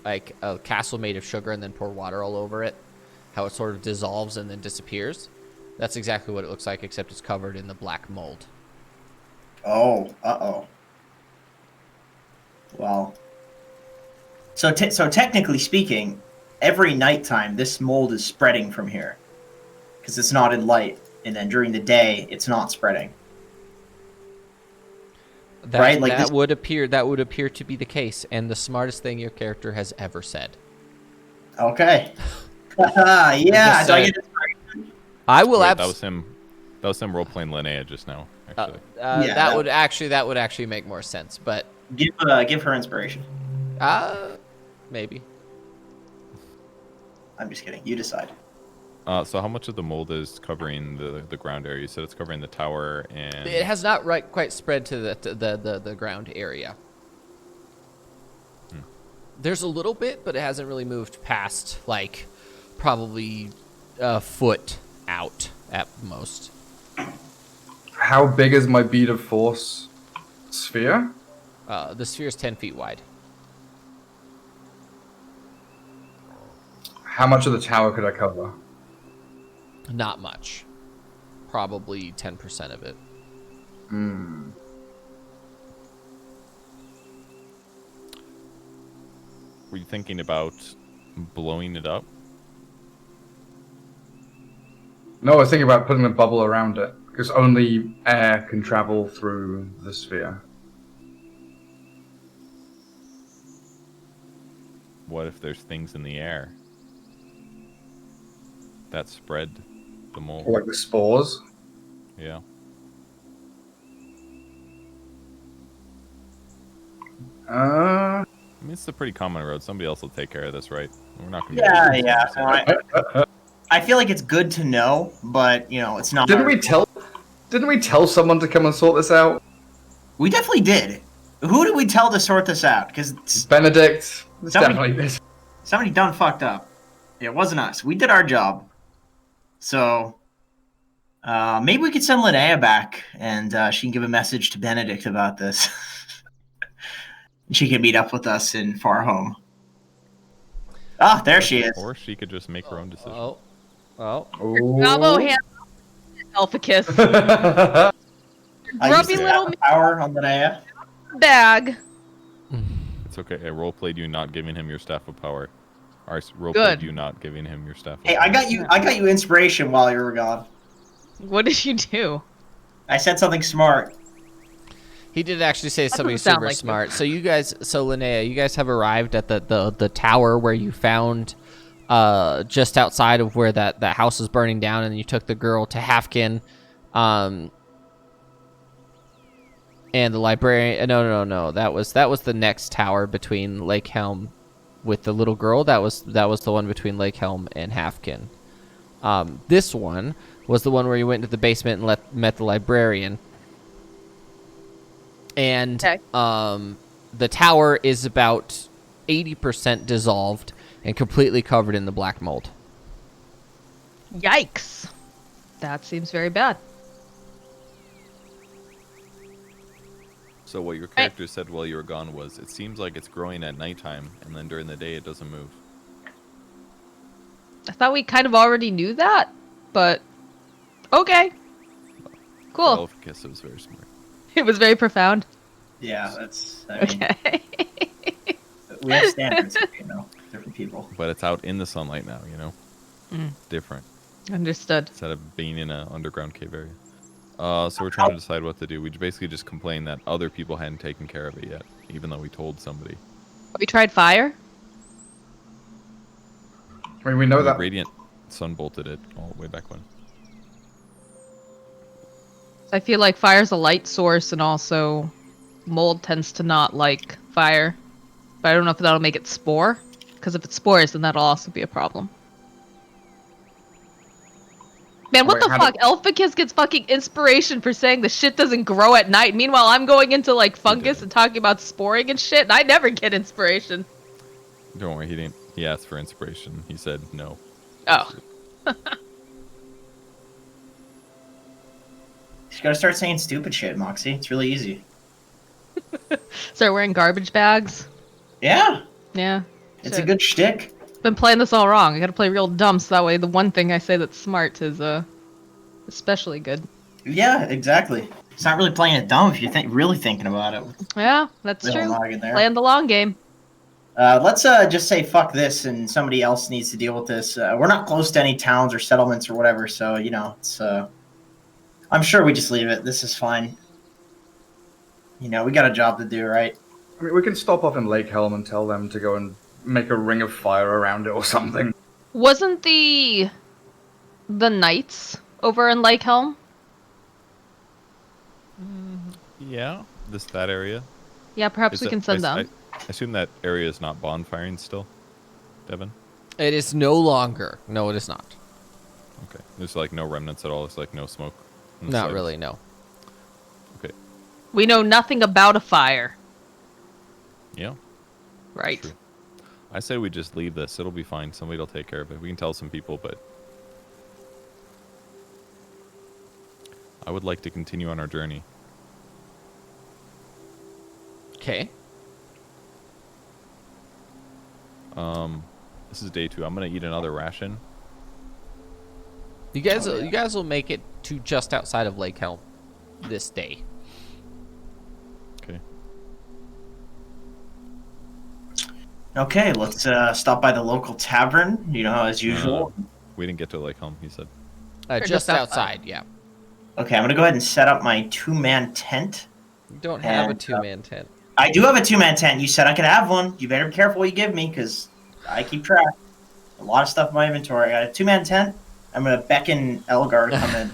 like a castle made of sugar and then pour water all over it, how it sort of dissolves and then disappears. That's exactly what it looks like, except it's covered in the black mold. Oh, Well, so technically speaking, every nighttime this mold is spreading from here, because it's not in light, and then during the day it's not spreading. Right? Like that would appear to be the case, and the smartest thing your character has ever said. Okay. Yeah. Do I get inspiration? I will. Wait, that was him. That was him role playing Linnea just now. Actually, that would actually make more sense. But give her inspiration. Maybe. I'm just kidding. You decide. So how much of the mold is covering the ground area? You said it's covering the tower and... It has not quite spread to the ground area. There's a little bit, but it hasn't really moved past, like, probably a foot out at most. How big is my bead of force sphere? The sphere is 10 feet wide. How much of the tower could I cover? Not much. Probably 10% of it. Were you thinking about blowing it up? No, I was thinking about putting a bubble around it, because only air can travel through the sphere. What if there's things in the air that spread the mold? Or like the spores? Yeah. I mean, it's a pretty common road. Somebody else will take care of this, right? We're not going to. Yeah. No, I feel like it's good to know, but it's not. Didn't we tell someone to come and sort this out? We definitely did. Who did we tell to sort this out? Because Benedict. It's definitely this. somebody done fucked up. It wasn't us. We did our job. So maybe we could send Linnea back, and she can give a message to Benedict about this. She can meet up with us in Far Home. Ah, there she is. Or she could just make her own decision. Bravo, hand Elficus. I Grubby used to little have the power on Linnea. bag. It's okay. I roleplayed you not giving him your staff of power. Or roleplayed Good. you not giving him your staff of Hey, power. I got you inspiration while you were gone. What did you do? I said something smart. He did actually say something doesn't sound super like you. smart. So Linnea, you guys have arrived at the tower where you found just outside of where that house is burning down, and you took the girl to Halfkin, and the librarian. No. That was the next tower between Lake Helm with the little girl. That was the one between Lake Helm and Halfkin. This one was the one where you went into the basement and met the librarian. And Okay. The tower is about 80% dissolved and completely covered in the black mold. Yikes. That seems very bad. So what your character said while you were gone was, it seems like it's growing at nighttime, and then during the day it doesn't move. I thought we kind of already knew that, but okay. Cool. Elficus, it was very smart. It was very profound. Yeah, that's. I mean, Okay. we have standards, you know, different people. But it's out in the sunlight now, you know? Different. Understood. Instead of being in an underground cave area. So we're trying to decide what to do. We basically just complained that other people hadn't taken care of it yet, even though we told somebody. We tried fire. I mean, we know that. Radiant sun bolted it all the way back when. I feel like fire's a light source, and also mold tends to not like fire. But I don't know if that'll make it spore. Because if it spores, then that'll also be a problem. Man, what the fuck? Elficus gets fucking inspiration for saying the shit doesn't grow at night. Meanwhile, I'm going into like fungus and talking about sporing and shit, and I never get inspiration. Don't worry, he didn't. He asked for inspiration. He said no. Oh. You just gotta start saying stupid shit, Moxie. It's really easy. Start wearing garbage bags. Yeah, Yeah. it's a good shtick. Been playing this all wrong. I gotta play real dumb, so that way the one thing I say that's smart is especially good. Yeah, exactly. It's not really playing it dumb if you're really thinking about it. Yeah, that's Little true. noggin there. Playing the long game. Let's just say fuck this, and somebody else needs to deal with this. We're not close to any towns or settlements or whatever, so you know, it's. I'm sure we just leave it. This is fine. You know, we got a job to do, right? I mean, we can stop off in Lake Helm and tell them to go and make a ring of fire around it or something. Wasn't the knights over in Lake Helm? Yeah, that area. Yeah, perhaps we can send them. I assume that area is not bonfiring still, Devin? It is no longer. No, it is not. Okay. There's like no remnants at all. There's like no smoke. on the Not sides? really, no. Okay. We know nothing about a fire. Yeah. Right. True. I say we just leave this. It'll be fine. Somebody will take care of it. We can tell some people, but I would like to continue on our journey. Okay. This is day 2. I'm gonna eat another ration. You guys will make it to just outside of Lake Helm this day. Okay. Okay, let's stop by the local tavern. You know, as usual. We didn't get to Lake Helm, he said. Just just outside, yeah. Okay, I'm gonna go ahead and set up my 2-man tent. You don't have a And, 2-man tent. I do have a 2-man tent. You said I could have one. You better be careful what you give me, because I keep track. A lot of stuff in my inventory. I got a 2-man tent. I'm gonna beckon Elgar to come in.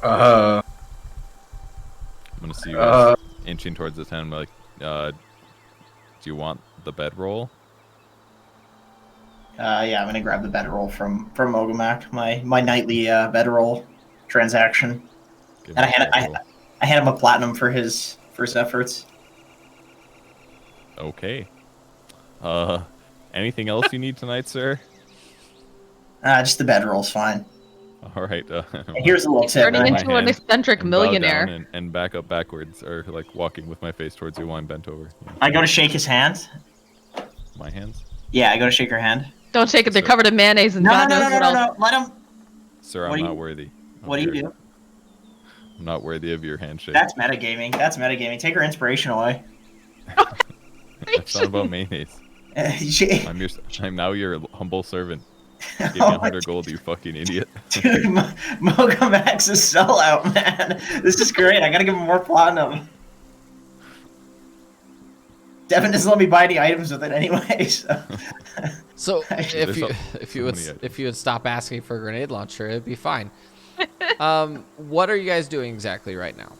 I'm gonna see you guys inching towards the tent. Like, do you want the bedroll? Yeah, I'm gonna grab the bedroll from Mogomak, my nightly bedroll transaction, Give and me the bedroll. I hand him a platinum for his efforts. Okay. Anything else you need tonight, sir? Just the bedroll's fine. All right. And here's a little tip. Turning man. my into an hand eccentric and bow down millionaire. and back up backwards, or like walking with my face towards you while I'm bent over. Yeah. I go to shake his hand. My hands? Yeah, I go to shake her hand. Don't shake it. They're So- covered in mayonnaise and No, God no, no, knows no, what no, else. no. Let him. Sir, What I'm do not you- worthy. What do you do? I'm not worthy of your handshake. That's metagaming. That's metagaming. Take her inspiration away. That's not about mayonnaise. She- I'm now your humble servant. Give me Oh, 100 gold, you fucking idiot. Dude, Mogomak's a sellout, man. This is great. I gotta give him more platinum. Devin doesn't let me buy any items with it anyway, so. So There's if you so many would stop asking for a grenade launcher, it'd be fine. What are you guys doing exactly right now?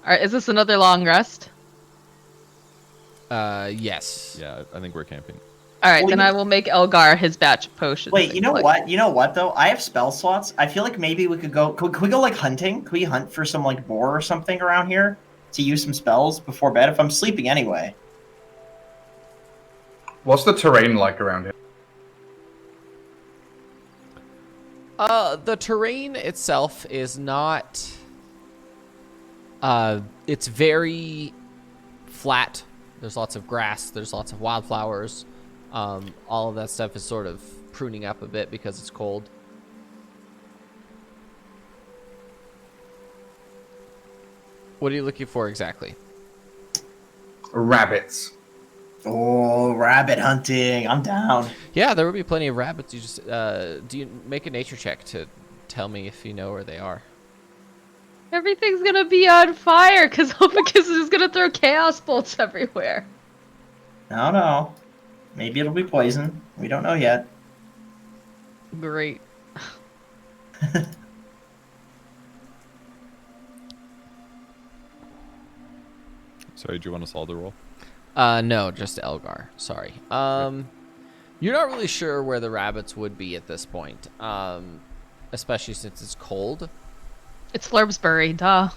Alright, is this another long rest? Yes. Yeah, I think we're camping. Alright, Well, then you- I will make Elgar his batch of potions. Wait, you know Like- what? You know what though? I have spell slots. I feel like maybe we could go. Could we go like hunting? Could we hunt for some like boar or something around here to use some spells before bed if I'm sleeping anyway? What's the terrain like around here? The terrain itself is not. It's very flat. There's lots of grass. There's lots of wildflowers. All of that stuff is sort of pruning up a bit because it's cold. What are you looking for exactly? Rabbits. Oh, rabbit hunting. I'm down. Yeah, there will be plenty of rabbits. You just do you make a nature check to tell me if you know where they are? Everything's gonna be on fire because Elficus is gonna throw chaos bolts everywhere. I don't know. Maybe it'll be poison. We don't know yet. Great. Sorry, do you want to solve the roll? No, just Elgar. Sorry. You're not really sure where the rabbits would be at this point, especially since it's cold. It's Flurbsbury, duh.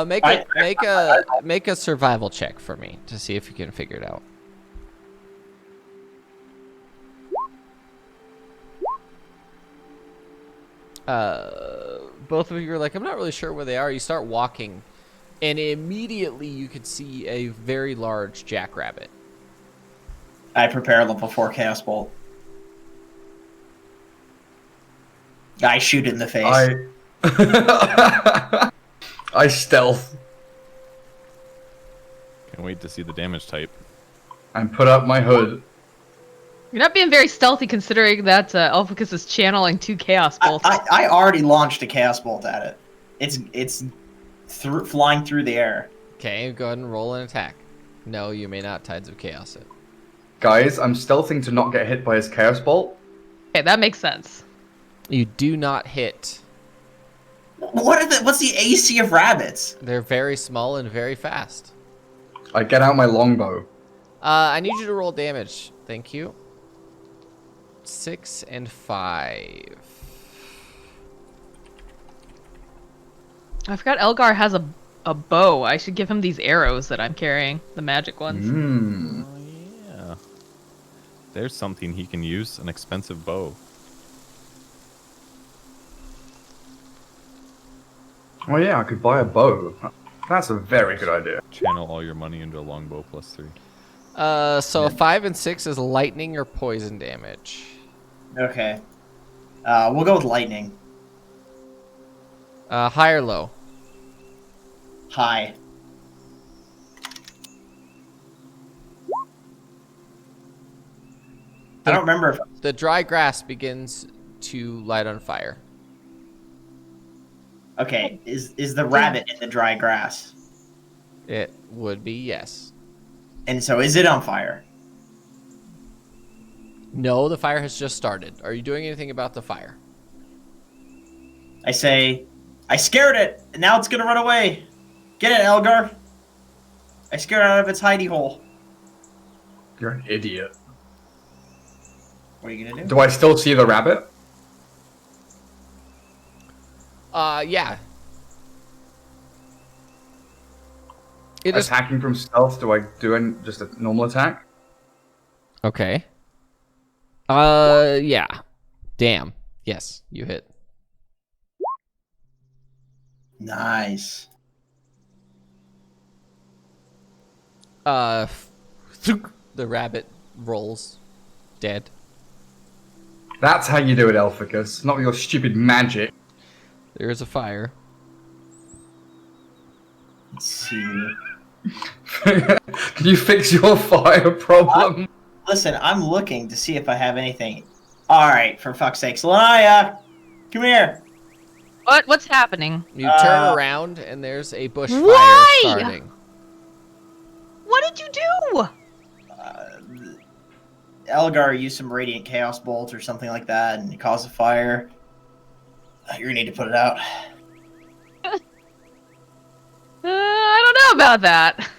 Make a survival check for me to see if you can figure it out. Both of you are like, I'm not really sure where they are. You start walking, and immediately you could see a very large jackrabbit. I prepare level 4 chaos bolt. I shoot it in the face. I stealth Can't wait to see the damage type. and put up my hood. You're not being very stealthy considering that Elficus is channeling 2 chaos bolts. I already launched a chaos bolt at it. It's flying through the air. Okay, go ahead and roll an attack. No, you may not. Tides of Chaos it. Guys, I'm stealthing to not get hit by his chaos bolt. Okay, that makes sense. You do not hit. What's the AC of rabbits? They're very small and very fast. I get out my longbow. I need you to roll damage. Thank you. 6 and 5. I forgot Elgar has a bow. I should give him these arrows that I'm carrying, the magic ones. Oh, yeah. There's something he can use, an expensive bow. Oh yeah, I could buy a bow. That's a very good idea. Channel all your money into a longbow +3. So 5 and 6 is lightning or poison damage. Okay. We'll go with lightning. High or low? High. I don't remember if The dry grass begins to light on fire. Okay, is the rabbit in the dry grass? It would be yes. And so is it on fire? No, the fire has just started. Are you doing anything about the fire? I say, I scared it, and now it's gonna run away. Get it, Elgar. I scared it out of its hidey hole. You're an idiot. What are you gonna do? Do I still see the rabbit? Yeah. It is Attacking from stealth, do I do just a normal attack? okay. Yeah. Damn. Yes, you hit. Nice. The rabbit rolls dead. That's how you do it, Elficus. Not with your stupid magic. There is a fire. Let's see. Can you fix your fire problem? Listen, I'm looking to see if I have anything. Alright, for fuck's sakes. Lanaya! Come here! What's happening? You turn around and there's a bushfire Why? starting. What did you do? Elgar used some Radiant Chaos Bolt or something like that, and it caused a fire. You're gonna need to put it out. I don't know about that.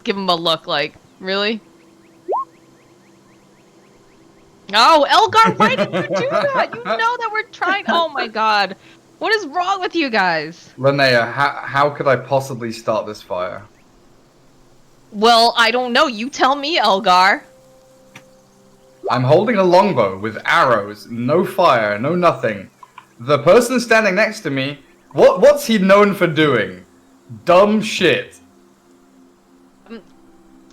Give him a look like, really? Oh, Elgar, why did you do that? You know that we're trying. Oh my god. What is wrong with you guys? Linnea, how could I possibly start this fire? Well, I don't know. You tell me, Elgar. I'm holding a longbow with arrows, no fire, no nothing. The person standing next to me, what's he known for doing? Dumb shit.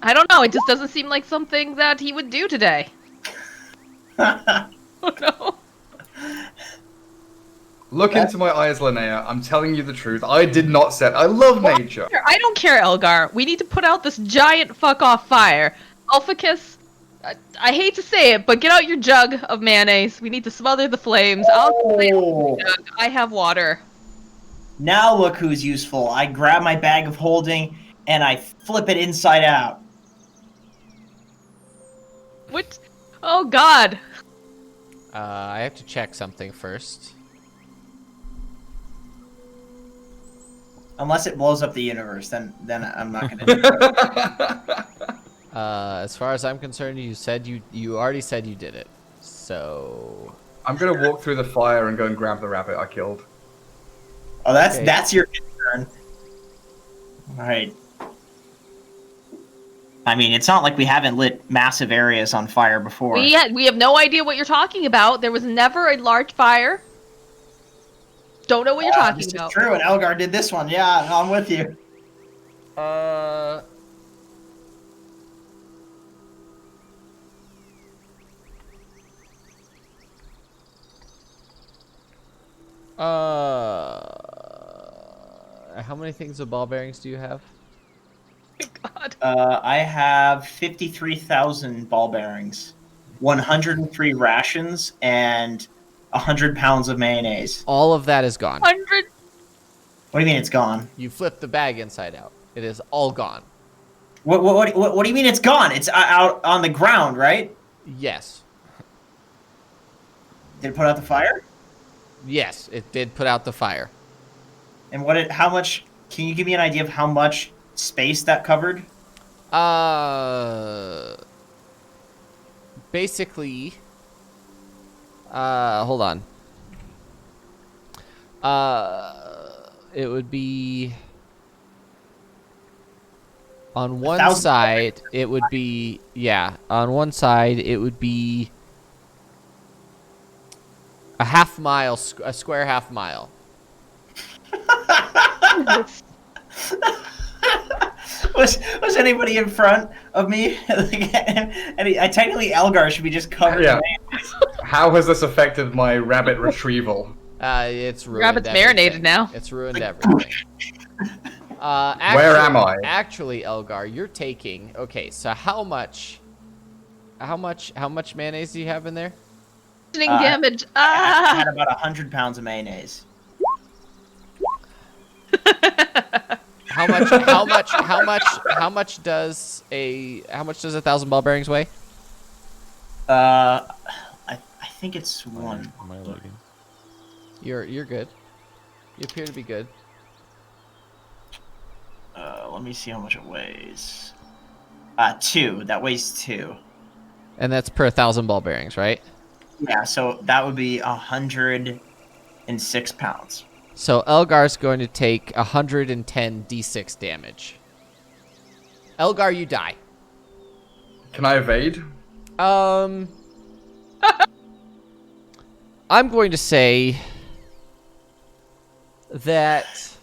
I don't know. It just doesn't seem like something that he would do today. Oh no. Look into my eyes, Linnea. I'm telling you the truth. I did not set. I love nature. I don't care, Elgar. We need to put out this giant fuck-off fire. Elficus, I hate to say it, but get out your jug of mayonnaise. We need to smother the flames. Oh. I have water. Now look who's useful. I grab my bag of holding and I flip it inside out. What? Oh god. I have to check something first. Unless it blows up the universe, then I'm not gonna do it. As far as I'm concerned, you already said you did it. So I'm gonna walk through the fire and go and grab the rabbit I killed. Oh, that's Okay. that's your concern. All right. I mean, it's not like we haven't lit massive areas on fire before. We have no idea what you're talking about. There was never a large fire. Don't know what you're talking This about. is true, and Elgar did this one. Yeah, I'm with you. How many things of ball bearings do you have? God. I have 53,000 ball bearings, 103 rations, and 100 pounds of mayonnaise. All of that is gone. 100. What do you mean it's gone? You flipped the bag inside out. It is all gone. What do you mean it's gone? It's out on the ground, right? Yes. Did it put out the fire? Yes, it did put out the fire. And how much? Can you give me an idea of how much space that covered? Basically, hold on. It would be on one 1,000 side. It would be on one side. It would be a half mile, a square half mile. Was anybody in front of me? Technically Elgar should be just covered. Yeah. in mayonnaise. How has this affected my rabbit retrieval? It's ruined. Rabbit's everything. marinated now. It's ruined everything. Where am I? Actually, Elgar, you're taking. Okay, so how much mayonnaise do you have in there? Damage. I had about 100 pounds of mayonnaise. How much does a 1,000 ball bearings weigh? I think it's one. Am I lagging? You're good. You appear to be good. Let me see how much it weighs. 2. That weighs 2. And that's per 1,000 ball bearings, right? Yeah, so that would be 106 pounds. So Elgar's going to take 110 d6 damage. Elgar, you die. Can I evade? I'm going to say that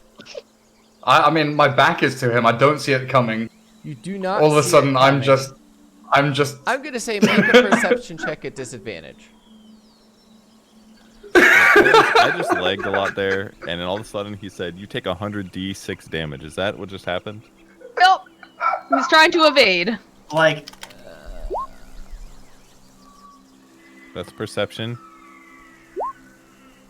I mean, my back is to him. I don't see it coming. you do not. All of a see sudden, it I'm coming. just. I'm going to say make a perception check at disadvantage. I just lagged a lot there, and then all of a sudden he said, "You take 100 d6 damage." Is that what just happened? Nope. He's trying to evade. Like, That's perception.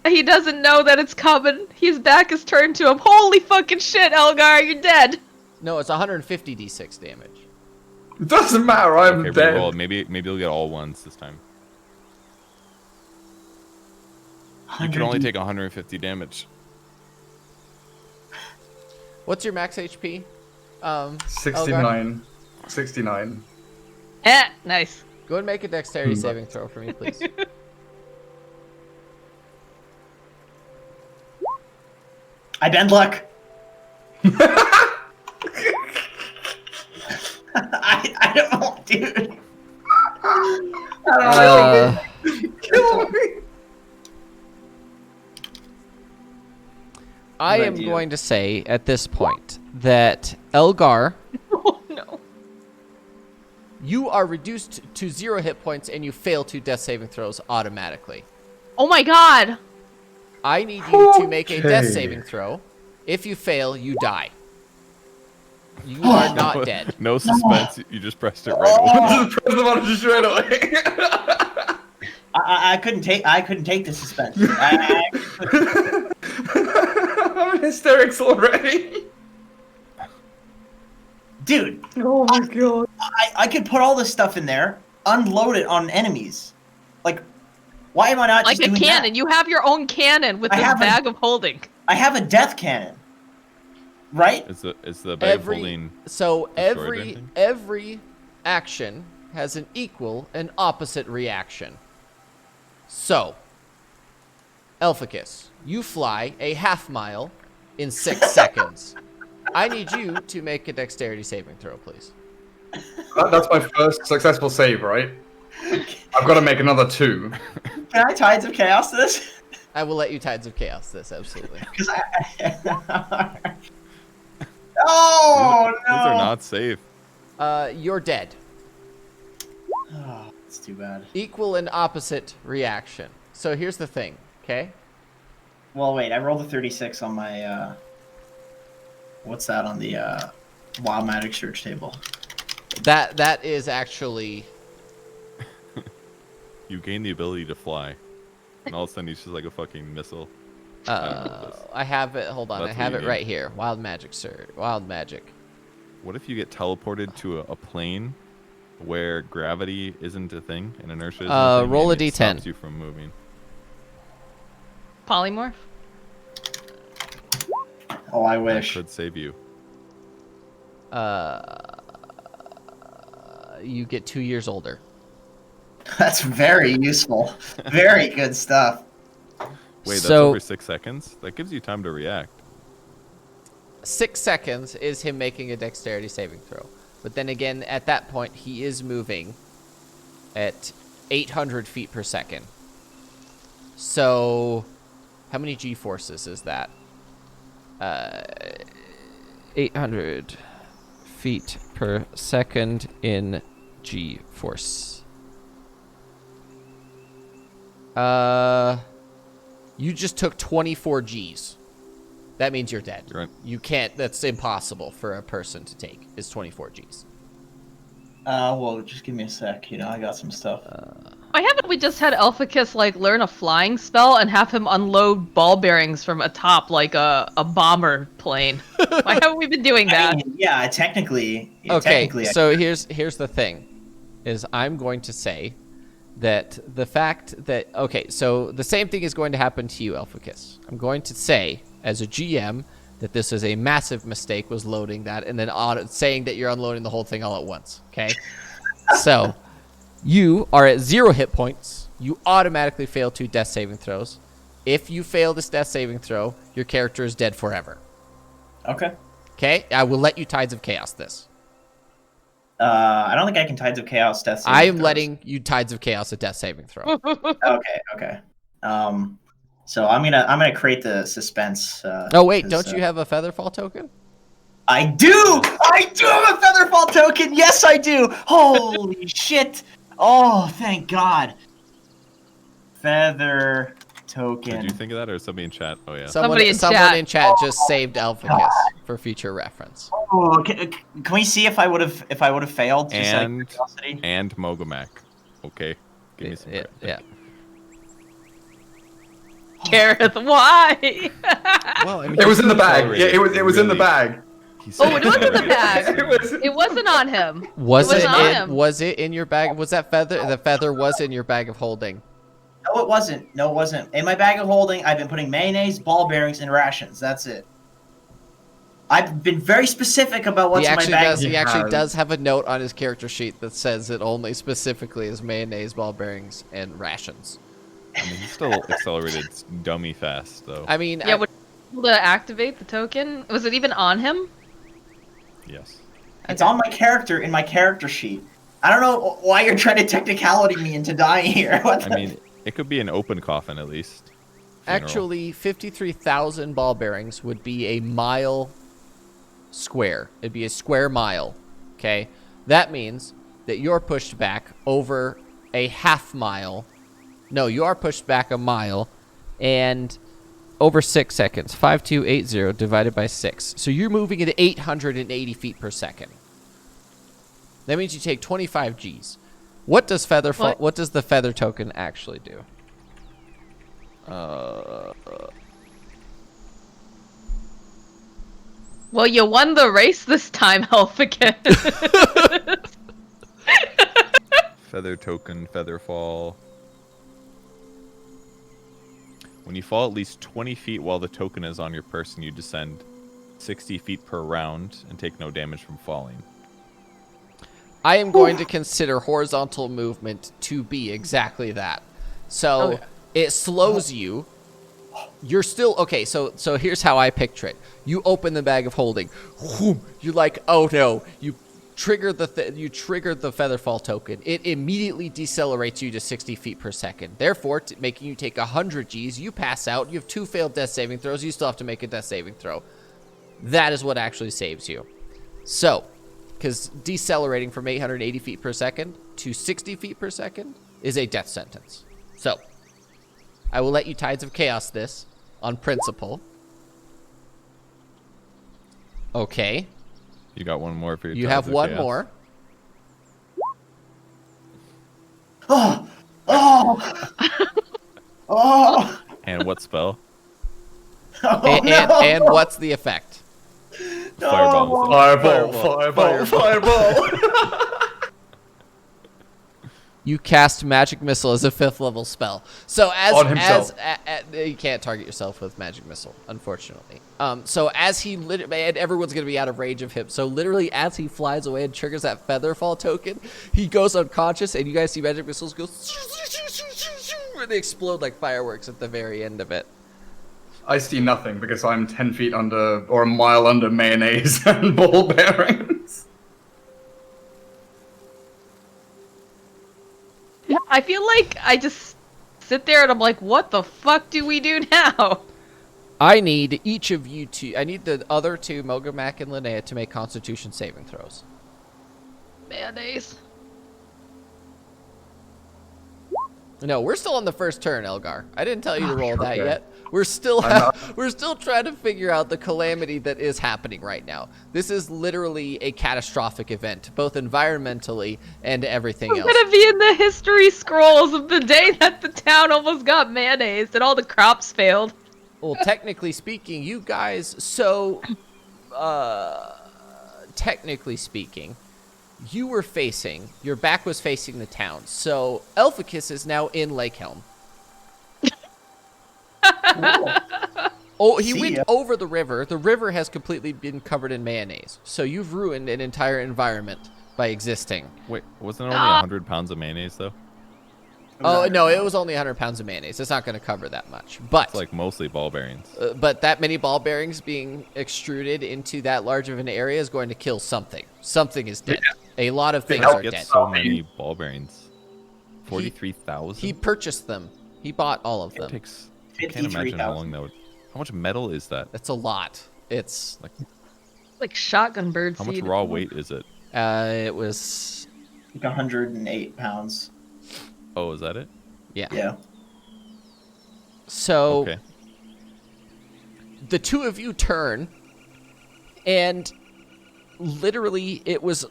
He doesn't know that it's coming. His back is turned to him. Holy fucking shit, Elgar, you're dead. No, it's 150 d6 damage. It doesn't matter. I'm Okay, dead. reroll. Maybe you'll get all ones this time. You can only take 150 damage. What's your max HP? 69. 69. Nice. Go and make a dexterity saving throw for me, please. I bend luck. don't, dude. I don't Kill me. I Good am idea. going to say at this point that Elgar, Oh no. you are reduced to 0 hit points and you fail 2 death saving throws automatically. Oh my god. I need you to make a death Okay. saving throw. If you fail, you die. You are not dead. No suspense. You just pressed it right away. Just press the button just straight away. I couldn't take the suspense. I'm in hysterics already. Dude, Oh my god. I could put all this stuff in there, unload it on enemies. Like, why am I not Like just a doing cannon. that? You have your own cannon with I this have a- bag of holding. I have a death cannon, right? Is the bag holding? So destroyed or every anything? every action has an equal and opposite reaction. So, Elficus, you fly a half mile in 6 seconds. I need you to make a dexterity saving throw, please. That's my first successful save, right? I've got to make another 2. Can I Tides of Chaos this? I will let you Tides of Chaos this, absolutely. Because oh no! These are not safe. You're dead. Oh, that's too bad. Equal and opposite reaction. So here's the thing, okay? Well, wait. I rolled a 36 on my. What's that on the Wild Magic search table? That is actually... You gain the ability to fly, and all of a sudden he's just like a fucking missile. I have it. Hold on, That's I what have you it need. right here. Wild magic, sir. Wild magic. What if you get teleported to a plane where gravity isn't a thing and inertia isn't a thing? Roll and a it D10. stops you from moving. Polymorph? Oh, I That wish. could save you. You get 2 years older. That's very useful. Very good stuff. Wait, that's So- over 6 seconds? That gives you time to react. 6 seconds is him making a dexterity saving throw. But then again, at that point, he is moving at 800 feet per second. So, how many G-forces is that? 800 feet per second in G-force. You just took 24 Gs. That means you're dead. Right. You can't. That's impossible for a person to take. Is 24 Gs. Well, just give me a sec. You know, I got some stuff. Why haven't we just had Elficus like learn a flying spell and have him unload ball bearings from atop like a bomber plane? Why haven't we been doing I that? mean, yeah, technically. Okay. Technically, So here's the thing, is I'm going to say that the fact that so the same thing is going to happen to you, Elficus. I'm going to say as a GM that this is a massive mistake was loading that and then saying that you're unloading the whole thing all at once. Okay. So you are at 0 hit points. You automatically fail 2 death saving throws. If you fail this death saving throw, your character is dead forever. Okay. Okay. I will let you Tides of Chaos this. I don't think I can Tides of Chaos death. I saving am throws. letting you Tides of Chaos a death saving throw. Okay. So I'm gonna create the suspense. Oh wait, 'cause, don't you have a Featherfall token? I do. I do have a Featherfall token. Yes, I do. Holy shit! Oh, thank God. Feather token. Did you think of that, or somebody in chat? Oh yeah. Someone Somebody in chat. just saved Elficus for future reference. Oh, can we see if I would have failed? Just out of And curiosity? Mogomac. Okay. Give me some credit. Yeah. Gareth, why? Well, I mean, It was in the bag. accelerated. Yeah, it was in the bag. Oh, it was in the bag. It was. It wasn't on him. Was It it? was on him. Was it in your bag? Was that feather? The feather was in your bag of holding. No, it wasn't. No, it wasn't. In my bag of holding, I've been putting mayonnaise, ball bearings, and rations. That's it. I've been very specific about what's He in my actually bag. does. He Yeah. actually does have a note on his character sheet that says it only specifically is mayonnaise, ball bearings, and rations. I mean, he's still accelerated dummy fast, though. I mean, Yeah, would you be able to activate the token? Was it even on him? Yes. It's on my character in my character sheet. I don't know why you're trying to technicality me into dying here. I mean, it could be an open coffin at least. Funeral. Actually, 53,000 ball bearings would be a mile square. It'd be a square mile. Okay, that means that you're pushed back over a half mile. No, you are pushed back a mile, and over 6 seconds. 5280 divided by 6. So you're moving at 880 feet per second. That means you take 25 Gs. What does what does the feather token actually do? Well, you won the race this time, Elficus. Feather token, feather fall. When you fall at least 20 feet while the token is on your person, you descend 60 feet per round and take no damage from falling. I am going to consider horizontal movement to be exactly that. So it slows you. You're still okay. So here's how I picture it. You open the bag of holding. You're like, oh no. You trigger the featherfall token. It immediately decelerates you to 60 feet per second. Therefore, making you take 100 Gs. You pass out. You have 2 failed death saving throws. You still have to make a death saving throw. That is what actually saves you. So, because decelerating from 880 feet per second to 60 feet per second is a death sentence. So, I will let you Tides of Chaos this on principle. Okay. You got one more for your You Tides have of one Chaos. more. Oh! And what spell? And what's the effect? Fireball. Fireball. You cast Magic Missile as a 5th level spell. So On himself. you can't target yourself with Magic Missile, unfortunately. So as he and everyone's gonna be out of range of him. So literally, as he flies away and triggers that Featherfall token, he goes unconscious, and you guys see Magic Missiles go, and they explode like fireworks at the very end of it. I see nothing because I'm 10 feet under, or a mile under mayonnaise and ball bearings. Yeah, I feel like I just sit there and I'm like, what the fuck do we do now? I need each of you to. I need the other two, Mogomak and Linnea, to make Constitution saving throws. Mayonnaise. No, we're still on the first turn, Elgar. I didn't tell you to roll that okay. yet. We're still I'm we're still trying to figure out the calamity that is happening right now. This is literally a catastrophic event, both environmentally and everything I'm else. gonna be in the history scrolls of the day that the town almost got mayonnaise and all the crops failed. Well, technically speaking, you guys. Technically speaking, you were facing. Your back was facing the town. So Elficus is now in Lake Helm. Oh, he went over the river. The river has completely been covered in mayonnaise. So you've ruined an entire environment by existing. Wait, wasn't it only 100 pounds of mayonnaise though? Oh, no, it was only 100 pounds of mayonnaise. It's not going to cover that much. But It's like mostly ball bearings. but that many ball bearings being extruded into that large of an area is going to kill something. Something is dead. A lot of things How are get dead. so many ball bearings? 43,000? He purchased them. He bought all of It them. takes... I can't imagine how long that would... How much metal is that? It's a lot. It's Like shotgun bird How seed. much raw weight is it? it was Like 108 pounds. Oh, is that it? Yeah. So Okay. the two of you turn, and literally it was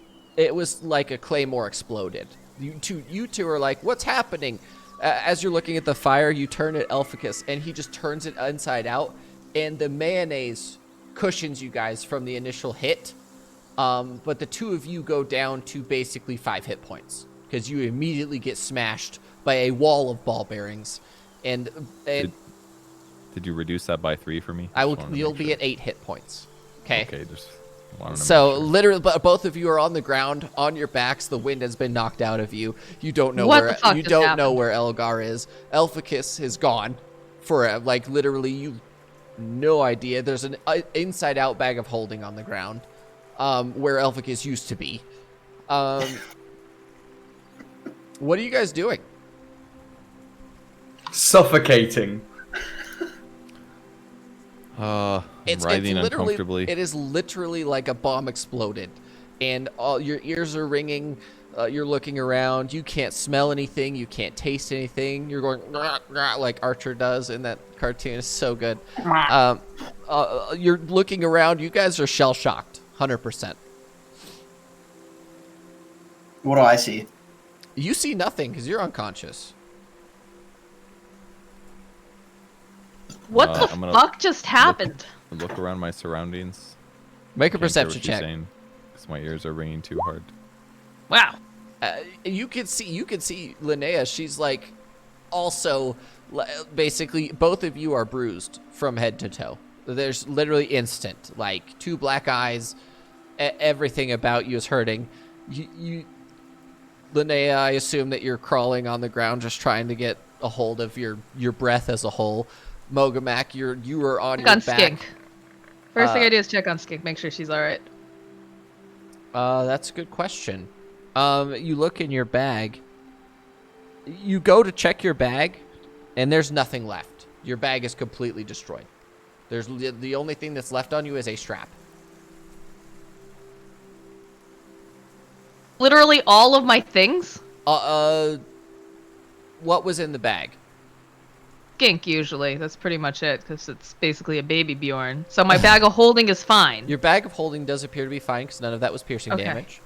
like a claymore exploded. You two are like, what's happening? As you're looking at the fire, you turn at Elficus, and he just turns it inside out, and the mayonnaise cushions you guys from the initial hit. But the two of you go down to basically 5 hit points because you immediately get smashed by a wall of ball bearings, and Did you reduce that by 3 for me? you'll be at 8 hit points. Okay. Okay, just wanted to So make sure. literally, both of you are on the ground, on your backs. The wind has been knocked out of you. You don't know What where the fuck you just don't happened? know where Elgar is. Elficus is gone for like literally you no idea. There's an inside-out bag of holding on the ground. where Elficus used to be. What are you guys doing? Suffocating. It's writhing literally, uncomfortably. it is literally like a bomb exploded, and all your ears are ringing. You're looking around. You can't smell anything. You can't taste anything. You're going "Rah, rah," like Archer does in that cartoon. It's so good. You're looking around. You guys are shell shocked, 100%. What do I see? You see nothing because you're unconscious. What the I'm gonna fuck just happened? Look around my surroundings. Make a Can't hear what perception she's check. saying, 'cause my ears are ringing too hard. Wow. You can see Linnea. She's like, also, basically, both of you are bruised from head to toe. There's literally instant, like 2 black eyes. Everything about you is hurting. Linnea, I assume that you're crawling on the ground, just trying to get a hold of your breath as a whole. Mogamak, you are on Check your on back. Skink. First thing I do is check on Skink, make sure she's alright. That's a good question. You look in your bag. You go to check your bag, and there's nothing left. Your bag is completely destroyed. There's the only thing that's left on you is a strap. Literally all of my things? What was in the bag? Skink, usually. That's pretty much it, because it's basically a baby Bjorn. So my bag of holding is fine. Your bag of holding does appear to be fine, because none of that was piercing Okay. damage.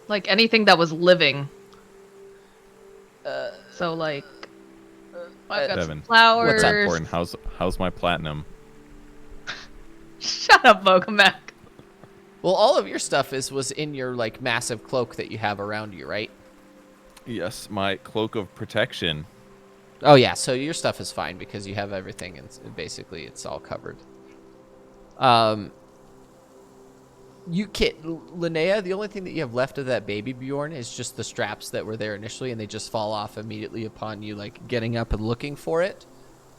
Like anything that was living. So like, I've got Devin, some flowers. what's that Important. How's my platinum? Shut up, Mogamek. Well, all of your stuff was in your like massive cloak that you have around you, right? Yes, my cloak of protection. Oh yeah, so your stuff is fine because you have everything, and basically it's all covered. You can't, Linnea, the only thing that you have left of that baby Bjorn is just the straps that were there initially, and they just fall off immediately upon you like getting up and looking for it.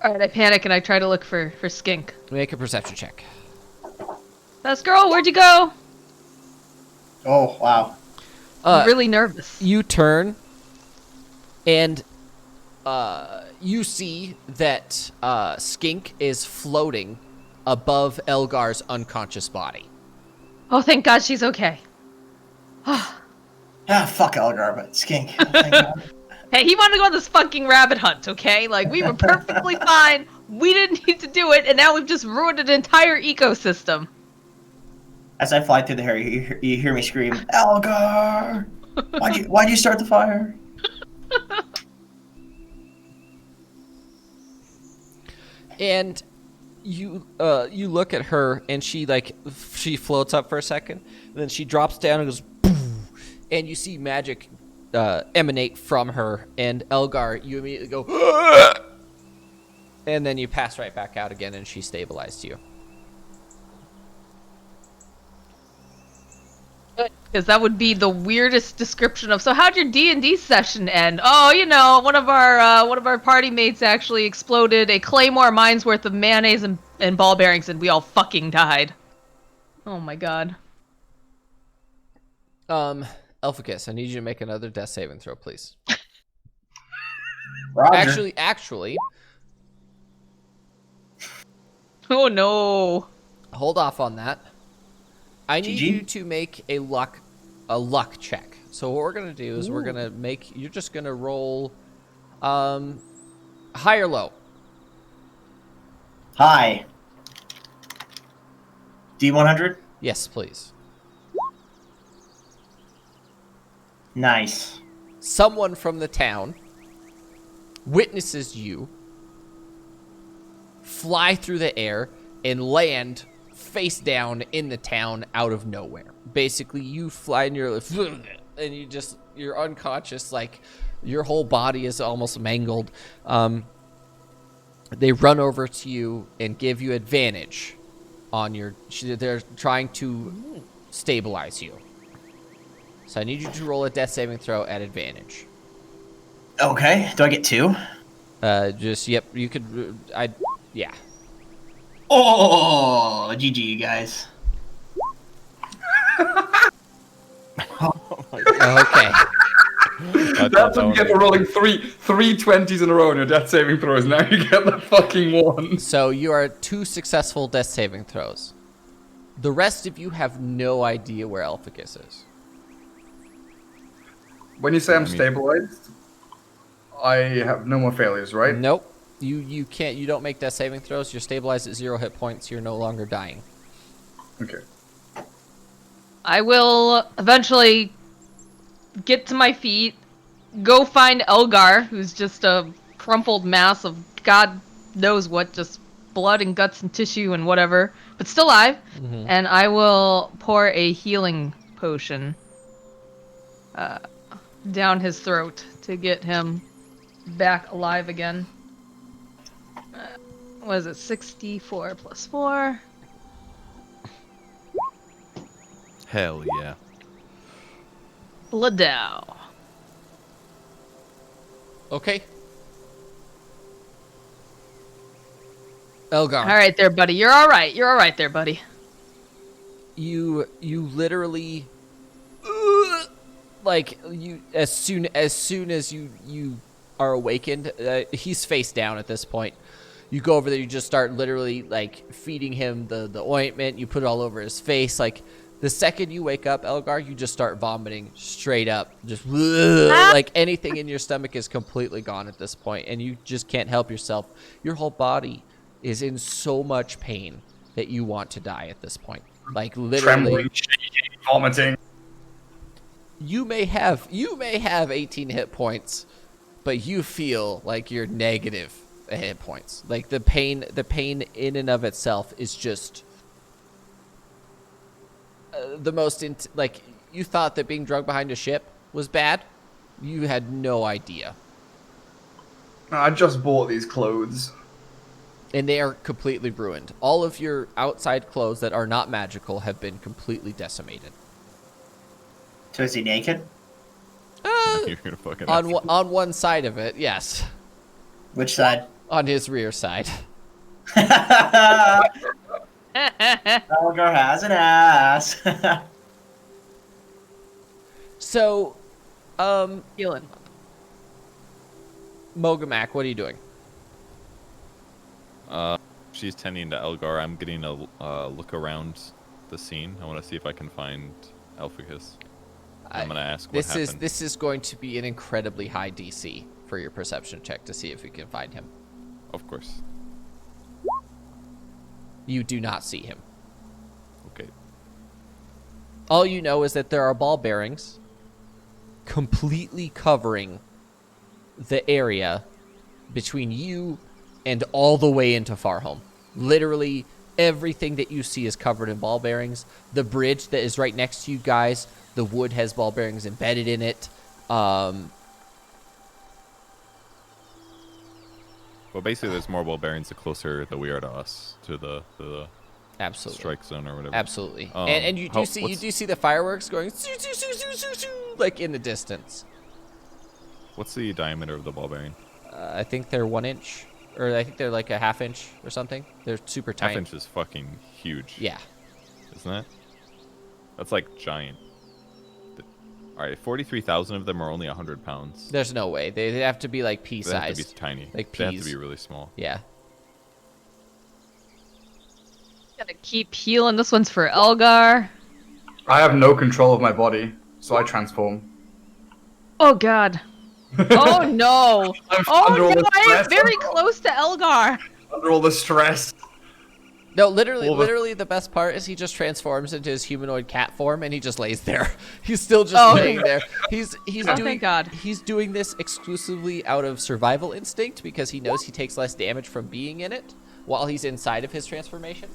Alright, I panic and I try to look for Skink. Make a perception check. Best girl, where'd you go? Oh, wow. I'm really nervous. You turn, and you see that Skink is floating above Elgar's unconscious body. Oh, thank God she's okay. Ah, fuck Elgar, but Skink. Oh, thank God. Hey, he wanted to go on this fucking rabbit hunt, okay? Like, we were perfectly fine. We didn't need to do it, and now we've just ruined an entire ecosystem. As I fly through the air, you hear me scream, Elgar! Why'd you start the fire? And you look at her, and she floats up for a second, and then she drops down and goes, boom, and you see magic emanate from her, and Elgar, you immediately go, "Aah!" And then you pass right back out again, and she stabilized you. Because that would be the weirdest description of, so how'd your D&D session end? Oh, you know, one of our party mates actually exploded a claymore mine's worth of mayonnaise and ball bearings, and we all fucking died. Oh my God. Elficus, I need you to make another death saving throw, please. Roger. Actually, Oh no. hold off on that. I need GG? you to make a luck check. So what we're gonna do is we're gonna make, you're just gonna roll high or low. Hi. D100? Yes, please. Nice. Someone from the town witnesses you fly through the air and land face down in the town out of nowhere. Basically, you fly and you're unconscious, like your whole body is almost mangled. They run over to you and give you advantage on your, they're trying to stabilize you. So I need you to roll a death saving throw at advantage. Okay. Do I get 2? Yep, you could, yeah. Oh, GG, you guys. Oh my God. Okay. I thought That's that what you one get for was- rolling three 20s in a row in your death saving throws. Now you get the fucking one. So you are 2 successful death saving throws. The rest of you have no idea where Elficus is. When you say I'm I mean- stabilized, I have no more failures, right? Nope. You can't. You don't make death saving throws. You're stabilized at 0 hit points. You're no longer dying. Okay. I will eventually get to my feet, go find Elgar, who's just a crumpled mass of God knows what, just blood and guts and tissue and whatever, but still alive. And I will pour a healing potion down his throat to get him back alive again. What is it? 64 plus 4. Hell yeah. Blood down. Okay. Elgar. All right there, buddy. You're all right. You're all right there, buddy. You literally like you as soon as you are awakened, he's face down at this point. You go over there, you just start literally like feeding him the ointment. You put it all over his face. Like the second you wake up, Elgar, you just start vomiting straight up. Just like anything in your stomach is completely gone at this point, and you just can't help yourself. Your whole body is in so much pain that you want to die at this point. Like literally, Trembling, shaking, vomiting. you may have 18 hit points, but you feel like you're negative hit points. Like the pain in and of itself is just the most like you thought that being drugged behind a ship was bad. You had no idea, I just bought these clothes. and they are completely ruined. All of your outside clothes that are not magical have been completely decimated. So is he naked? You're gonna fucking On one side of it, yes. Which side? On his rear side. Elgar has an ass. So, Healing. Mogamak, what are you doing? She's tending to Elgar. I'm getting a look around the scene. I want to see if I can find Elficus. I'm gonna ask what happened. This is going to be an incredibly high DC for your perception check to see if you can find him. Of course. You do not see him. Okay. All you know is that there are ball bearings completely covering the area between you and all the way into Farhome. Literally everything that you see is covered in ball bearings. The bridge that is right next to you guys, the wood has ball bearings embedded in it. Well, basically, there's more ball bearings the closer that we are to us, to the Absolutely. strike zone or whatever. Absolutely. Um, And you do how- see what's- the fireworks going like in the distance. What's the diameter of the ball bearing? I think they're 1 inch, or I think they're like a ½ inch or something. They're super tiny. Half inch is fucking huge. Yeah. Isn't it? That's like giant. All right, 43,000 of them are only 100 pounds. There's no way. They have to be like pea They have to be sized. tiny. Like They have peas. to be really small. Yeah. Gotta keep healing. This one's for Elgar. I have no control of my body, so I transform. Oh god. Oh no. I'm Oh under all no, the I am stress. very close to Elgar. Under all the stress. No, literally, Well, literally, the best part is he just transforms into his humanoid cat form, and he just lays there. He's still just Oh. laying there. He's Oh, doing thank God. He's doing this exclusively out of survival instinct because he knows he takes less damage from being in it while he's inside of his transformation.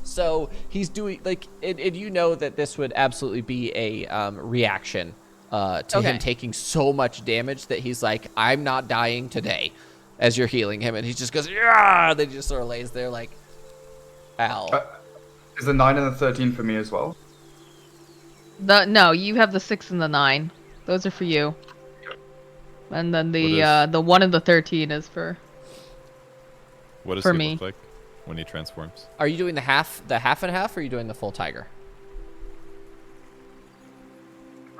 So he's doing like, and you know that this would absolutely be a reaction to him Okay. taking so much damage that he's like, I'm not dying today, as you're healing him, and he just goes, yeah. Then he just sort of lays there like, ow. Is the 9 and the 13 for me as well? No, you have the 6 and the 9. Those are for you. And then What is- the 1 and the 13 is for What does For he me. look like? when he transforms. Are you doing the half and half, or are you doing the full tiger?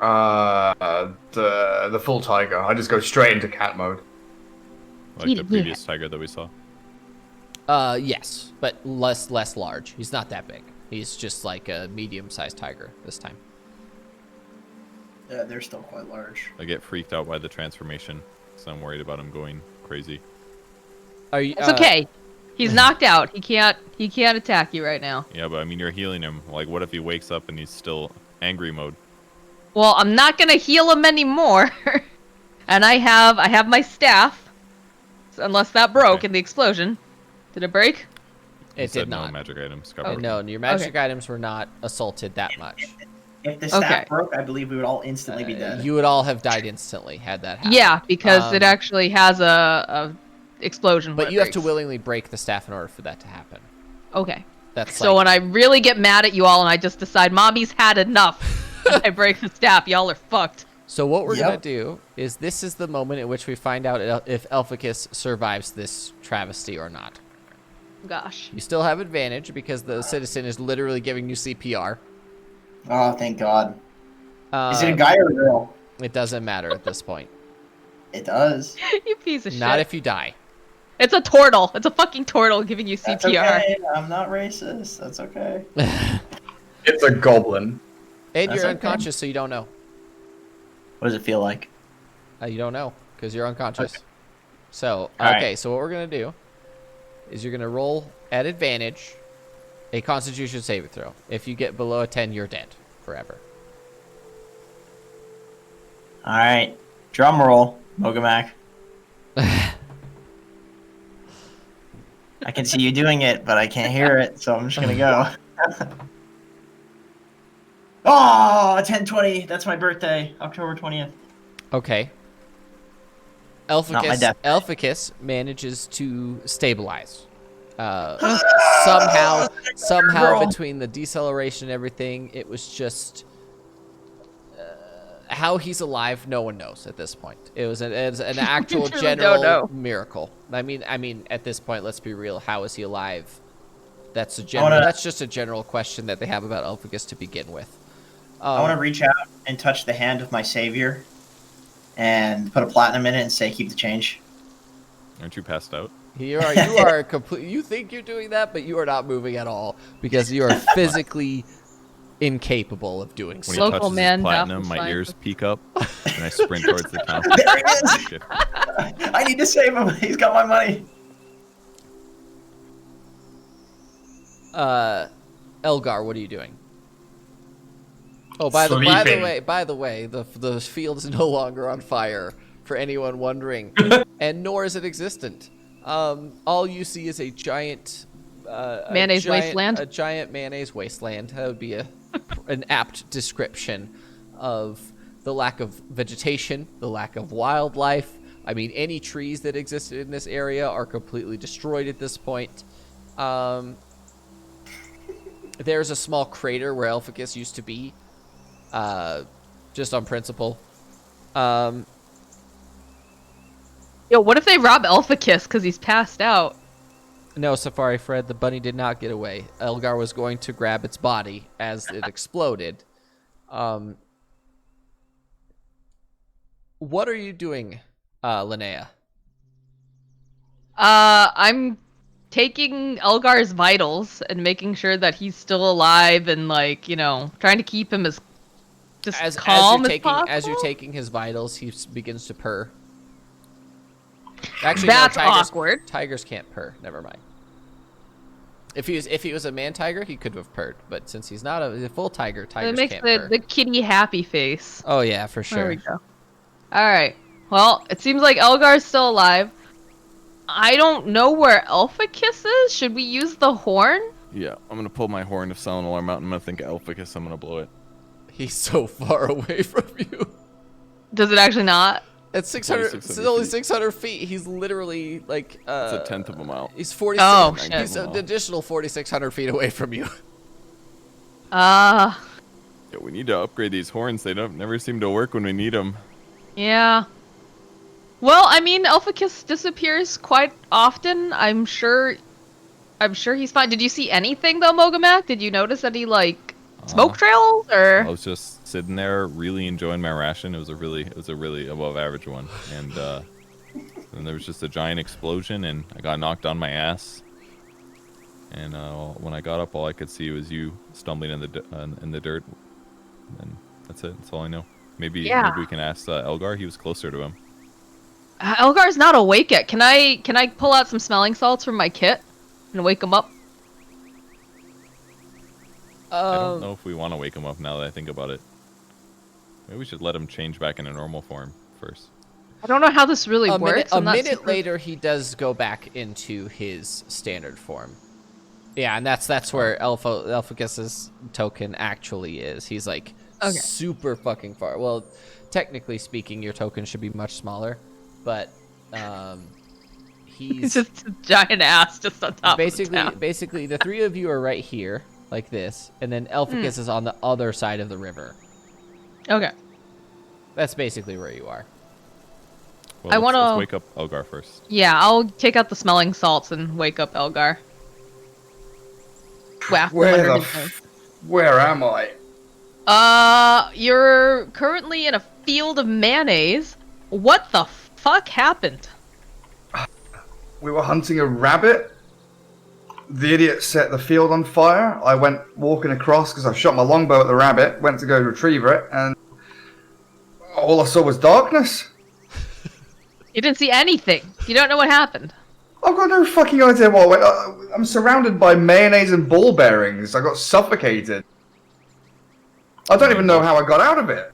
The full tiger. I just go straight into cat mode. Like the previous tiger that we saw. Yes, but less large. He's not that big. He's just like a medium-sized tiger this time. Yeah, they're still quite large. I get freaked out by the transformation, so I'm worried about him going crazy. Are you? It's okay. He's knocked out. He can't attack you right now. Yeah, but I mean, you're healing him. Like, what if he wakes up and he's still angry mode? Well, I'm not gonna heal him anymore. And I have my staff. Unless that broke in the explosion. Did it break? It did no not. magic items. Got Oh, broken. no, your magic items were not assaulted that much. If the staff Okay. broke, I believe we would all instantly be dead. You would all have died instantly had that happened. Yeah, because it actually has a explosion. when But it you have to breaks. willingly break the staff in order for that to happen. Okay. That's So like, when I really get mad at you all and I just decide Mommy's had enough, I break the staff, y'all are fucked. So what we're Yep. gonna do is this is the moment in which we find out if Elficus survives this travesty or not. Gosh. You still have advantage because the citizen is literally giving you CPR. Oh, thank God. Is it a Uh, guy or a girl? It doesn't matter at this point. It does. You piece of shit. Not if you die. It's a turtle. It's a fucking turtle giving you That's CPR. okay. I'm not racist. That's okay. It's a goblin. And That's you're okay. unconscious, so you don't know. What does it feel like? You don't know because you're unconscious. So, All okay, right. so what we're going to do is you're going to roll at advantage a constitution saving throw. If you get below a 10, you're dead forever. All right. Drum roll, Mogamak. I can see you doing it, but I can't hear it, so I'm just gonna go. Oh, 10/20. That's my birthday, October 20th. Okay. Not my Elficus, death. Elficus manages to stabilize. Somehow Girl. between the deceleration and everything, it was just how he's alive. No one knows at this point. It was an actual really don't general know. miracle. I mean, at this point, let's be real. How is he alive? That's wanna- That's just a general question that they have about Elficus to begin with. I want to reach out and touch the hand of my savior, and put a platinum in it and say, "Keep the change." Aren't you passed out? You are complete. You think you're doing that, but you are not moving at all because you are physically incapable of doing When so. he Local touches man, his platinum, Daphne's my fine. ears peek up, and I sprint towards the town. There he is. I need to save him. He's got my money. Elgar, what are you doing? Oh, by the way, the field is no longer on fire for anyone wondering, and nor is it existent. All you see is a giant Mayonnaise wasteland? A giant mayonnaise wasteland. That would be an apt description of the lack of vegetation, the lack of wildlife. I mean, any trees that existed in this area are completely destroyed at this point. There's a small crater where Elficus used to be, just on principle. Yo, what if they rob Elficus because he's passed out? No, Safari Fred, the bunny did not get away. Elgar was going to grab its body as it exploded. What are you doing, Linnea? I'm taking Elgar's vitals and making sure that he's still alive and, like, you know, trying to keep him as just calm as possible. As you're taking his vitals, he begins to purr. Actually, That's no, tigers, awkward. Tigers can't purr. Never mind. If he was a man tiger, he could have purred. But since he's not a full tiger, tigers It makes can't purr. the kitty happy face. Oh yeah, for sure. There we go. All right. Well, it seems like Elgar's still alive. I don't know where Elficus is. Should we use the horn? Yeah, I'm gonna pull my horn of Silent Alarm out, and I'm gonna think of Elficus. I'm gonna blow it. He's so far away from you. Does it actually not? It's 600. It's 600 only feet. 600 feet. He's literally like. It's a tenth of a mile. He's 46. Oh, He's shit. an additional 4,600 feet away from you. Yeah, we need to upgrade these horns. They never seem to work when we need them. Yeah. Well, I mean, Elficus disappears quite often. I'm sure I'm sure he's fine. Did you see anything though, Mogamak? Did you notice any like smoke trails or? I was just sitting there, really enjoying my ration. It was a really above average one, and then there was just a giant explosion, and I got knocked on my ass. And when I got up, all I could see was you stumbling in the dirt, and that's it. That's all I know. Maybe we can ask Elgar. He was closer to him. Elgar's not awake yet. Can I pull out some smelling salts from my kit and wake him up? I don't know if we want to wake him up now that I think about it. Maybe we should let him change back into normal form first. I don't know how this really works. A minute later, he does go back into his standard form. Yeah, and that's where Elficus's token actually is. He's like super fucking far. Well, technically speaking, your token should be much smaller, but he's just a giant ass just on top. Basically, the three of you are right here, like this, and then Elficus is on the other side of the river. Okay. That's basically where you are. Well, let's wake up Elgar first. Yeah, I'll take out the smelling salts and wake up Elgar. Wow. Where am I? You're currently in a field of mayonnaise. What the fuck happened? We were hunting a rabbit. The idiot set the field on fire. I went walking across because I shot my longbow at the rabbit, went to go retrieve it, and all I saw was darkness. You didn't see anything. You don't know what happened. I've got no fucking idea what went. I'm surrounded by mayonnaise and ball bearings. I got suffocated. I don't even know how I got out of it.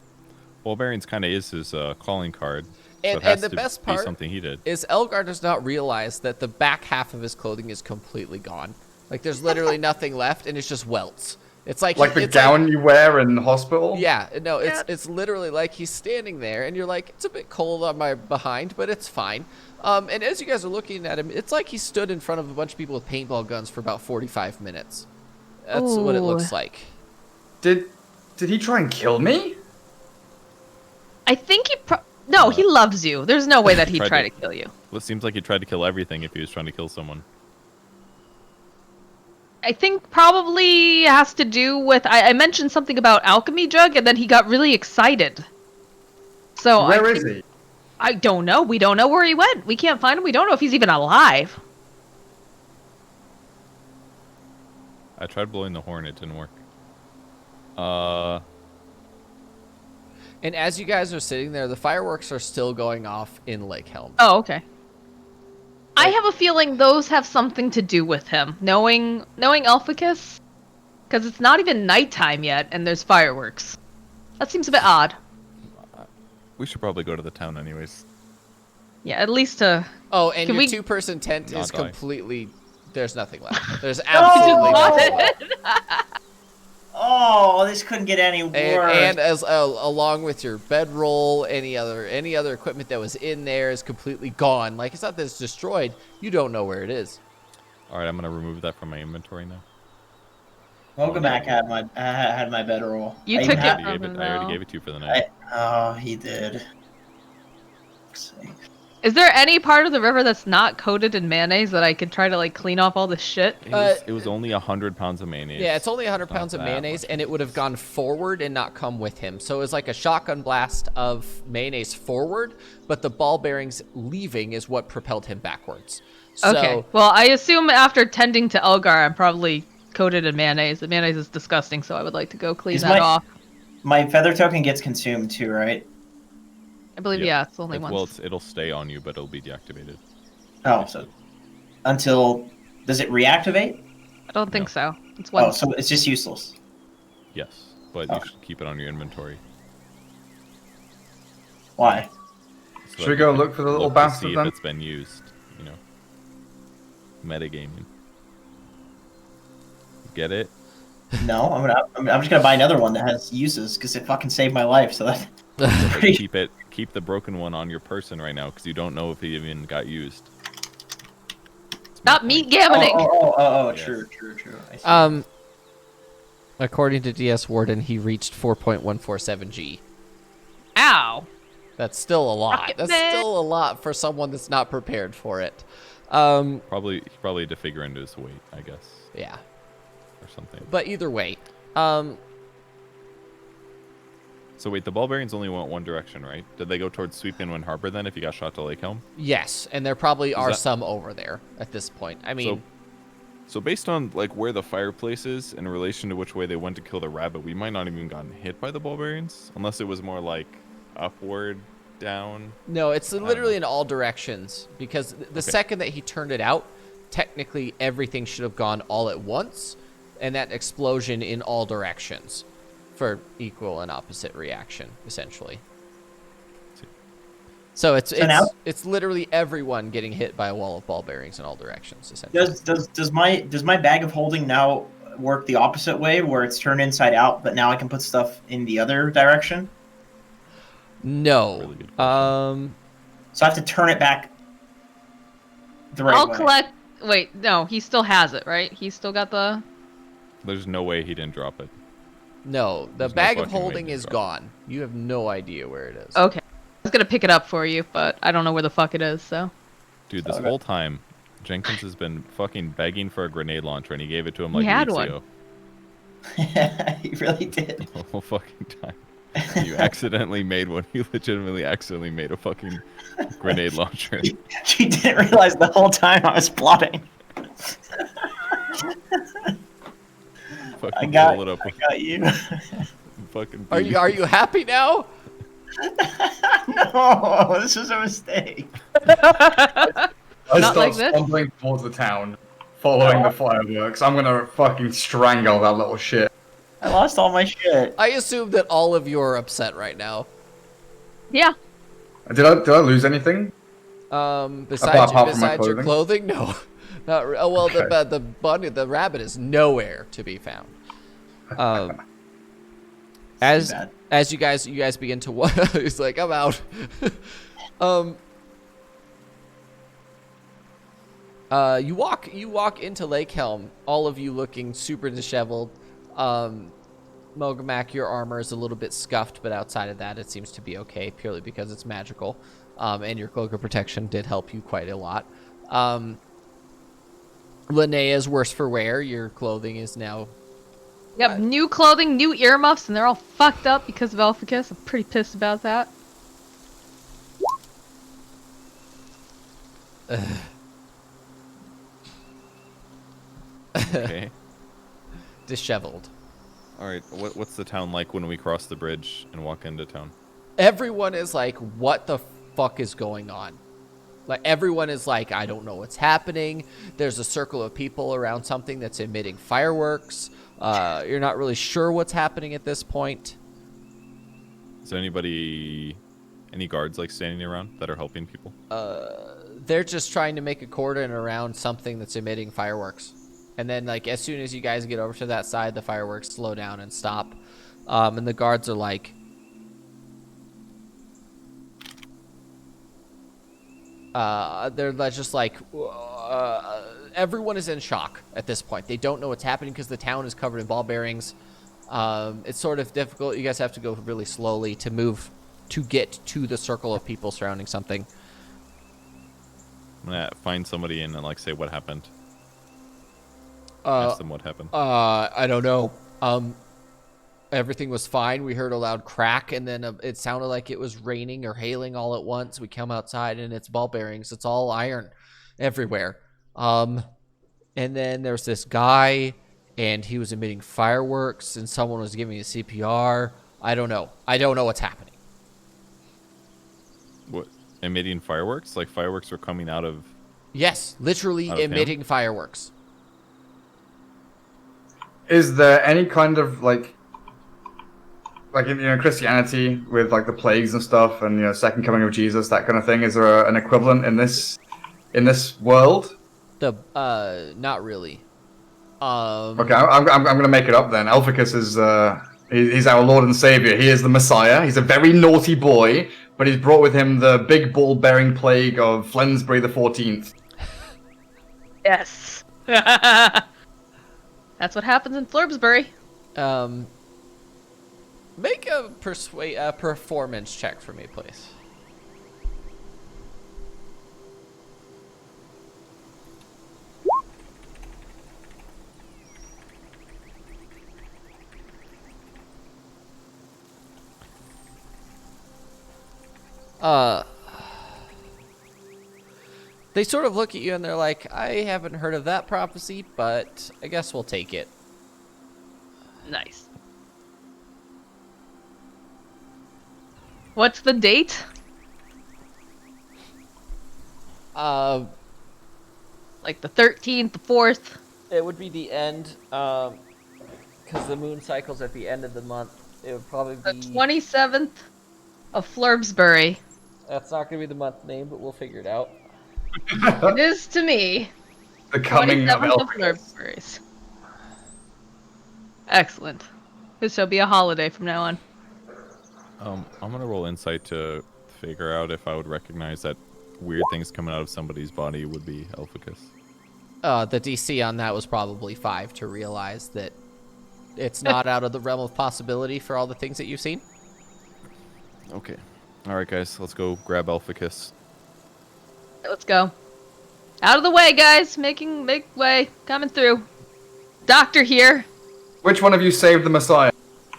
Ball bearings kind of is his calling card. And, so it has the to best be part something he did. is Elgar does not realize that the back half of his clothing is completely gone. Like there's literally nothing left, and it's just welts. It's like the gown you wear in hospital. Yeah, no, it's literally like he's standing there, and you're like, it's a bit cold on my behind, but it's fine. And as you guys are looking at him, it's like he stood in front of a bunch of people with paintball guns for about 45 minutes. That's what it looks like. Did he try and kill me? I think no, he loves you. There's no way that he'd try to kill you. Well, it seems like he tried to kill everything if he was trying to kill someone. I think probably has to do with I mentioned something about alchemy jug, and then he got really excited. So where is he? I don't know. We don't know where he went. We can't find him. We don't know if he's even alive. I tried blowing the horn. It didn't work. And as you guys are sitting there, the fireworks are still going off in Lake Helm. Oh, okay. I have a feeling those have something to do with him. Knowing Elficus, because it's not even nighttime yet, and there's fireworks. That seems a bit odd. We should probably go to the town anyways. Yeah, at least to... Oh, and your two-person tent is die. completely... There's nothing left. There's absolutely nothing left. Oh, this couldn't get any worse. And as along with your bedroll, any other equipment that was in there is completely gone. Like, it's not that it's destroyed. You don't know where it is. All right, I'm gonna remove that from my inventory now. Welcome back. Had my bedroll. You took it from him, I already gave it to you for the night. He did. Is there any part of the river that's not coated in mayonnaise that I could try to like clean off all this shit? It was only 100 pounds of mayonnaise. Yeah, it's only 100 pounds of mayonnaise, and it would have gone forward and not come with him. So it was like a shotgun blast of mayonnaise forward, but the ball bearings leaving is what propelled him backwards. So, okay. Well, I assume after tending to Elgar, I'm probably coated in mayonnaise. The mayonnaise is disgusting, so I would like to go clean that off. My feather token gets consumed too, right? I believe, yeah, it's only once. Well, it'll stay on you, but it'll be deactivated. Oh, so until... Does it reactivate? I don't think so. It's once. Oh, so it's just useless. Yes, but you should keep it on your inventory. Why? So Should we go look for the little bastard see then? If it's been used, you know. Metagaming. Get it? No, I'm just gonna buy another one that has uses because it fucking saved my life. So that. Keep the broken one on your person right now because you don't know if it even got used. Stop meat gammoning. Oh, Yes. true. I see. According to DS Warden, he reached 4.147 G. Ow. That's still a lot. Rocket That's Man. still a lot for someone that's not prepared for it. Probably had to figure into his weight, I guess, Yeah. or something. But either way, So wait, the ball bearings only went one direction, right? Did they go towards Sweep Inland Harbor then if you got shot to Lake Helm? yes, and there probably are that- some over there at this point. I mean, So based on like where the fireplace is in relation to which way they went to kill the rabbit, we might not even gotten hit by the ball bearings, unless it was more like upward, down. no, it's don't literally know. in all directions because the second that he turned it out, technically everything should have gone all at once, and that explosion in all directions for equal and opposite reaction, essentially. So it's now- it's literally everyone getting hit by a wall of ball bearings in all directions, essentially. Does my bag of holding now work the opposite way, where it's turned inside out, but now I can put stuff in the other direction? No. Really good question. So I have to turn it back the right I'll way. collect. Wait, no, he still has it, right? He's still got the. There's no way he didn't drop it. No, the There's no bag of fucking way holding to is drop. gone. You have no idea where it is. Okay. I was gonna pick it up for you, but I don't know where the fuck it is. So. Dude, this Okay. whole time, Jenkins has been fucking begging for a grenade launcher, and he gave it to him like He had weeks one. ago. He really did. The whole fucking time. You accidentally made one. You legitimately accidentally made a fucking grenade launcher. She didn't realize the whole time I was plotting. Fucking I got roll it up with you. fucking. Are you happy now? No, this was a mistake. I Not start like this. stumbling towards the town, following the fireworks. I'm gonna fucking strangle that little shit. I lost all my shit. I assume that all of you are upset right now. Yeah. Did I lose anything? Besides apart from my your clothing, no. Not oh well, Okay. the rabbit is nowhere to be found. As bad. as you guys begin to he's like, I'm out. You walk into Lake Helm, all of you looking super disheveled. Mogamak, your armor is a little bit scuffed, but outside of that, it seems to be okay, purely because it's magical. And your cloak of protection did help you quite a lot. Linnea's worse for wear. Your clothing is now... Yep. New clothing, new earmuffs, and they're all fucked up because of Elficus. I'm pretty pissed about that. Okay. disheveled. All right. What's the town like when we cross the bridge and walk into town? Everyone is like, what the fuck is going on? Like, everyone is like, I don't know what's happening. There's a circle of people around something that's emitting fireworks. You're not really sure what's happening at this point. Is there any guards like standing around that are helping people? They're just trying to make a cordon around something that's emitting fireworks. And then, like, as soon as you guys get over to that side, the fireworks slow down and stop. And the guards are like... they're just like... everyone is in shock at this point. They don't know what's happening because the town is covered in ball bearings. It's sort of difficult. You guys have to go really slowly to move to get to the circle of people surrounding something. I'm gonna find somebody and like say what happened. Uh, Ask them what happened. I don't know. Everything was fine. We heard a loud crack, and then it sounded like it was raining or hailing all at once. We come outside, and it's ball bearings. It's all iron everywhere. And then there's this guy, and he was emitting fireworks, and someone was giving a CPR. I don't know. I don't know what's happening. What? Emitting fireworks? Like fireworks were coming out of... Yes, literally Out of him? emitting fireworks. Is there any kind of like in Christianity with like the plagues and stuff, and second coming of Jesus, that kind of thing? Is there an equivalent in this world? Not really. Okay, I'm gonna make it up then. Elficus is he's our Lord and Savior. He is the Messiah. He's a very naughty boy, but he's brought with him the big ball-bearing plague of Flensbury the 14th. Yes. That's what happens in Florbsbury. Make a performance check for me, please. They sort of look at you and they're like, I haven't heard of that prophecy, but I guess we'll take it. Nice. What's the date? Like the 13th, the 4th? It would be the end, because the moon cycle's at the end of the month. It would probably The be... 27th of Flurbsbury. That's not going to be the month name, but we'll figure it out. It is to me. The coming of 27th of Elficus. Flurbsbury's. Excellent. This shall be a holiday from now on. I'm gonna roll insight to figure out if I would recognize that weird things coming out of somebody's body would be Elficus. The DC on that was probably 5 to realize that it's not out of the realm of possibility for all the things that you've seen. Okay. All right, guys, let's go grab Elficus. Let's go. Out of the way, guys. Make way. Coming through. Doctor here. Which one of you saved the Messiah?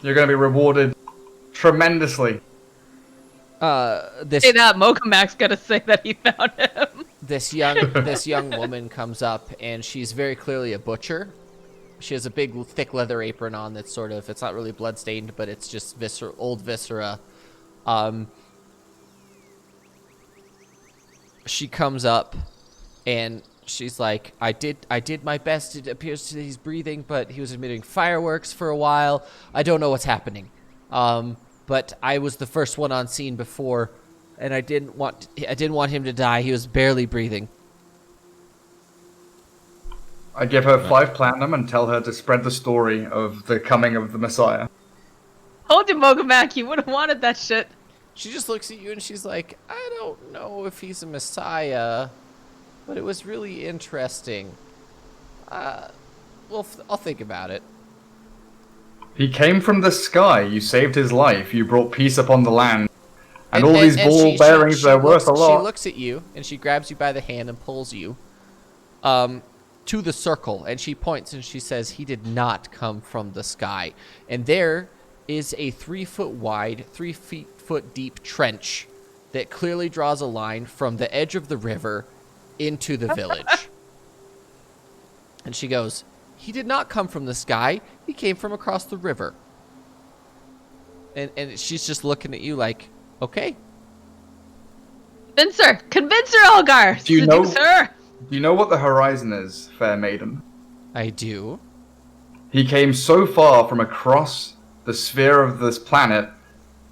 You're going to be rewarded tremendously. This Say that. Mokamac's gonna say that he found him. this young woman comes up and she's very clearly a butcher. She has a big thick leather apron on that's sort of, it's not really bloodstained, but it's just old viscera. She comes up and she's like, I did my best. It appears that he's breathing, but he was emitting fireworks for a while. I don't know what's happening. But I was the first one on scene before, and I didn't want him to die. He was barely breathing. I give her 5 platinum and tell her to spread the story of the coming of the Messiah. Told you, Mogamac, you would have wanted that shit. She just looks at you and she's like, I don't know if he's a messiah, but it was really interesting. Well, I'll think about it. He came from the sky. You saved his life. You brought peace upon the land. And all these ball bearings are worth a lot. She looks at you and she grabs you by the hand and pulls you to the circle. And she points and she says, he did not come from the sky. And there is a 3-foot wide, 3-foot deep trench that clearly draws a line from the edge of the river into the village. And she goes, he did not come from the sky. He came from across the river. And she's just looking at you like, okay. Convince her, Elgar. Do you know? Seduce her. Do you know what the horizon is, fair maiden? I do. He came so far from across the sphere of this planet.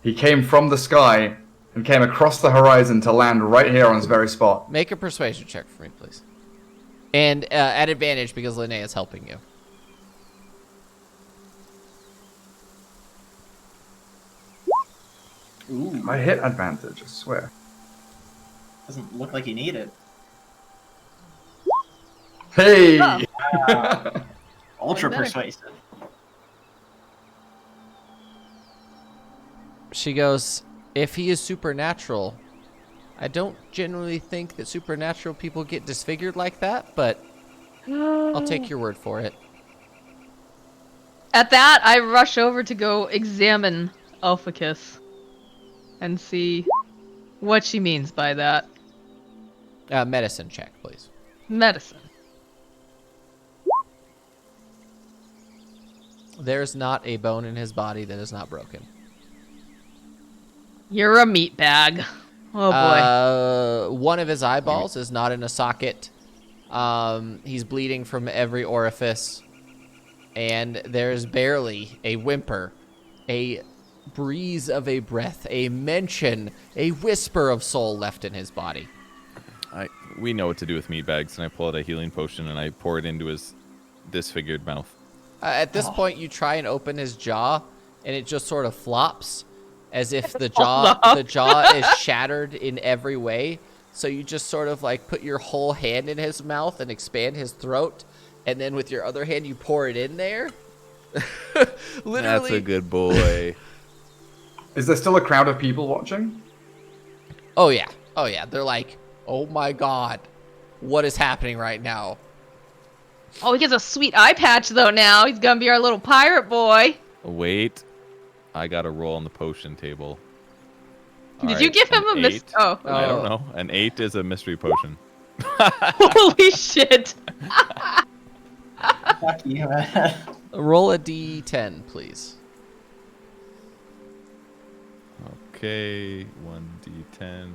He came from the sky and came across the horizon to land right here on this very spot. Make a persuasion check for me, please. And at advantage because Linnea is helping you. Ooh, I hit advantage, I swear. doesn't look like you need it. Hey! Oh. Ultra Better. persuasive. She goes, if he is supernatural, I don't generally think that supernatural people get disfigured like that, but I'll take your word for it. At that, I rush over to go examine Elficus and see what she means by that. Medicine check, please. Medicine. There's not a bone in his body that is not broken. You're a meat bag. Oh boy. One of his eyeballs is not in a socket. He's bleeding from every orifice. And there's barely a whimper, a breeze of a breath, a mention, a whisper of soul left in his body. We know what to do with meat bags, and I pull out a healing potion and I pour it into his disfigured mouth. At this point, you try and open his jaw, and it just sort of flops, as if the jaw is shattered in every way. So you just sort of like put your whole hand in his mouth and expand his throat, and then with your other hand you pour it in there. Literally. That's a good boy. Is there still a crowd of people watching? Oh yeah. They're like, oh my god, what is happening right now? Oh, he gets a sweet eye patch though now. He's gonna be our little pirate boy. Wait, I got a roll on the potion table. Did you give him a miss? eight? Oh. I don't know. An 8 is a mystery potion. Holy shit. Fuck you, man. Roll a d10, please. Okay, 1d10.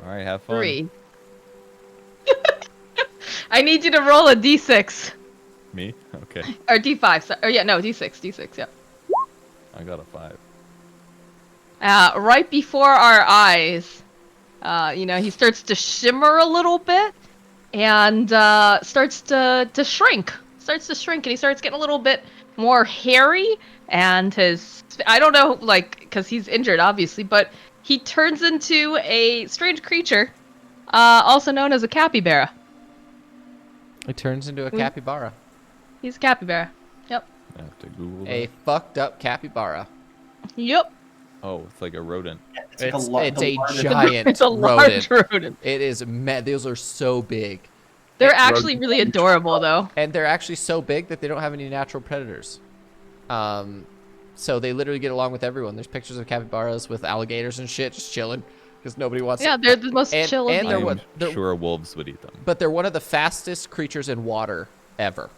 All right, have fun. 3. I need you to roll a d6. Me? Okay. Or d5. Or yeah, no, d6, yeah. I got a 5. Right before our eyes, he starts to shimmer a little bit and starts to shrink. Starts to shrink, and he starts getting a little bit more hairy. And I don't know, because he's injured, obviously, but he turns into a strange creature, also known as a capybara. It turns into a capybara. He's a capybara. Yep. I have to Google A that. fucked up capybara. Yep. Oh, it's like a rodent. It's like It's a large- giant It's a large rodent. It is. Those are so big. They're actually really adorable, though. And they're actually so big that they don't have any natural predators. So they literally get along with everyone. There's pictures of capybaras with alligators and shit just chilling because nobody wants. Yeah, they're the most chill of and the they're I'm sure wolves would eat them. But they're one of the fastest creatures in water ever.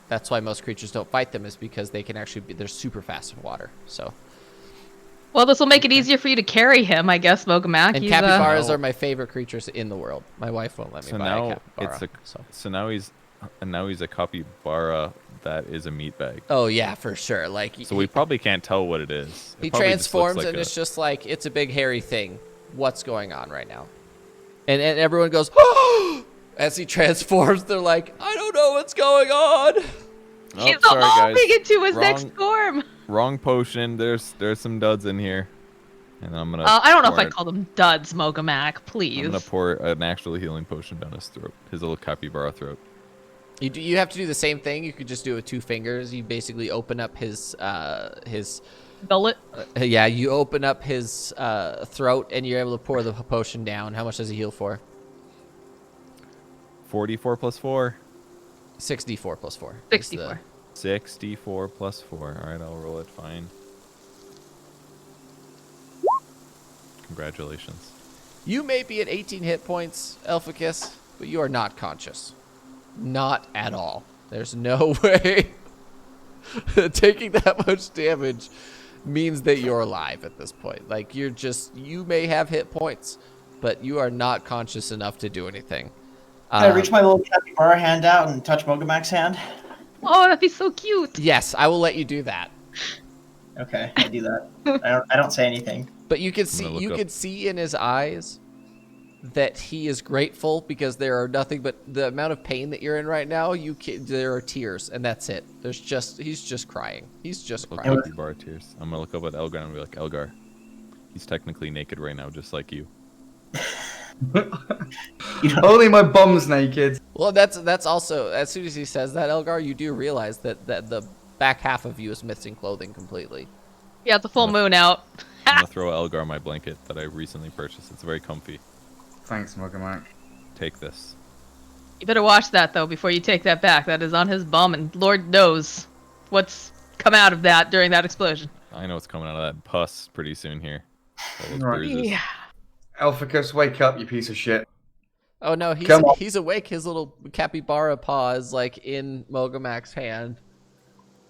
That's why most creatures don't fight them, is because they can actually they're super fast in water. So. Well, this will make it easier for you to carry him, I guess, Mogamak. And He's, capybaras are my favorite creatures in the world. My wife won't let me So buy a now capybara. so now he's a capybara that is a meat bag. Oh yeah, for sure. Like So we probably can't tell what it is. he It probably just looks transforms like and a- it's just like it's a big hairy thing. What's going on right now? And everyone goes, oh! As he transforms. They're like, I don't know what's going on. Oh, he's sorry, guys. evolving into his Wrong- next form. Wrong potion. There's some duds in here, and I'm gonna. I don't know if pour I call them duds, Mogamak. Please. I'm gonna pour an actual healing potion down his throat, his little capybara throat. You have to do the same thing. You could just do it with 2 fingers. You basically open up his Gullet. yeah. You open up his throat and you're able to pour the potion down. How much does he heal for? 44 plus 4. 64 plus 4. 64. 64 plus 4. All right, I'll roll it. Fine. Congratulations. You may be at 18 hit points, Elficus, but you are not conscious. Not at all. There's no way taking that much damage means that you're alive at this point. Like, you may have hit points, but you are not conscious enough to do anything. Can I reach my little capybara hand out and touch Mogamak's hand? Oh, that'd be so cute. Yes, I will let you do that. Okay, I do that. I don't say anything. But you can gonna look up. can see in his eyes that he is grateful because there are nothing but the amount of pain that you're in right now. There are tears, and that's it. He's just crying. He's just Look crying. capybara tears. I'm gonna look up at Elgar and be like, Elgar, he's technically naked right now, just like you. Only my bum's naked. Well, that's also, as soon as he says that, Elgar, you do realize that the back half of you is missing clothing completely. Yeah, the full moon out. I'm gonna throw Elgar my blanket that I recently purchased. It's very comfy. Thanks, Mogamak. Take this. You better watch that, though, before you take that back. That is on his bum, and Lord knows what's come out of that during that explosion. I know what's coming out of that pus pretty soon here. All those Right. bruises. Yeah. Elficus, wake up, you piece of shit. Oh no, Come on. he's awake. His little capybara paw is like in Mogamak's hand.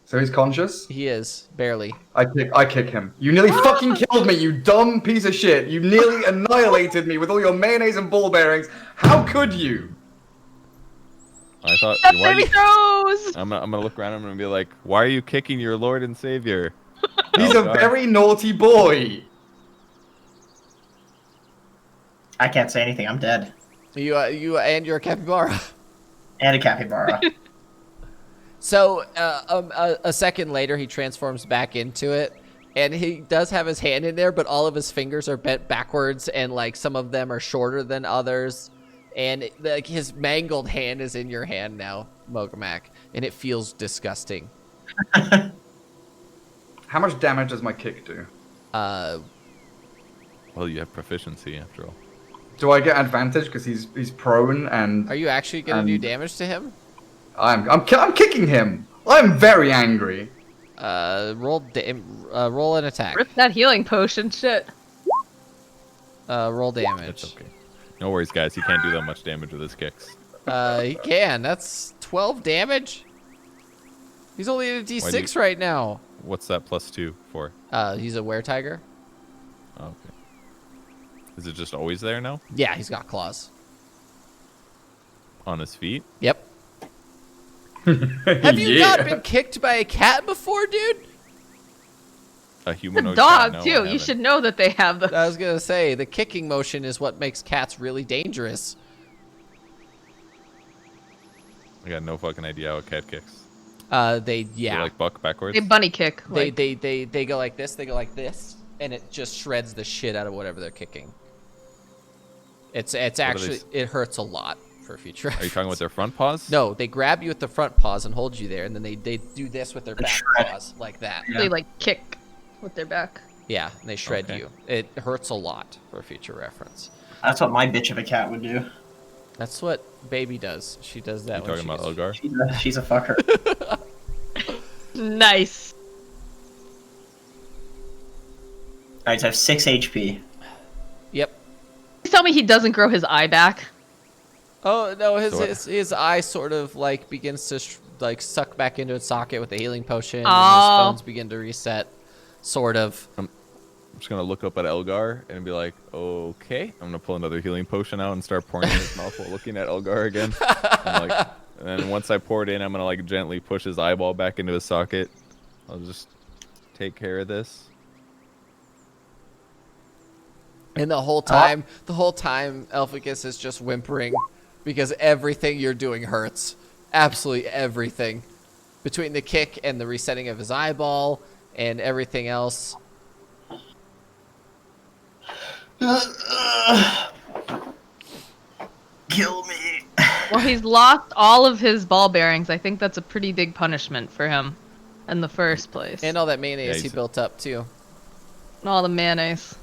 So he's conscious? He is, barely. I kick him. You nearly fucking killed me, you dumb piece of shit. You nearly annihilated me with all your mayonnaise and ball bearings. How could you? I thought. That Why are baby you, throws! I'm gonna look around. I'm gonna be like, why are you kicking your Lord and Savior? He's a Elgar. very naughty boy. I can't say anything. I'm dead. You and your capybara. And a capybara. So a second later, he transforms back into it, and he does have his hand in there, but all of his fingers are bent backwards, and like some of them are shorter than others, and like his mangled hand is in your hand now, Mogamak, and it feels disgusting. How much damage does my kick do? Uh, Well, you have proficiency after all. Do I get advantage because he's prone and are you actually gonna do damage to him? I'm kicking him. I'm very angry. Roll an attack. Rip that healing potion, shit. Roll damage. It's okay. No worries, guys. He can't do that much damage with his kicks. He can. That's 12 damage. He's only at a D6 right now. What's that +2 for? He's a were-tiger. Okay. Is it just always there now? Yeah, he's got claws. On his feet? Yep. Have you not been kicked by a cat before, dude? A humanoid Dog, cat? No, I too. You haven't. should know that they have the. I was gonna say, the kicking motion is what makes cats really dangerous. I got no fucking idea how a cat kicks. They They like buck backwards? They bunny kick. They, Like, they go like this, and it just shreds the shit out of whatever they're kicking. It's actually, it hurts a lot for future Are you talking about their front paws? No, they grab you with the front paws and hold you there, and then they do this with their back paws, like that. they like kick with their back. Yeah, and they shred Okay. you. It hurts a lot for future reference. That's what my bitch of a cat would do. That's what Baby does. She does that You when talking about she's... Elgar? She's a fucker. Nice. Alright, so I have 6 HP. Yep. Please tell me he doesn't grow his eye back. Oh no, So what- his eye sort of like begins to like suck back into its socket with the healing potion, and Oh. his bones begin to reset, sort of. I'm just gonna look up at Elgar and be like, okay. I'm gonna pull another healing potion out and start pouring it in his mouth while looking at Elgar again. And then once I pour it in, I'm gonna like gently push his eyeball back into his socket. I'll just take care of this. And the whole time, Elficus is just whimpering because everything you're doing hurts. Absolutely everything. Between the kick and the resetting of his eyeball and everything else. Kill me. Well, he's lost all of his ball bearings. I think that's a pretty big punishment for him in the first place. And all that mayonnaise he he's- built up too. And all the mayonnaise.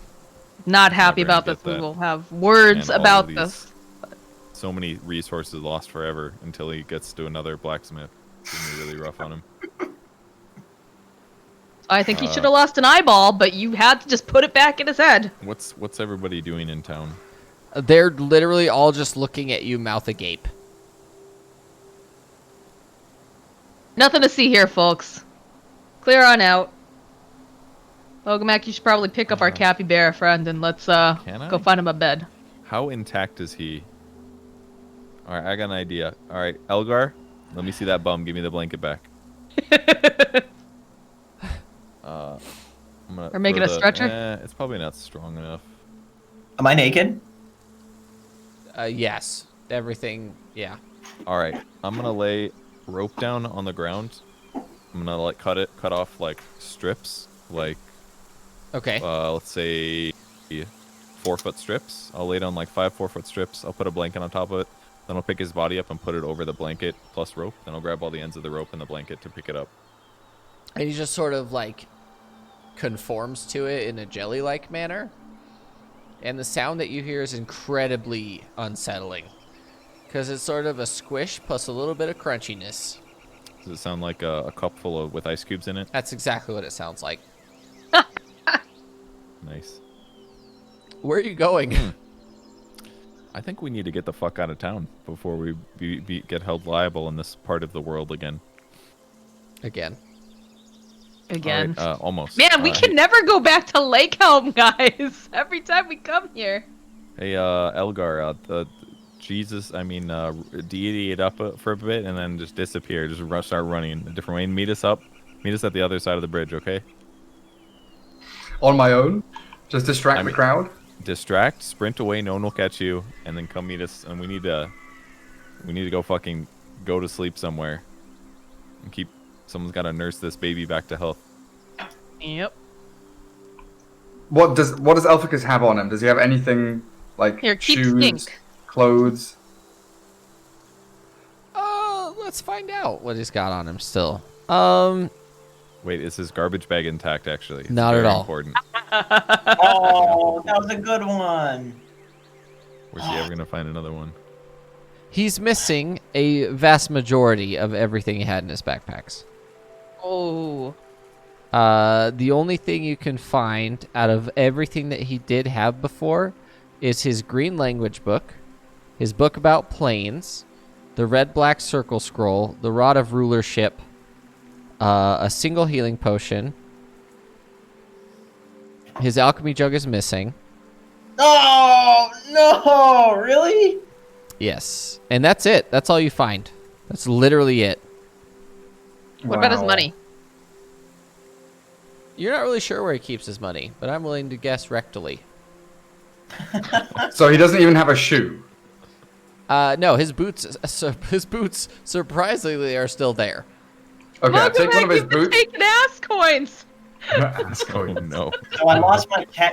Not happy Never gonna about this. get We that. will have words And all of about these- this. So many resources lost forever until he gets to another blacksmith. It's gonna be really rough on him. I think he should have lost an eyeball, but you had to just put it back in his head. What's everybody doing in town? They're literally all just looking at you, mouth agape. Nothing to see here, folks. Clear on out. Bogomac, you should probably pick up our capybara friend and let's Can go I? find him a bed. How intact is he? All right, I got an idea. All right, Elgar, let me see that bum. Give me the blanket back. I'm gonna Or make throw it a stretcher? It's probably not strong enough. Am I naked? Yes. Everything, yeah. All right, I'm gonna lay rope down on the ground. I'm gonna like cut off like strips, like Okay. let's say 4-foot strips. I'll lay down like 5 4-foot strips. I'll put a blanket on top of it. Then I'll pick his body up and put it over the blanket plus rope. Then I'll grab all the ends of the rope and the blanket to pick it up. And he just sort of like conforms to it in a jelly-like manner. And the sound that you hear is incredibly unsettling. Because it's sort of a squish plus a little bit of crunchiness. Does it sound like a cup full with ice cubes in it? That's exactly what it sounds like. Nice. Where are you going? I think we need to get the fuck out of town before we get held liable in this part of the world again. Again. Again. All right, almost. Man, we can never go back to Lake Helm, guys. Every time we come here. Hey, Elgar, deity it up for a bit and then just disappear. Just start running a different way and meet us at the other side of the bridge, okay? On my own? Just distract the crowd? Distract, sprint away, no one will catch you, and then come meet us. And we need to go to sleep somewhere. And someone's got to nurse this baby back to health. Yep. What does Elficus have on him? Does he have anything like Here, keep shoes, skink. clothes? Let's find out what he's got on him still. Wait, is his garbage bag intact, actually? It's Not at very all. Important. Oh, that was a good one. Where's he ever going to find another one? He's missing a vast majority of everything he had in his backpacks. Oh. The only thing you can find out of everything that he did have before is his green language book, his book about planes, the red-black circle scroll, the rod of rulership, a single healing potion. His alchemy jug is missing. Oh no! Really? Yes. And that's it. That's all you find. That's literally it. What about his Wow. money? You're not really sure where he keeps his money, but I'm willing to guess rectally. So he doesn't even have a shoe. No, his boots surprisingly are still there. Okay, I take one of his You've been boots. taking ass coins. That's Oh cool. no. So I lost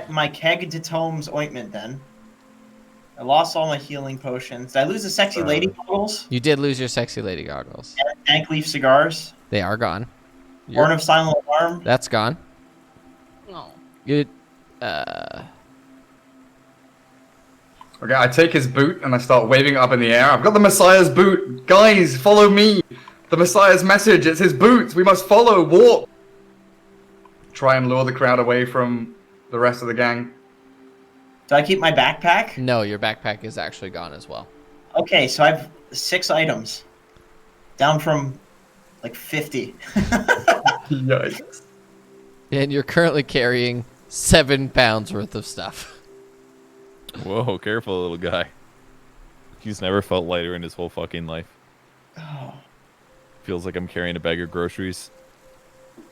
my keg to Tome's ointment then. I lost all my healing potions. Did I lose the sexy lady goggles? You did lose your sexy lady goggles. Dank leaf cigars? They are gone. Horn of silent alarm? That's gone. No. You, Okay, I take his boot and I start waving it up in the air. I've got the Messiah's boot. Guys, follow me. The Messiah's message. It's his boots. We must follow. Walk. Try and lure the crowd away from the rest of the gang. Do I keep my backpack? no, your backpack is actually gone as well. Okay, so I have 6 items. Down from like 50. Yikes. And you're currently carrying 7 pounds worth of stuff. Whoa, careful, little guy. He's never felt lighter in his whole fucking life. Oh. Feels like I'm carrying a bag of groceries.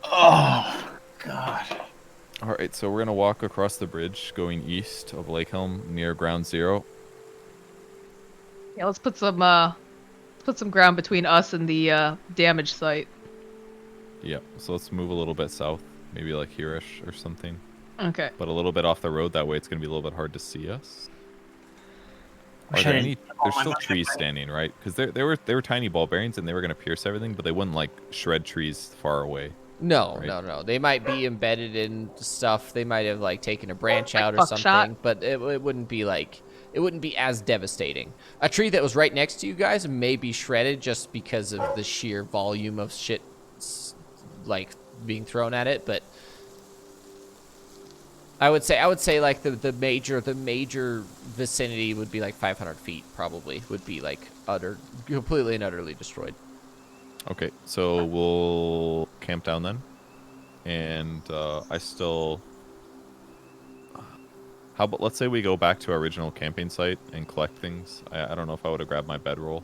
Oh, God. All right, so we're gonna walk across the bridge, going east of Lake Helm near Ground Zero. Yeah, let's put some ground between us and the damage site. Yeah, so let's move a little bit south, maybe like here-ish or something, Okay. but a little bit off the road. That way, it's gonna be a little bit hard to see us. Are Wish I there didn't any? put all There's my still money trees away. standing, right? Because they were tiny ball bearings and they were gonna pierce everything, but they wouldn't like shred trees far away. No, Right. no. They might be embedded in stuff. They might have like taken a branch Like out or buckshot? something, but it wouldn't be like it wouldn't be as devastating. A tree that was right next to you guys may be shredded just because of the sheer volume of shit like being thrown at it, but I would say like the major vicinity would be like 500 feet probably would be like completely and utterly destroyed. Okay, so we'll camp down then, and how about let's say we go back to our original camping site and collect things. I don't know if I would have grabbed my bedroll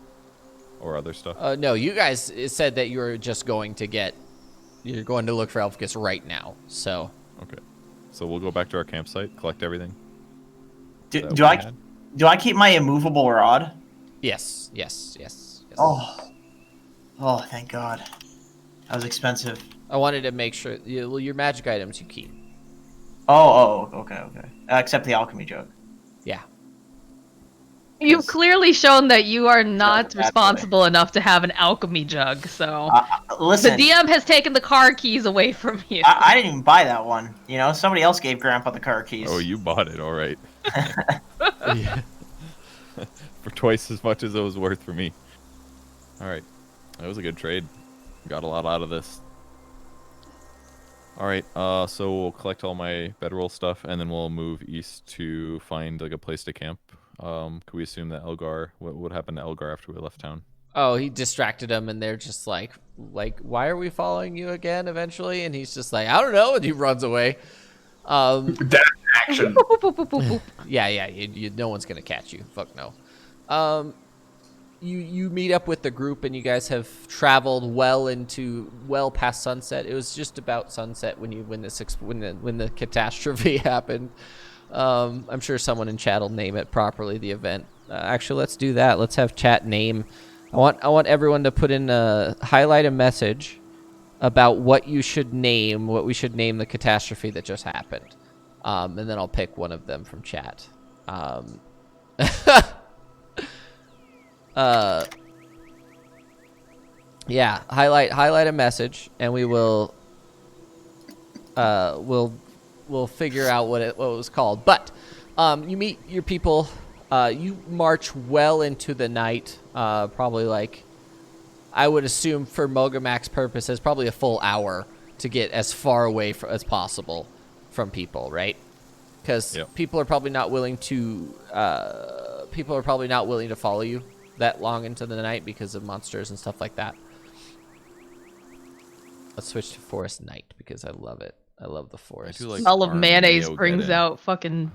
or other stuff. No, you guys said that you're going to look for Elficus right now. So Okay, so we'll go back to our campsite, collect everything. Do, that do we I had. do I keep my immovable rod? yes. Oh, thank God. That was expensive. I wanted to make sure your magic items you keep. Okay. Except the alchemy jug. Yeah. You've clearly shown that you are not bad boy. responsible enough to have an alchemy jug, so the Listen, DM has taken the car keys away from you. I didn't even buy that one. You know, somebody else gave Grandpa the car keys. Oh, you bought it, all right. Yeah. For twice as much as it was worth for me. All right, that was a good trade. Got a lot out of this. All right, so we'll collect all my bedroll stuff, and then we'll move east to find like a place to camp. Could we assume that Elgar? What happened to Elgar after we left town? Oh, he distracted them, and they're just like, why are we following you again? Eventually, and he's just like, I don't know, and he runs away. Dash action. Boop, boop, boop, boop, boop. Yeah. No one's gonna catch you. Fuck no. You meet up with the group, and you guys have traveled well past sunset. It was just about sunset when the catastrophe happened. I'm sure someone in chat will name it properly. The event. Actually, let's do that. Let's have chat name. I want everyone to put in highlight a message about what we should name the catastrophe that just happened, and then I'll pick one of them from chat. Yeah, highlight a message, and we will we'll figure out what it was called. But you meet your people. You march well into the night. Probably like, I would assume for Mogamak's purposes, probably a full hour to get as far away as possible from people, right? because Yep. people are probably not willing to follow you that long into the night because of monsters and stuff like that. Let's switch to forest night because I love it. I love the forest. do like Smell of Arm mayonnaise Mayo brings get in. out fucking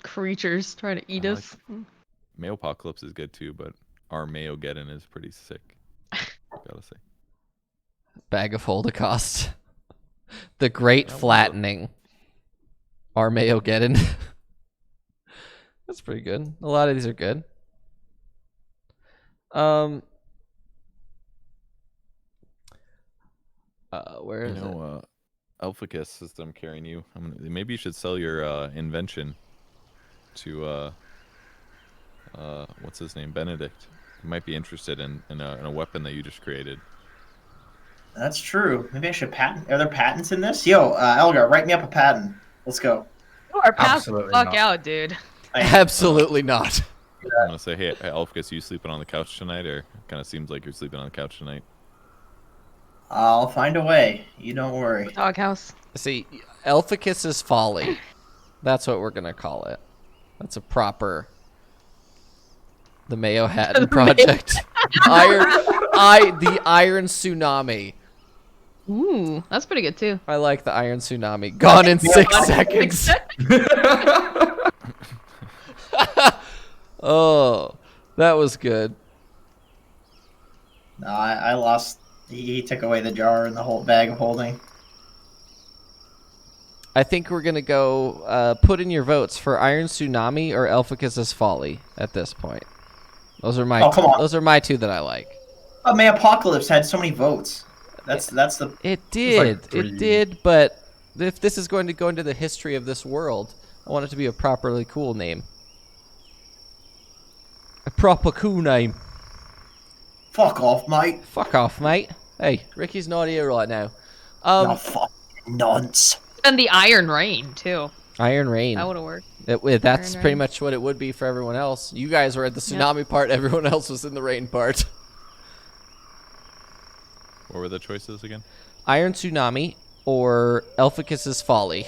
creatures trying to eat I us. Mayopocalypse is good too, but our Mayo Geddon is pretty sick. Gotta say. Bag of Holocaust. The Great That was Flattening. Armageddon. That's pretty good. A lot of these are good. Where is it? Elficus system carrying you. Maybe you should sell your invention to what's his name, Benedict. He might be interested in a weapon that you just created. That's true. Maybe I should patent. Are there patents in this? Yo, Elgar, write me up a patent. Let's go. You are passed the Absolutely fuck not. out, dude. Absolutely not. I'm gonna say, hey, Elficus, you sleeping on the couch tonight, or kind of seems like you're sleeping on the couch tonight? I'll find a way. You don't worry. Doghouse. See, Elficus's Folly. That's what we're gonna call it. That's a proper. The Mayo Hatton Project. The Iron Tsunami. Ooh, that's pretty good too. I like the Iron Tsunami. Gone in 6 seconds. Oh, that was good. No, I lost. He took away the jar and the whole bag of holding. I think we're gonna go put in your votes for Iron Tsunami or Elficus's Folly at this point. Those are my Oh, come on. those are my two that I like. Oh, man, Apocalypse had so many votes. That's the. It did, like 3. it did, but if this is going to go into the history of this world, I want it to be a properly cool name. A proper cool name. Fuck off, mate. Fuck off, mate. Hey, Ricky's not here right now. No fucking nonce. And the Iron Rain too. Iron Rain. That would have worked. That's Iron pretty Rain. much what it would be for everyone else. You guys were at the tsunami part, everyone else was in the rain part. What were the choices again? Iron Tsunami or Elficus's Folly.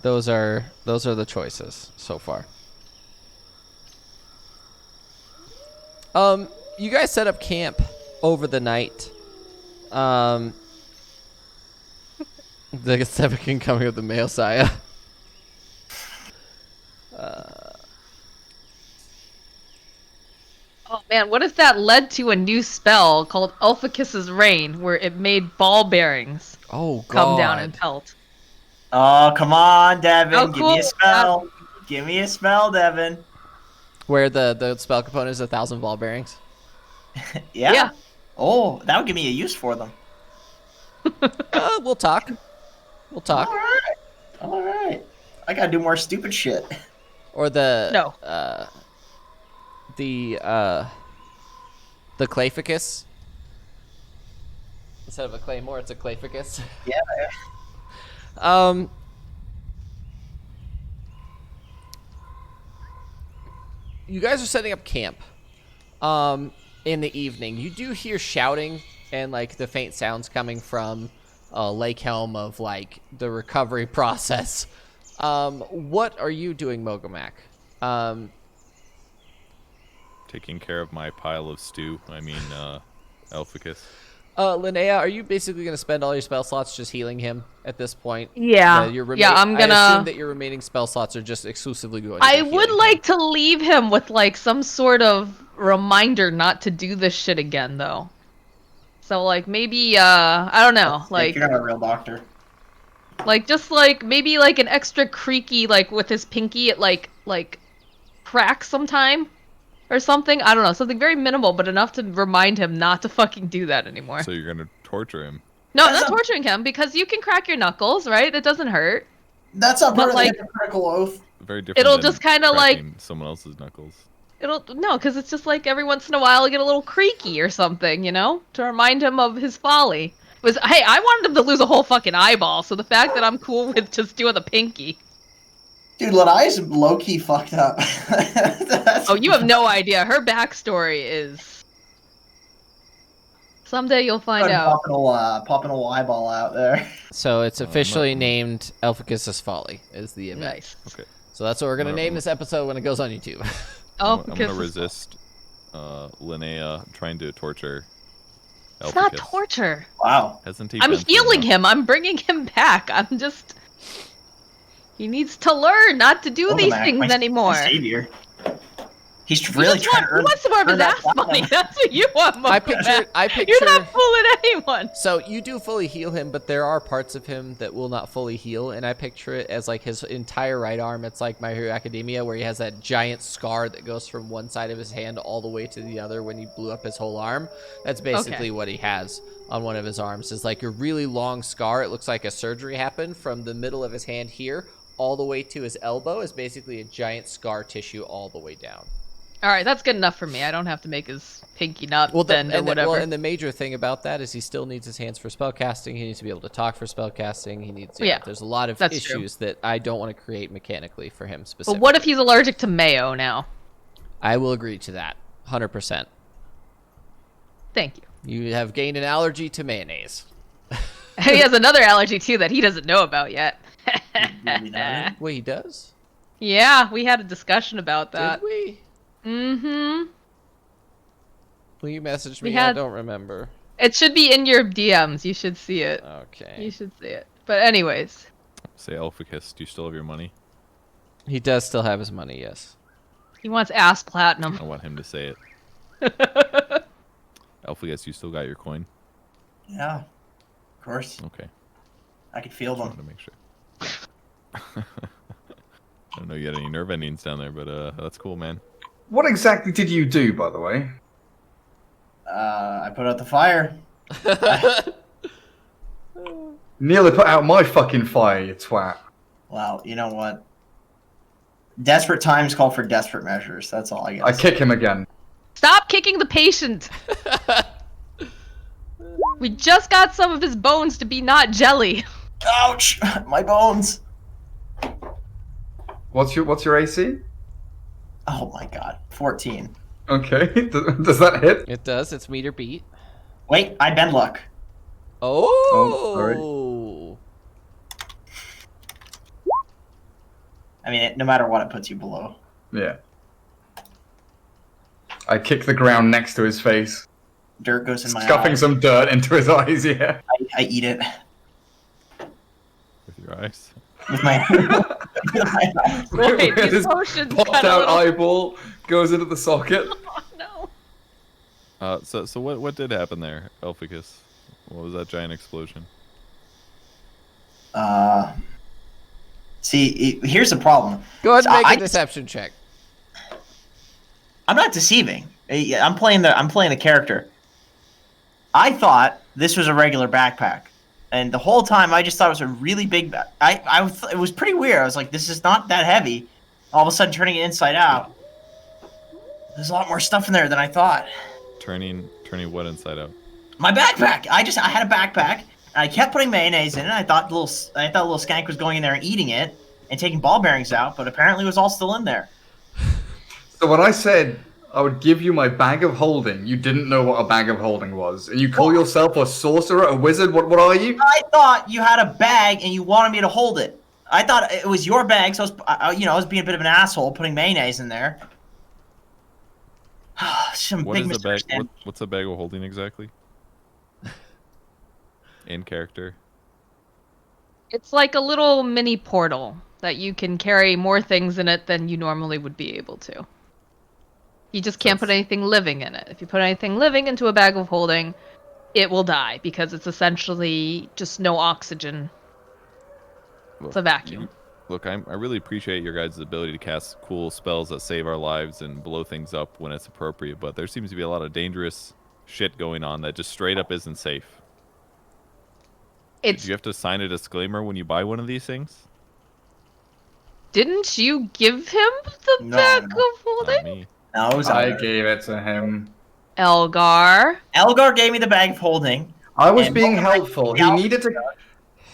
Those are the choices so far. You guys set up camp over the night. The Seven can come here with the male Saya. Oh man, what if that led to a new spell called Elficus's Rain, where it made ball bearings Oh god. come down and pelt? Oh, come on, Devin. Oh, Give me cool. a spell. Give me a spell, Devin. Where the spell component is 1,000 ball bearings. Yeah? Yeah. Oh, that would give me a use for them. We'll talk. We'll talk. All right. I gotta do more stupid shit. Or the No. The Clayficus. Instead of a claymore, it's a Clayficus. Yeah. You guys are setting up camp. In the evening, you do hear shouting and like the faint sounds coming from Lake Helm of like the recovery process. What are you doing, Mogomak? Taking care of my pile of stew. I mean, Elficus. Linnea, are you basically going to spend all your spell slots just healing him at this point? Yeah. I'm gonna. I assume that your remaining spell slots are just exclusively going to I be would healing like to leave him with like some sort of reminder not to do this shit again, though. So like maybe I don't know, like you're not a real doctor. like just like maybe like an extra creaky like with his pinky it like cracks sometime or something. I don't know, something very minimal but enough to remind him not to fucking do that anymore. So you're gonna torture him? No, That's not not- torturing him because you can crack your knuckles, right? It doesn't hurt. That's not part of like- the hypocritical oath. Very different. It'll than just kinda, like- cracking someone else's knuckles. No, because it's just like every once in a while get a little creaky or something, you know, to remind him of his folly. Hey, I wanted him to lose a whole fucking eyeball, so the fact that I'm cool with just doing the pinky. Dude, Lanai's low-key fucked up. That's- Oh, you have no idea. Her backstory is Someday you'll find out. Popping a little eyeball out there. So it's officially named Elficus as Folly is the event. Nice. Okay. So that's what we're gonna name this episode when it goes on YouTube. Oh, I'm gonna resist Linnea trying to torture Elficus. It's not torture. Wow. Hasn't he I'm been through healing enough? him. I'm bringing him back. I'm just. He needs to learn not to do Welcome these back, things my anymore. Savior. He's He really just trying to earn. wants some more of his earn that ass money. platinum. That's what you want. I picture. You're not fooling anyone. So you do fully heal him, but there are parts of him that will not fully heal, and I picture it as like his entire right arm. It's like My Hero Academia, where he has that giant scar that goes from one side of his hand all the way to the other when he blew up his whole arm. That's basically what he has on one of his arms. Is like a really long scar. It looks like a surgery happened from the middle of his hand here all the way to his elbow. Is basically a giant scar tissue all the way down. All right, that's good enough for me. I don't have to make his pinky not Well, bend or whatever. and the major thing about that is he still needs his hands for spellcasting. He needs to be able to talk for spellcasting. He needs. Yeah, There's a lot of that's issues that I don't want to create mechanically for him But specifically. what if he's allergic to mayo now? I will agree to that, 100%. Thank you. You have gained an allergy to mayonnaise. He has another allergy too that he doesn't know about yet. Really not. Wait, he does? Yeah, we had a discussion about that. Did we? Mm-hmm. Will you message We me? I had- don't remember. It should be in your DMs. You should see it. Okay. You should see it. But anyways, Say Elficus, do you still have your money? He does still have his money, yes. he wants ass platinum. I want him to say it. Elficus, you still got your coin? Yeah. Of course. Okay. I could feel Just wanted them. to make sure. I don't know you had any nerve endings down there, but that's cool, man. What exactly did you do, by the way? I put out the fire. Nearly put out my fucking fire, you twat. Well, you know what? Desperate times call for desperate measures. That's all I got. I kick him again. Stop kicking the patient. We just got some of his bones to be not jelly. Ouch! My bones. What's your AC? Oh my god. 14. Okay, does that hit? It does. It's meter beat. Wait, I bend luck. Oh! I mean, no matter what, it puts you below. Yeah. I kick the ground next to his face, Dirt goes in my scuffing eyes. some dirt into his eyes, yeah. I eat it With your eyes. with my. Wait, these His potions popped got a out little... eyeball goes into the socket. Oh, no. So what did happen there, Elficus? What was that giant explosion? See, here's the problem. Go ahead and make I a deception check. I'm not deceiving. I'm playing the character. I thought this was a regular backpack, and the whole time I just thought it was a really big. It was pretty weird. I was like, this is not that heavy. All of a sudden, turning it inside out. There's a lot more stuff in there than I thought. Turning what inside out? My backpack. I had a backpack. And I kept putting mayonnaise in it. I thought little skank was going in there and eating it and taking ball bearings out, but apparently it was all still in there. So when I said I would give you my bag of holding, you didn't know what a bag of holding was, and you call yourself a sorcerer, a wizard. What are you? I thought you had a bag and you wanted me to hold it. I thought it was your bag, so I was being a bit of an asshole putting mayonnaise in there. Some What big is the bag? misunderstanding. What's a bag of holding exactly? In character. It's like a little mini portal that you can carry more things in it than you normally would be able to. You just can't put anything living in it. If you put anything living into a bag of holding, it will die because it's essentially just no oxygen. It's a vacuum. Look, I really appreciate your guys' ability to cast cool spells that save our lives and blow things up when it's appropriate, but there seems to be a lot of dangerous shit going on that just straight up isn't safe. It's Do you have to sign a disclaimer when you buy one of these things? Didn't you give him the No, bag no. of Not holding? me. No, it was I Elgar. gave it to him. Elgar. Elgar gave me the bag of holding. I was And being what was I- helpful. Yeah.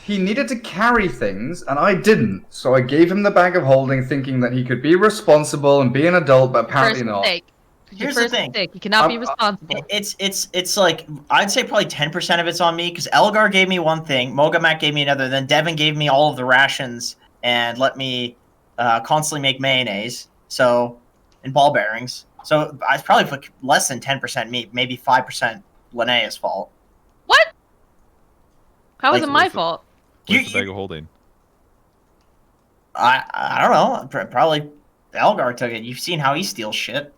He needed to carry things, and I didn't. So I gave him the bag of holding, thinking that he could be responsible and be an adult, but apparently First not. mistake. Here's the thing. Mistake. You cannot be responsible. It's like I'd say probably 10% of it's on me because Elgar gave me one thing, Mogamak gave me another, then Devin gave me all of the rations and let me constantly make mayonnaise. So and ball bearings. So it's probably like less than 10% me, maybe 5% Linnea's fault. What? How is Like, it my fault? Where's the bag of holding? I don't know. Probably Elgar took it. You've seen how he steals shit.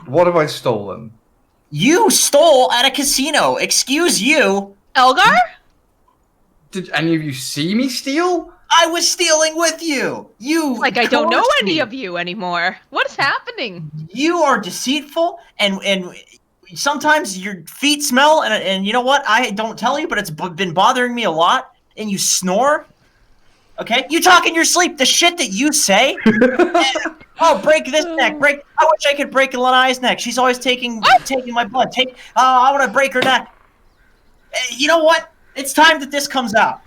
What have I stolen? You stole at a casino. Excuse you. Elgar? Did any of you see me steal? I was stealing with you. You Like I don't know coerced any me. of you anymore. What is happening? You are deceitful, and sometimes your feet smell, and you know what? I don't tell you, but it's been bothering me a lot. And you snore. Okay, you talk in your sleep. The shit that you say. Oh, break this neck. Break. I wish I could break Lanai's neck. She's always taking my blood. I want to break her neck. You know what? It's time that this comes out.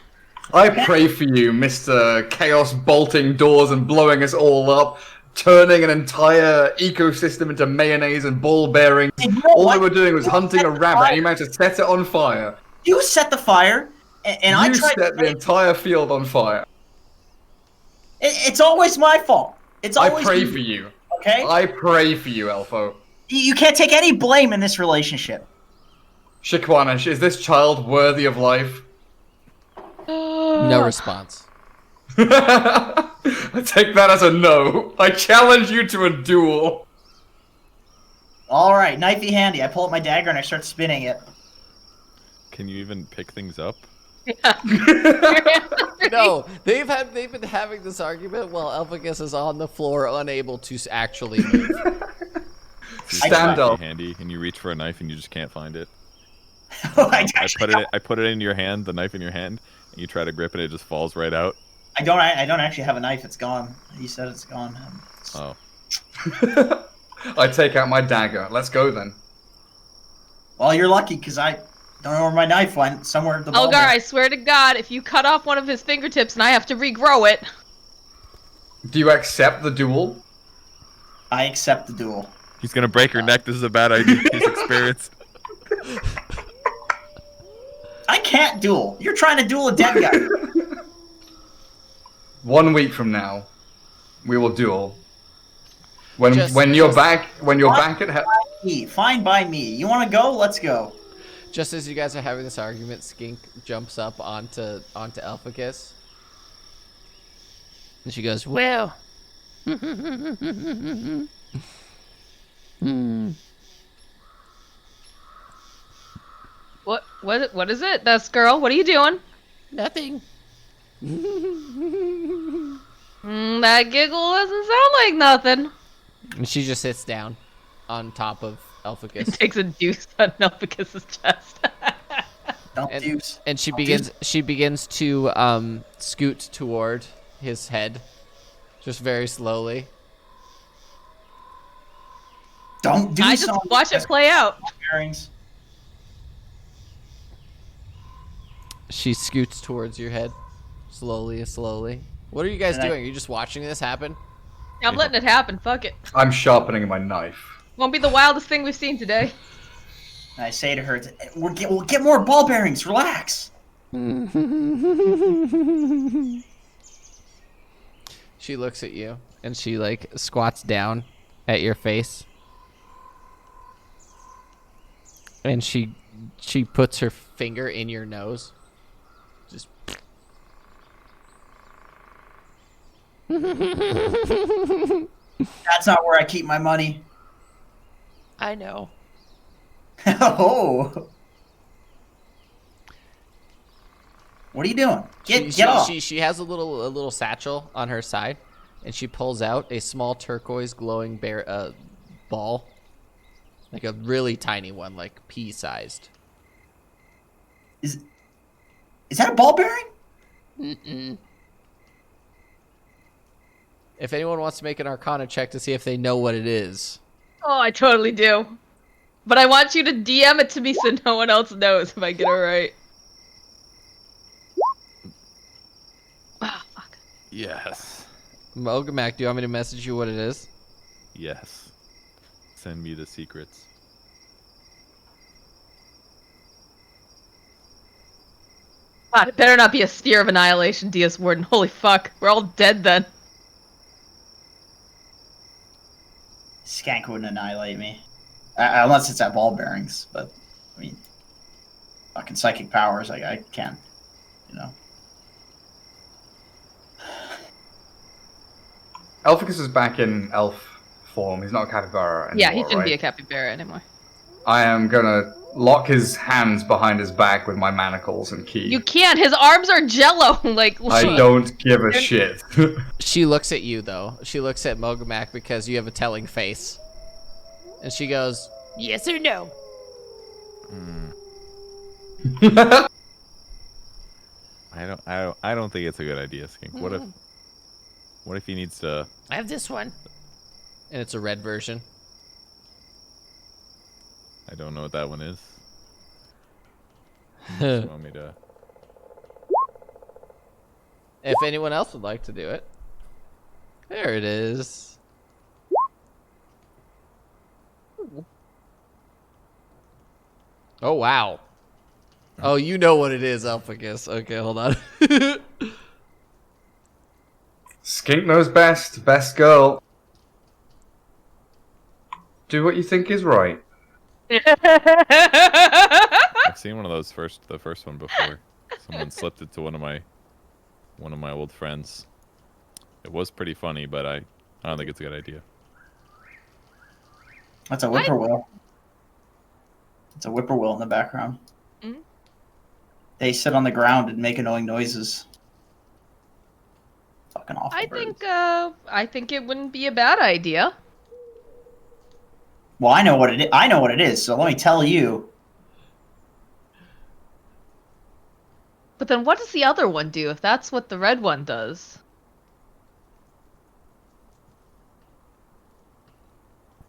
I pray for you, Mr. Chaos, bolting doors and blowing us all up, turning an entire ecosystem into mayonnaise and ball bearings. And you know All what? we were doing was You hunting set a the rabbit, fire. and you managed to set it on fire. You set the fire, and I You tried set to the entire field on fire. It's always my fault. It's I always pray me, for you. Okay? I pray for you, Elfo. You can't take any blame in this relationship. Shikwana, is this child worthy of life? No response. I take that as a no. I challenge you to a duel. All right, knifey handy. I pull up my dagger and I start spinning it. Can you even pick things up? No, they've been having this argument while Elficus is on the floor, unable to actually move. Stand up. Handy, and you reach for a knife and you just can't find it. I I put it in your hand, the knife in your hand, and you try to grip it, it just falls right out. I don't actually have a knife. It's gone. You said it's gone. Oh. I take out my dagger. Let's go then. Well, you're lucky because I don't know where my knife went. Somewhere at the ball. Elgar, I swear to God, if you cut off one of his fingertips and I have to regrow it. Do you accept the duel? I accept the duel. He's gonna break her neck. This is a bad idea. He's experienced. I can't duel. You're trying to duel a dead guy. 1 week from now, we will duel. When Just- you're back at Fine by me. You want to go? Let's go. Just as you guys are having this argument, Skink jumps up onto Elficus. And she goes, well. What is it? That's girl. What are you doing? Nothing. That giggle doesn't sound like nothing. And she just sits down on top of Elficus. Takes a deuce on Elficus's chest. Don't And, deuce. and she Don't begins to scoot toward his head, just very slowly. Don't deuce. I just on watch it play out. bearings. She scoots towards your head, slowly. What are you guys And I- doing? Are you just watching this happen? I'm letting it happen. Fuck it. I'm sharpening my knife. Won't be the wildest thing we've seen today. And I say to her, we'll get more ball bearings. Relax. She looks at you and she like squats down at your face. And she puts her finger in your nose. Just That's not where I keep my money. I know. Oh. What are you doing? Get off. She has a little satchel on her side, and she pulls out a small turquoise glowing ball, like a really tiny one, like pea-sized. Is that a ball bearing? Mm-mm. If anyone wants to make an Arcana check to see if they know what it is. Oh, I totally do. But I want you to DM it to me so no one else knows if I get it right. Ah, fuck. Yes. Mogamak, do you want me to message you what it is? Yes. Send me the secrets. God, it better not be a Sphere of Annihilation, DS Warden. Holy fuck, we're all dead then. Skank wouldn't annihilate me. Unless it's at ball bearings, but, I mean, fucking psychic powers, I can, you know. Elficus is back in elf form. He's not a capybara anymore, Yeah, he shouldn't right? be a capybara anymore. I am gonna lock his hands behind his back with my manacles and key. You can't. His arms are jello. Like I don't give a shit. She looks at you, though. She looks at Mogamak because you have a telling face. And she goes, yes or no? I don't think it's a good idea, Skink. What if he needs to... I have this one. And it's a red version. I don't know what that one is. You want me to... If anyone else would like to do it. There it is. Oh, wow. Oh, you know what it is, Elficus. Okay, hold on. Skink knows best. Best girl. Do what you think is right. I've seen one of those the first one before. Someone slipped it to one of my old friends. It was pretty funny, but I don't think it's a good idea. That's a whippoorwill. It's a whippoorwill in the background. Mm-hmm. They sit on the ground and make annoying noises. Fucking awful birds. I think it wouldn't be a bad idea. Well, I know what it is. I know what it is. So let me tell you. But then what does the other one do if that's what the red one does?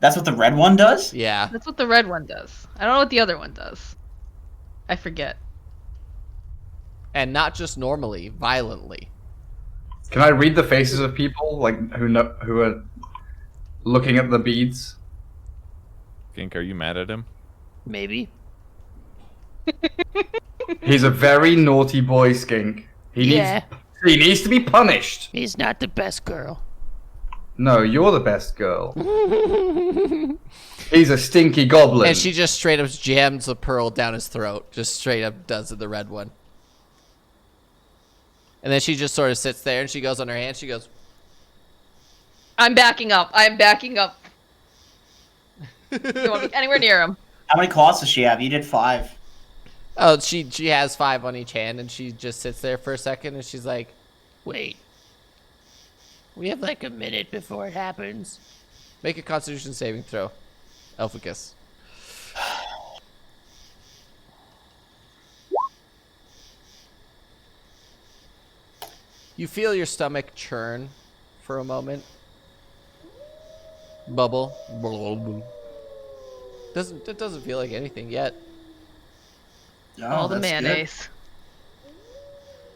That's what the red one does? Yeah. That's what the red one does. I don't know what the other one does. I forget. And not just normally, violently. Can I read the faces of people like who are looking at the beads? Skink, are you mad at him? Maybe. He's a very naughty boy, Skink. He needs to be punished. He's not the best girl. No, you're the best girl. He's a stinky goblin. And she just straight up jams the pearl down his throat. Just straight up does it, the red one. And then she just sort of sits there and she goes on her hand. She goes, I'm backing up. I'm backing up. Don't want to be anywhere near him. How many claws does she have? You did 5. oh, she has 5 on each hand, and she just sits there for a second, and she's like, wait. We have like a minute before it happens. Make a Constitution saving throw, Elficus. You feel your stomach churn for a moment. Bubble. It doesn't feel like anything yet. No, All the that's good. mayonnaise.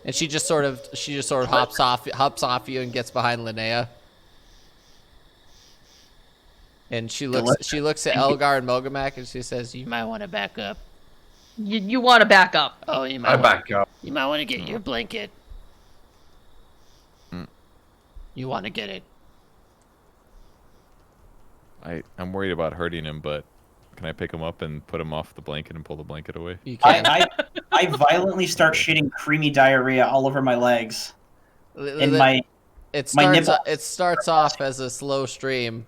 And she just sort of hops off you and gets behind Linnea. And she looks at Elgar and Mogamak and she says, "You might want to back up." You want to back up. Oh, you I back up. You might want to get your blanket. You want to get it. I'm worried about hurting him, but can I pick him up and put him off the blanket and pull the blanket away? You can. I violently start shitting creamy diarrhea all over my legs. And my nipple. It starts off as a slow stream.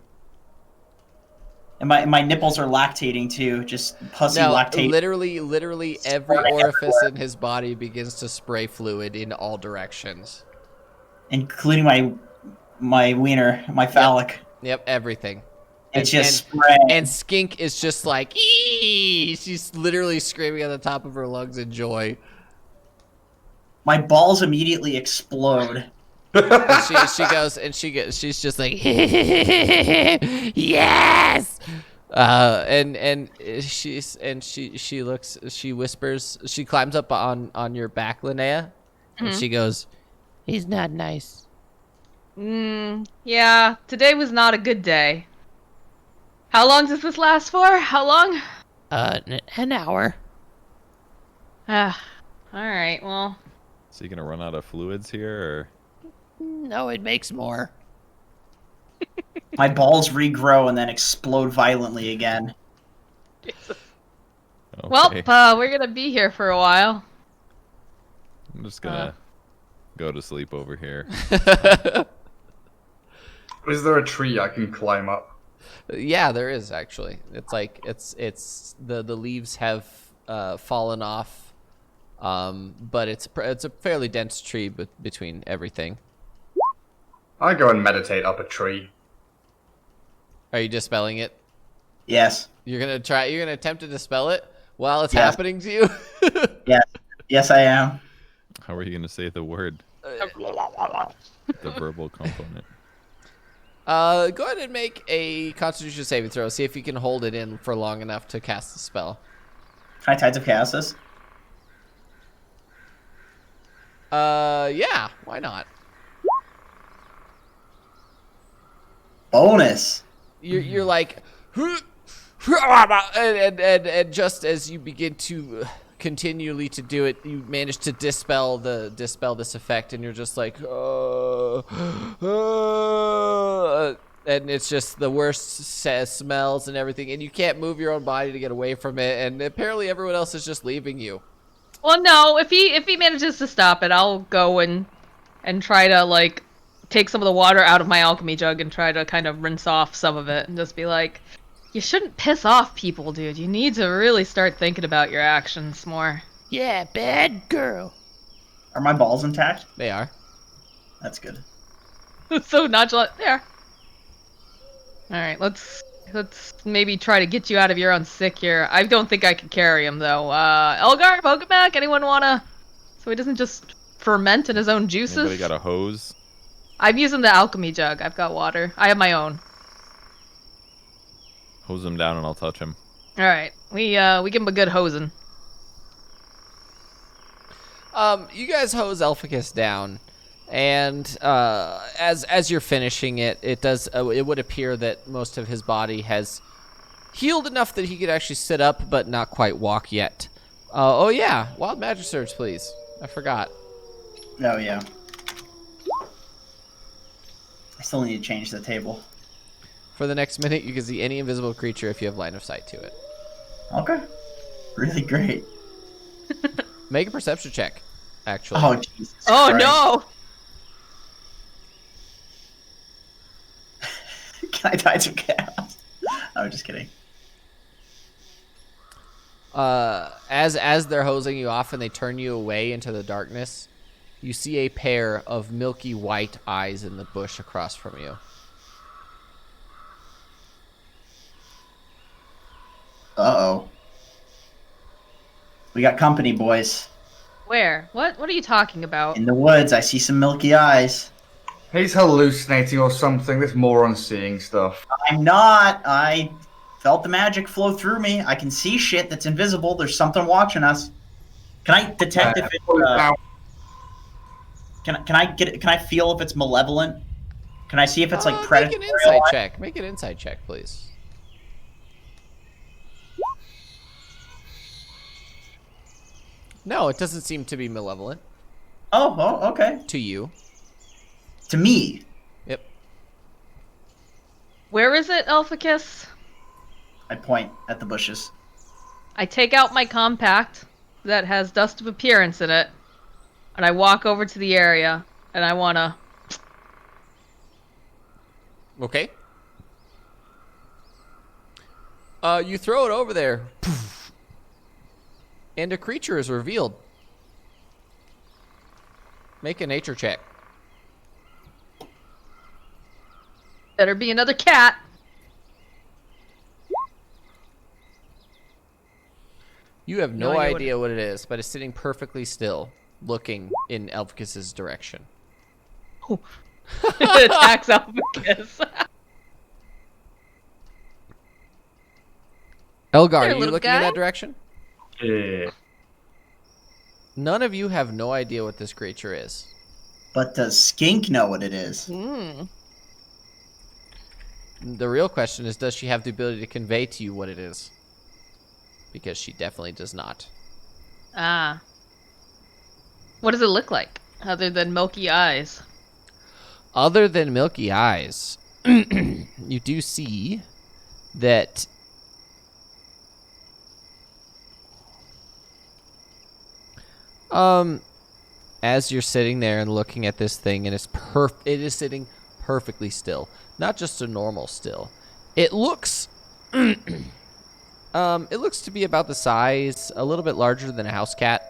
And my nipples are lactating too, just pussy lactating. Literally every orifice in his body begins to spray fluid in all directions. Including my wiener, my phallic. Yep, everything. It's just spraying. And Skink is just like, eee! She's literally screaming at the top of her lungs in joy. My balls immediately explode. And she goes and she's just like, yes. She whispers, she climbs up on your back, Linnea, and she goes, "He's not nice." Yeah, today was not a good day. How long does this last for? How long? An hour. All right. Well, So you gonna run out of fluids here, No, it makes more. My balls regrow and then explode violently again. or? well, Okay. we're gonna be here for a while. I'm just gonna go to sleep over here. Is there a tree I can climb up? Yeah, there is actually. It's like the leaves have fallen off, but it's a fairly dense tree between everything. I go and meditate up a tree. Are you dispelling it? Yes. You're gonna attempt to dispel it while it's Yes. happening to you? Yes, I am. How are you gonna say the word? The verbal component. Go ahead and make a Constitution saving throw. See if you can hold it in for long enough to cast the spell. Can I Tides of Chaos this? Yeah, why not? Bonus. You're like, and just as you begin to continually to do it, you manage to dispel this effect, and you're just like, and it's just the worst smells and everything, and you can't move your own body to get away from it, and apparently everyone else is just leaving you. Well, no. If he manages to stop it, I'll go and try to like take some of the water out of my alchemy jug and try to kind of rinse off some of it and just be like, you shouldn't piss off people, dude. You need to really start thinking about your actions more. Yeah, bad girl. Are my balls intact? They are. That's good. So nonchalant. There. All right, let's maybe try to get you out of your own sick here. I don't think I can carry him though. Elgar, Pokemon, anyone wanna? So he doesn't just ferment in his own juices. Anybody got a hose? I'm using the alchemy jug. I've got water. I have my own. Hose him down and I'll touch him. All right, we give him a good hosing. You guys hose Elficus down, and as you're finishing it, it would appear that most of his body has healed enough that he could actually sit up, but not quite walk yet. Oh yeah, wild magic surge, please. I forgot. Oh, yeah. I still need to change the table. For the next minute, you can see any invisible creature if you have line of sight to it. Okay. Really great. Make a perception check, actually. Oh, Jesus Oh Christ. no! Can I Tides of Chaos? I'm just kidding. As they're hosing you off and they turn you away into the darkness, you see a pair of milky white eyes in the bush across from you. Uh-oh. We got company, boys. Where? What are you talking about? In the woods, I see some milky eyes. He's hallucinating or something. This moron's seeing stuff. I'm not. I felt the magic flow through me. I can see shit that's invisible. There's something watching us. Can I detect if it? Can I feel if it's malevolent? Can I see if it's like predatory? Make an insight check. Make an insight check, please. No, it doesn't seem to be malevolent Oh, okay. to you. To me. Yep. Where is it, Elficus? I point at the bushes. I take out my compact that has dust of appearance in it, and I walk over to the area, and I wanna. Okay. You throw it over there, poof, and a creature is revealed. Make a nature check. Better be another cat. You have No no idea idea what it is, but it's sitting perfectly still, looking in Elficus's direction. It attacks Elficus. Elgar, There, are you little looking in guy. that direction? Yeah. None of you have no idea what this creature is. But does Skink know what it is? The real question is, does she have the ability to convey to you what it is? Because she definitely does not. Ah. What does it look like, other than milky eyes? Other than milky eyes, you do see that as you're sitting there and looking at this thing, and it is sitting perfectly still, not just a normal still. It looks it looks to be about the size, a little bit larger than a house cat,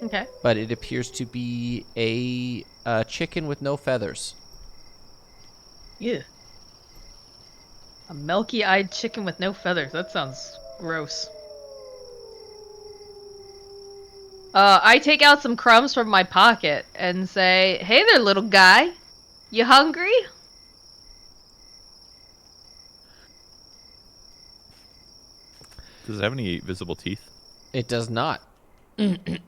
Okay. but it appears to be a chicken with no feathers. Yeah. A milky-eyed chicken with no feathers. That sounds gross. I take out some crumbs from my pocket and say, "Hey there, little guy. You hungry?" Does it have any visible teeth? It does not. It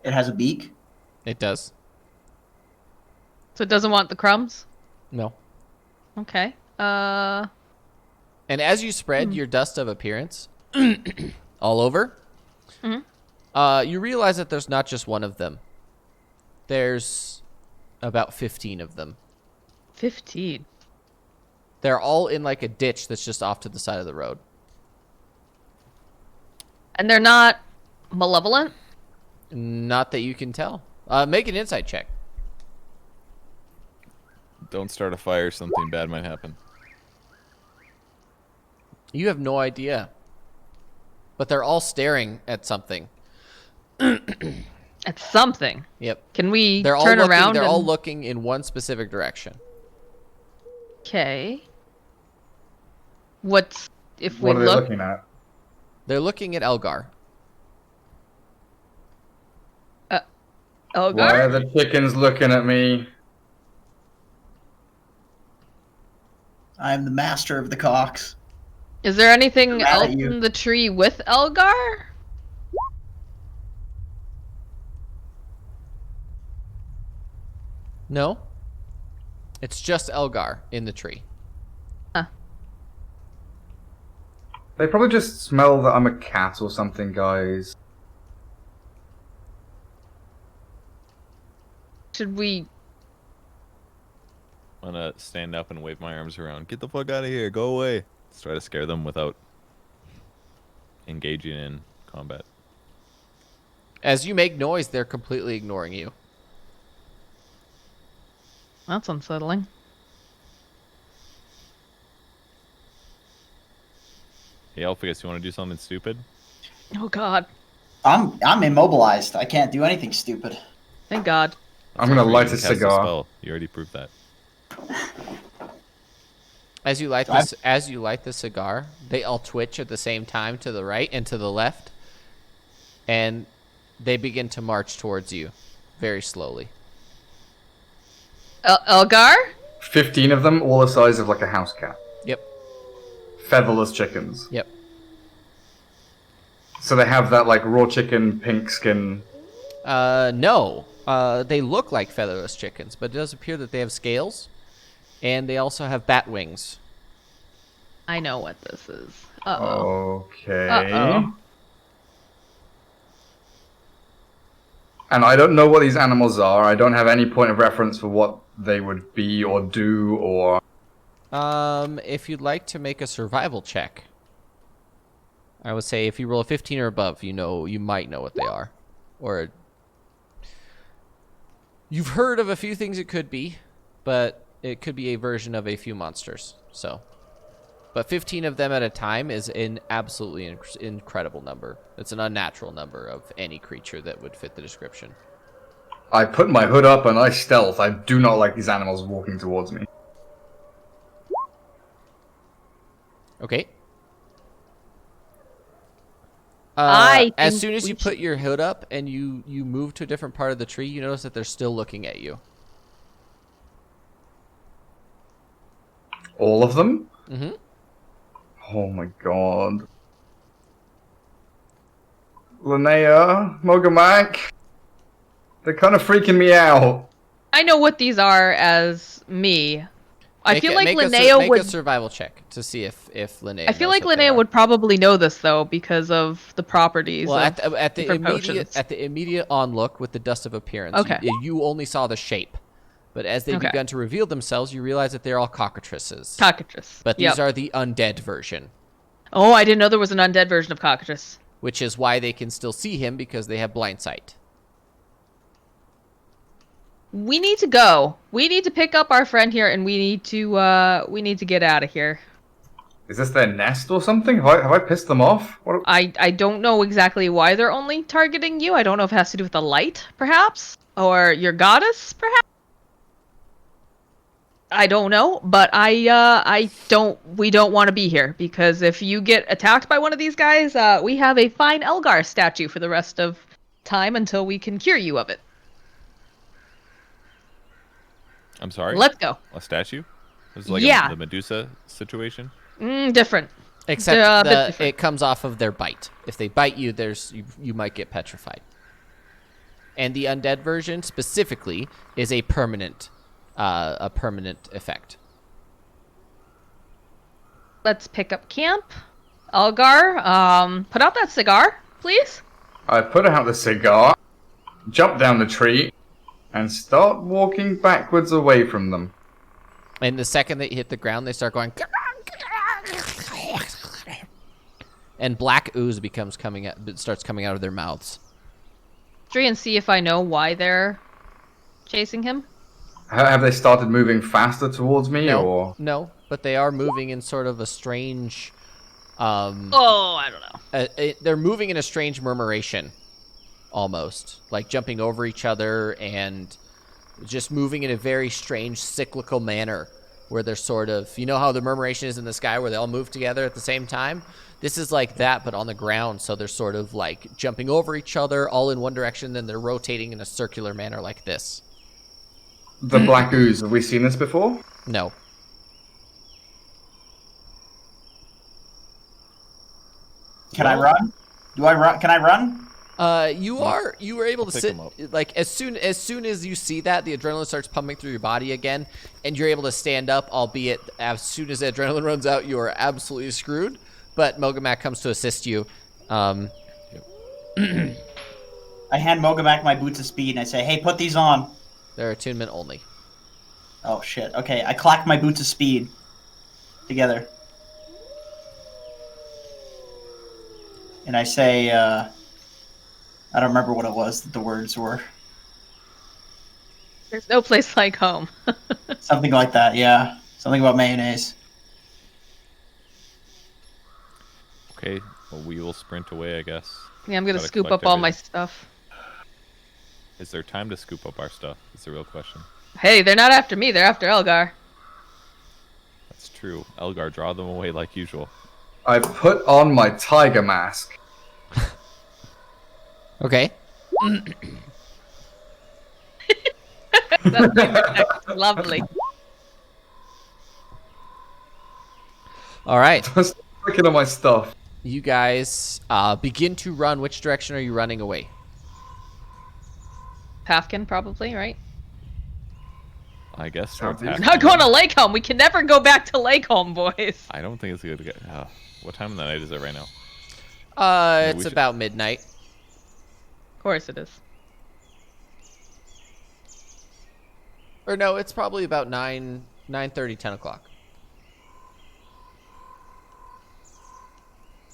has a beak. It does. So it doesn't want the crumbs? No. Okay. And as you spread your dust of appearance all over, you realize that there's not just one of them. There's about 15 of them. 15. They're all in like a ditch that's just off to the side of the road. And they're not malevolent? Not that you can tell. Make an insight check. Don't start a fire, something bad might happen. You have no idea. But they're all staring at something. At something. Yep. Can we They're all turn looking, around? They're all looking in one specific direction. Okay. What's if we What are they look? looking at? They're looking at Elgar. Elgar? Why are the chickens looking at me? I am the master of the cocks. Is there anything They're mad else at you. in the tree with Elgar? No. It's just Elgar in the tree. They probably just smell that I'm a cat or something, guys. Should we? I'm gonna stand up and wave my arms around. Get the fuck out of here. Go away. Let's try to scare them without engaging in combat. As you make noise, they're completely ignoring you. That's unsettling. Hey, Elficus, you want to do something stupid? Oh God! I'm immobilized. I can't do anything stupid. Thank God. I'm gonna That's light you a can cast cigar. spell. You already proved that. As you light So I've- this, as you light the cigar, they all twitch at the same time to the right and to the left, and they begin to march towards you, very slowly. Elgar? 15 of them, all the size of like a house cat. Yep. Featherless chickens. Yep. So they have that like raw chicken, pink skin. No. They look like featherless chickens, but it does appear that they have scales, and they also have bat wings. I know what this is. Uh-oh. Okay. Uh-oh. And I don't know what these animals are. I don't have any point of reference for what they would be or do or... If you'd like to make a survival check, I would say if you roll a 15 or above, you might know what they are. Or you've heard of a few things it could be, but it could be a version of a few monsters. So, but 15 of them at a time is an absolutely incredible number. It's an unnatural number of any creature that would fit the description. I put my hood up and I stealth. I do not like these animals walking towards me. Okay. I as think soon as we you put your hood up and you move to a different part of the tree, you notice that they're still looking at you. All of them? Mm-hmm. Oh my god. Linnea, Mogamak, they're kind of freaking me out. I know what these are as me. I feel like Linnea make would. a survival check to see if Linnea. I feel knows like what they Linnea are. would probably know this though because of the properties Well, of at the different immediate potions. onlook with the dust of appearance, Okay. you only saw the shape, but as they Okay. begun to reveal themselves, you realize that they're all cockatrices. Cockatrice. But Yep. these are the undead version, Oh, I didn't know there was an undead version of cockatrice. which is why they can still see him because they have blind sight. We need to go. We need to pick up our friend here, and we need to get out of here. Is this their nest or something? Have I pissed them off? What? I don't know exactly why they're only targeting you. I don't know if it has to do with the light, perhaps, or your goddess, perhaps. I don't know, but we don't want to be here because if you get attacked by one of these guys, we have a fine Elgar statue for the rest of time until we can cure you of it. I'm sorry. Let's go. A statue? This is like Yeah. the Medusa situation. Different. Except A bit different. it comes off of their bite. If they bite you, you might get petrified. And the undead version specifically is a permanent effect. Let's pick up camp. Elgar, put out that cigar, please. I put out the cigar, jump down the tree, and start walking backwards away from them. And the second that you hit the ground, they start going. And black ooze starts coming out of their mouths. Try and see if I know why they're chasing him. Have they started moving faster towards me, or? No, but they are moving in sort of a strange. Oh, I don't know. They're moving in a strange murmuration, almost like jumping over each other and just moving in a very strange cyclical manner, where they're sort of, you know how the murmuration is in the sky, where they all move together at the same time. This is like that, but on the ground. So they're sort of like jumping over each other, all in one direction, then they're rotating in a circular manner like this. The black ooze, have we seen this before? No. Can I run? Do I run? Can I run? You were able to Pick sit 'em up. like as soon as you see that, the adrenaline starts pumping through your body again, and you're able to stand up. Albeit as soon as the adrenaline runs out, you are absolutely screwed. But Mogamak comes to assist you. I hand Mogamak my boots of speed and I say, "Hey, put these on." They're attunement only. Oh shit. Okay, I clack my boots of speed together, and I say, I don't remember what it was that the words were. There's no place like home. Something like that. Yeah, something about mayonnaise. Okay, well, we will sprint away, I guess. Yeah, I'm gonna Gotta scoop collect up all my everything. stuff. Is there time to scoop up our stuff? That's the real question. Hey, they're not after me. They're after Elgar. That's true. Elgar, draw them away like usual. I put on my tiger mask. Okay. That's lovely. All right. Just looking at my stuff. You guys begin to run. Which direction are you running away? Pafkin, probably, right? I guess. Sounds towards easy. half- Not going to Lake Home. We can never go back to Lake Home, boys. I don't think it's good to get. What time of the night is it right now? It's we should- about midnight. Of course it is. Or no, it's probably about 9:30, 10 o'clock.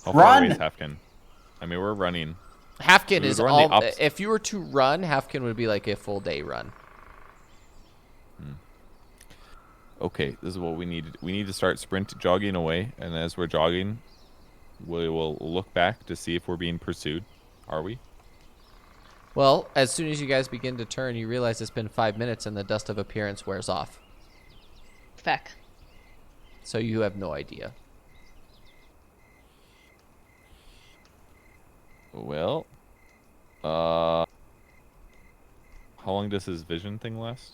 How far away Run! is Hafkin? I mean, we're running. Halfkin We is would run the all. opposite- If you were to run, Halfkin would be like a full day run. Okay, this is what we need. We need to start jogging away, and as we're jogging, we will look back to see if we're being pursued. Are we? Well, as soon as you guys begin to turn, you realize it's been 5 minutes and the dust of appearance wears off. Feck. So you have no idea. Well, how long does his vision thing last?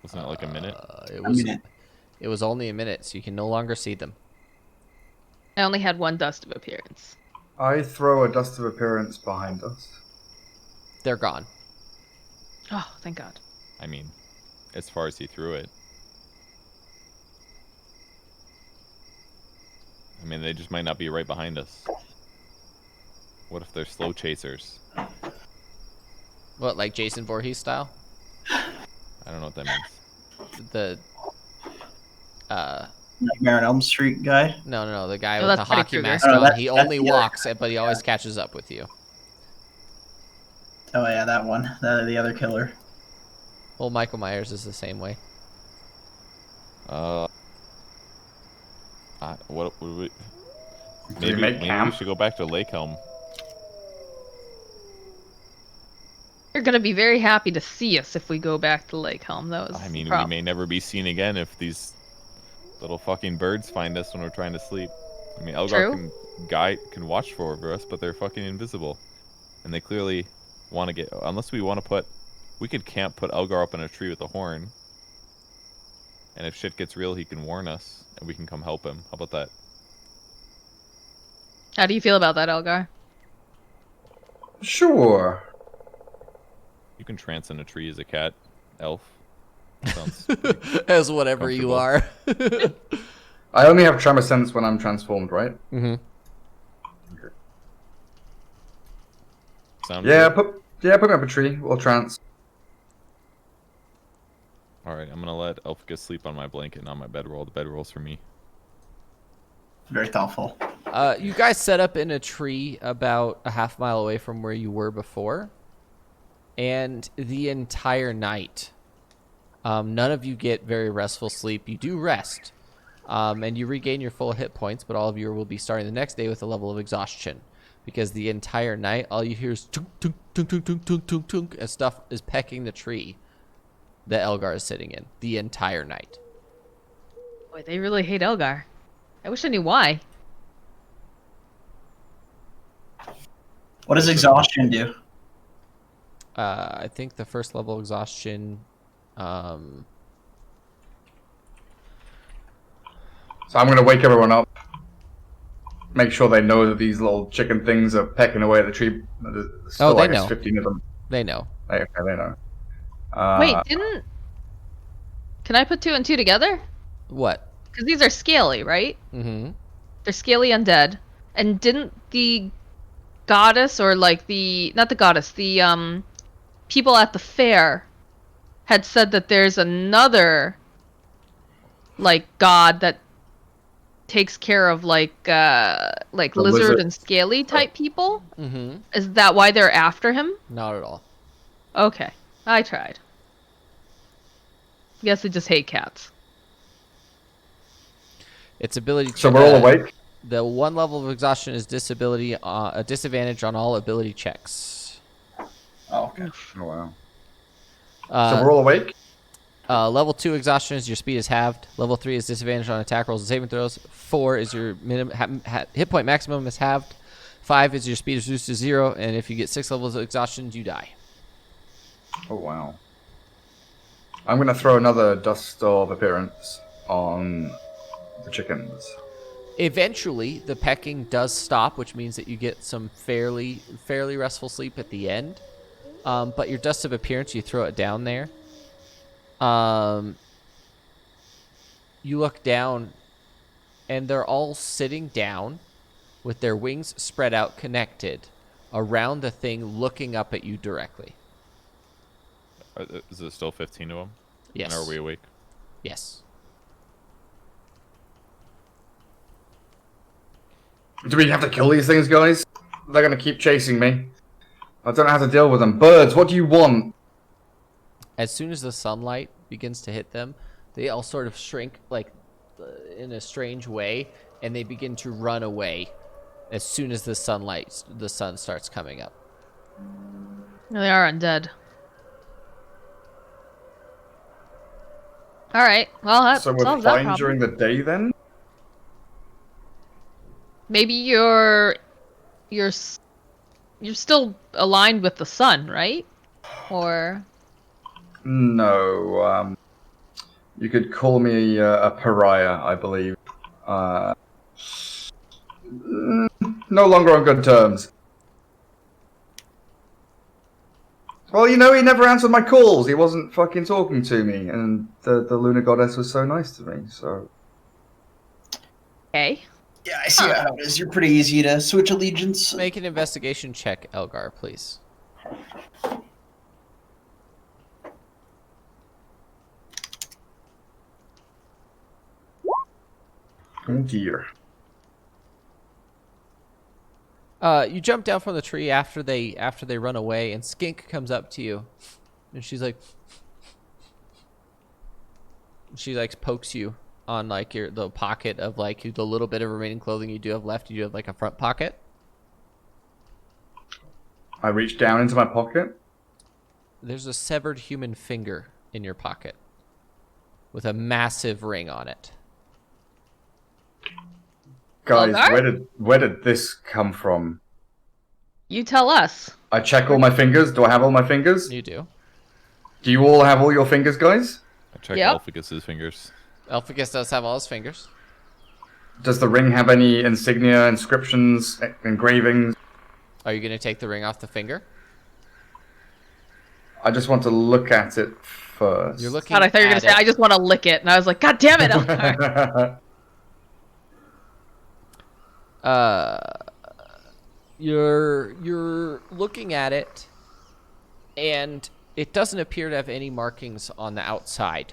Wasn't it like a minute? minute. It was only a minute, so you can no longer see them. I only had one dust of appearance. I throw a dust of appearance behind us. They're gone. Oh, thank God. I mean, as far as he threw it. I mean, they just might not be right behind us. What if they're slow chasers? What, like Jason Voorhees style? I don't know what that means. The Nightmare on Elm Street guy. no, the guy Oh, with that's the Freddy hockey Krueger. mask Oh, on. that's He the only other walks, guy. but he always catches up with you. Oh yeah, that one. The other killer. Well, Michael Myers is the same way. What would we? Do we make Maybe we camp? should go back to Lake Helm. You're gonna be very happy to see us if we go back to Lake Helm. That was I the mean, we problem. may never be seen again if these little fucking birds find us when we're trying to sleep. I mean, Elgar True. can watch for us, but they're fucking invisible, and they clearly want to get. Unless we want to put, we could put Elgar up in a tree with a horn, and if shit gets real, he can warn us, and we can come help him. How about that? How do you feel about that, Elgar? Sure. You can trance in a tree as a cat, elf. Sounds As whatever you are. I only have tremor sense when I'm transformed, right? Mm-hmm. sound Yeah, good? put me up a tree. We'll trance. All right, I'm gonna let Elficus sleep on my blanket, not my bedroll. The bedroll's for me. Very thoughtful. You guys set up in a tree about a half mile away from where you were before. And the entire night, none of you get very restful sleep. You do rest, and you regain your full hit points, but all of you will be starting the next day with a level of exhaustion. Because the entire night, all you hear is tunk, tunk, tunk, tunk, tunk, tunk, tunk, tunk, as stuff is pecking the tree that Elgar is sitting in the entire night. Boy, they really hate Elgar. I wish I knew why. What does exhaustion do? I think the first level exhaustion. So I'm gonna wake everyone up. Make sure they know that these little chicken things are pecking away at the tree. There's still, they I guess, know. 15 of them. They know. Okay, they know. Wait, didn't... Can I put 2 and 2 together? What? Because these are scaly, right? Mm-hmm. They're scaly undead. And didn't the goddess, or like the... Not the goddess, the, people at the fair had said that there's another, like, god that takes care of, like lizard lizard. and scaly type people? Mm-hmm. Is that why they're after him? Not at all. Okay, I tried. Guess they just hate cats. Its ability. So we're all awake? The one level of exhaustion is disability, a disadvantage on all ability checks. Oh, okay. Oh, wow. Uh, So we're all awake? Level 2 exhaustion is your speed is halved. Level 3 is disadvantage on attack rolls and saving throws. 4 is your hit point maximum is halved. 5 is your speed is reduced to 0, and if you get 6 levels of exhaustion, you die. Oh, wow. I'm going to throw another dust of appearance on the chickens. Eventually, the pecking does stop, which means that you get some fairly restful sleep at the end. But your dust of appearance, you throw it down there. You look down, and they're all sitting down with their wings spread out, connected around the thing, looking up at you directly. Is it still 15 of them? Yes. And are we awake? Yes. Do we have to kill these things, guys? They're going to keep chasing me. I don't know how to deal with them. Birds, what do you want? As soon as the sunlight begins to hit them, they all sort of shrink, like, in a strange way, and they begin to run away as soon as the sun starts coming up. They are undead. Alright, well that So we're solves that fine problem. during the day, then? Maybe you're still aligned with the sun, right? Or... No, you could call me a pariah, I believe. No longer on good terms. Well, you know, he never answered my calls. He wasn't fucking talking to me, and the Lunar Goddess was so nice to me, so... Okay. Yeah, I see how it is. You're pretty easy to switch allegiance. Make an investigation check, Elgar, please. Oh, dear. You jump down from the tree after they run away, and Skink comes up to you, and she pokes you on like the pocket of like the little bit of remaining clothing you do have left. You do have like a front pocket. I reached down into my pocket. There's a severed human finger in your pocket with a massive ring on it. Guys, Elgar? where did this come from? You tell us. I check all my fingers. Do I have all my fingers? You do. Do you all have all your fingers, guys? I check Yep. Elficus's fingers. Elficus does have all his fingers. Does the ring have any insignia, inscriptions, engravings? Are you going to take the ring off the finger? I just want to look at it first. You're looking God, I thought you were at gonna say, it. I just want to lick it. And I was like, God damn it, Elgar. You're looking at it, and it doesn't appear to have any markings on the outside.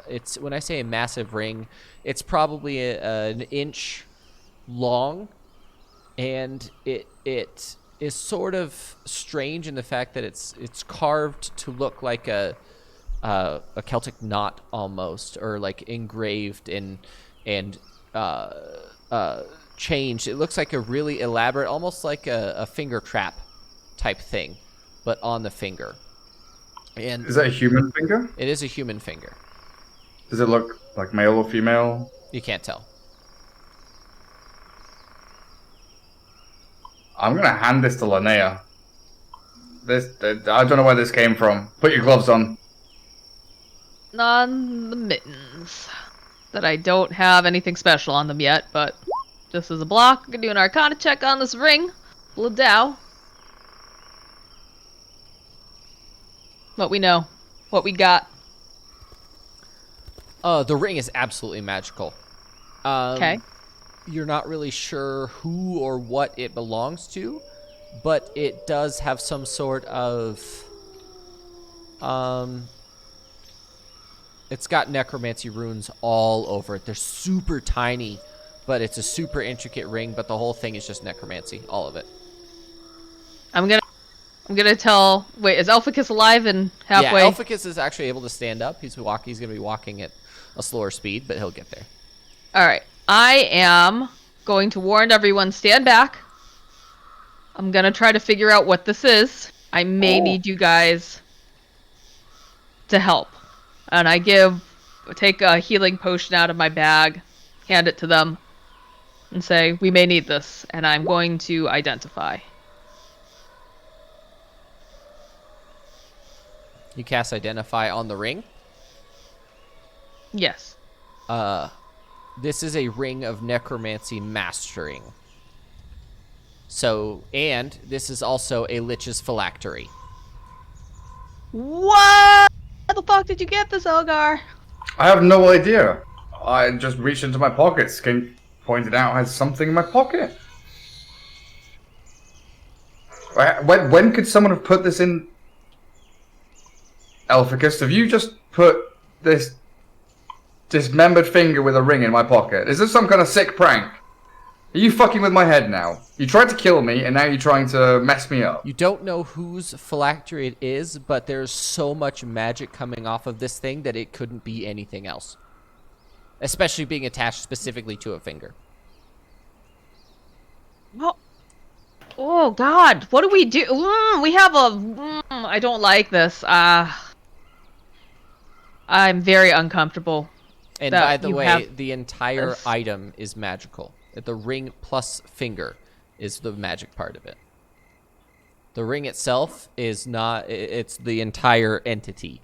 It's when I say a massive ring, it's probably an inch long, and it is sort of strange in the fact that it's carved to look like a Celtic knot almost, or like engraved and changed. It looks like a really elaborate, almost like a finger trap type thing, but on the finger. And Is that a human finger? it is a human finger. Does it look like male or female? You can't tell. I'm gonna hand this to Linnea. I don't know where this came from. Put your gloves on. On the mittens. That I don't have anything special on them yet, but just as a block, I'm gonna do an Arcana check on this ring. Ladow. What we know. What we got. The ring is absolutely magical. Okay. You're not really sure who or what it belongs to, but it does have some sort of it's got necromancy runes all over it. They're super tiny, but it's a super intricate ring, but the whole thing is just necromancy, all of it. I'm gonna tell. Wait, is Elficus alive and halfway? Yeah, Elficus is actually able to stand up. He's gonna be walking at a slower speed, but he'll get there. All right. I am going to warn everyone. Stand back. I'm gonna try to figure out what this is. I may need you guys to help. And I take a healing potion out of my bag, hand it to them, and say, we may need this, and I'm going to identify. You cast Identify on the ring. Yes. This is a ring of necromancy mastering. So, and this is also a lich's phylactery. What? How the fuck did you get this, Elgar? I have no idea. I just reached into my pocket. Skink pointed out I had something in my pocket. When could someone have put this in? Elficus, have you just put this dismembered finger with a ring in my pocket? Is this some kind of sick prank? Are you fucking with my head now? You tried to kill me, and now you're trying to mess me up. You don't know whose phylactery it is, but there's so much magic coming off of this thing that it couldn't be anything else. Especially being attached specifically to a finger. Oh God, what do we do? We have a. I don't like this. I'm very uncomfortable. And that by the you way, have the entire this. item is magical. The ring plus finger is the magic part of it. The ring itself is not. It's the entire entity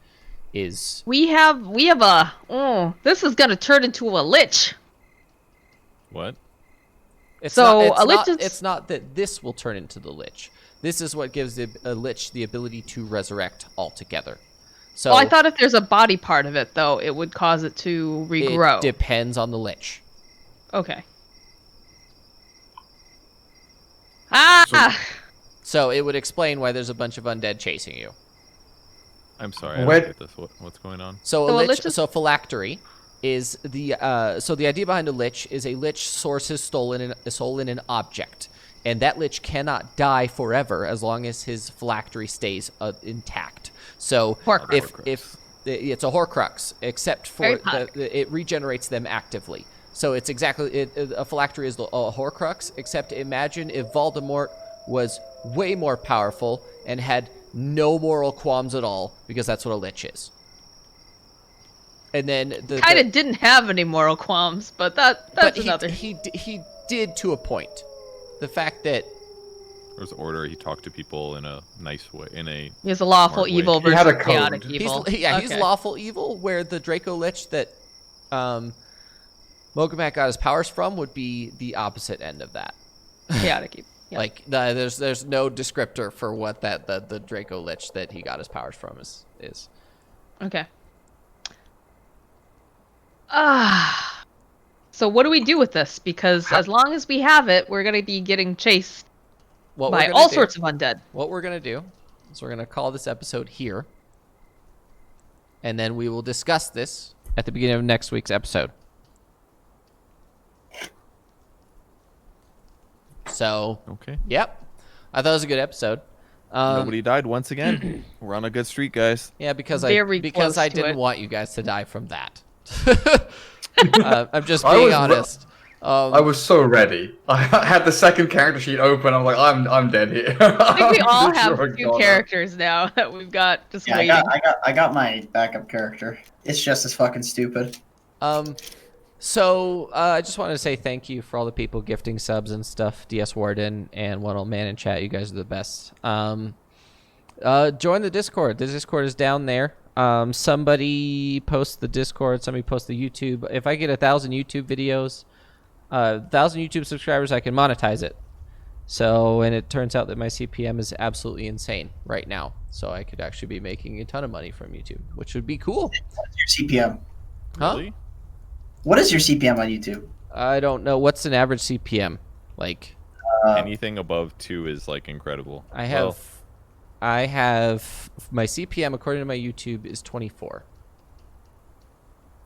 is. We have a. This is gonna turn into a lich. What? It's So, not, a lich not, is- it's not that this will turn into the lich. This is what gives a lich the ability to resurrect altogether. So Well, I thought if there's a body part of it, though, it would cause it to regrow. it depends on the lich. Okay. Ah! So it would explain why there's a bunch of undead chasing you. I'm sorry, I Wait. don't get this. What's going on? So So a a lich, lich is- so phylactery is the so the idea behind a lich is a lich stores his soul in an object, and that lich cannot die forever as long as his phylactery stays intact. So Horcrux. if it's a Horcrux, except for Very pug. it regenerates them actively. So it's exactly a phylactery is a Horcrux, except imagine if Voldemort was way more powerful and had no moral qualms at all, because that's what a lich is. And then Kind of didn't have any moral qualms, but that's another. he did to a point. The fact that There's order. He talked to people in a nice way. He was a lawful Smart way. evil He had versus a code. chaotic evil. he's Okay. lawful evil, where the Draco Lich that Mogamak got his powers from would be the opposite end of that. Chaotic evil. Yeah. Like there's no descriptor for what the Draco Lich that he got his powers from is. Okay. So what do we do with this? Because as long as we have it, we're gonna be getting chased What by we're gonna all do- sorts of undead. What we're gonna do is we're gonna call this episode here, and then we will discuss this at the beginning of next week's episode. So, Okay. yep, I thought it was a good episode. Nobody died once again. We're on a good streak, guys. Yeah, because Very because close I to didn't it. want you guys to die from that. I'm just I being was- honest. I was so ready. I had the second character sheet open. I'm like, I'm dead here. I think we all have Sure, two God. characters now that we've got just Yeah, waiting. I got my backup character. It's just as fucking stupid. So I just wanted to say thank you for all the people gifting subs and stuff. DS Warden and One Old Man in chat, you guys are the best. Join the Discord. The Discord is down there. Somebody post the Discord. Somebody post the YouTube. If I get 1,000 YouTube videos, 1,000 YouTube subscribers, I can monetize it. So, and it turns out that my CPM is absolutely insane right now. So I could actually be making a ton of money from YouTube, which would be cool. What's your CPM? Huh? Really? What is your CPM on YouTube? I don't know. What's an average CPM? Like, Anything above 2 is like incredible. I have, Well, I have my CPM according to my YouTube is 24.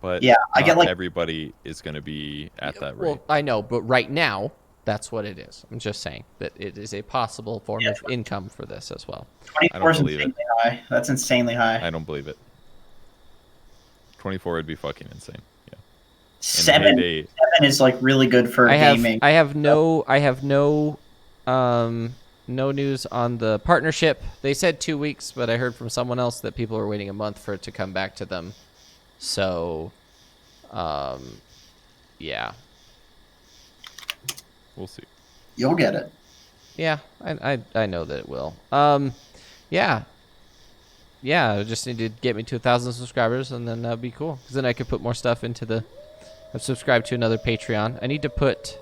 but Yeah, I get, not like- everybody is going to be at that rate. Well, I know, but right now that's what it is. I'm just saying that it is a possible form of income for this as well. 24 is believe it. insanely high. That's insanely high. I don't believe it. 24 would be fucking insane. Yeah. Seven heyday- is like really good for I gaming. have no news on the partnership. They said 2 weeks, but I heard from someone else that people are waiting a month for it to come back to them. So, yeah. We'll see. You'll get it. Yeah, I know that it will. Yeah. Yeah, I just need to get me to 1,000 subscribers, and then that'd be cool. Because then I could put more stuff into the... I've subscribed to another Patreon. I need to put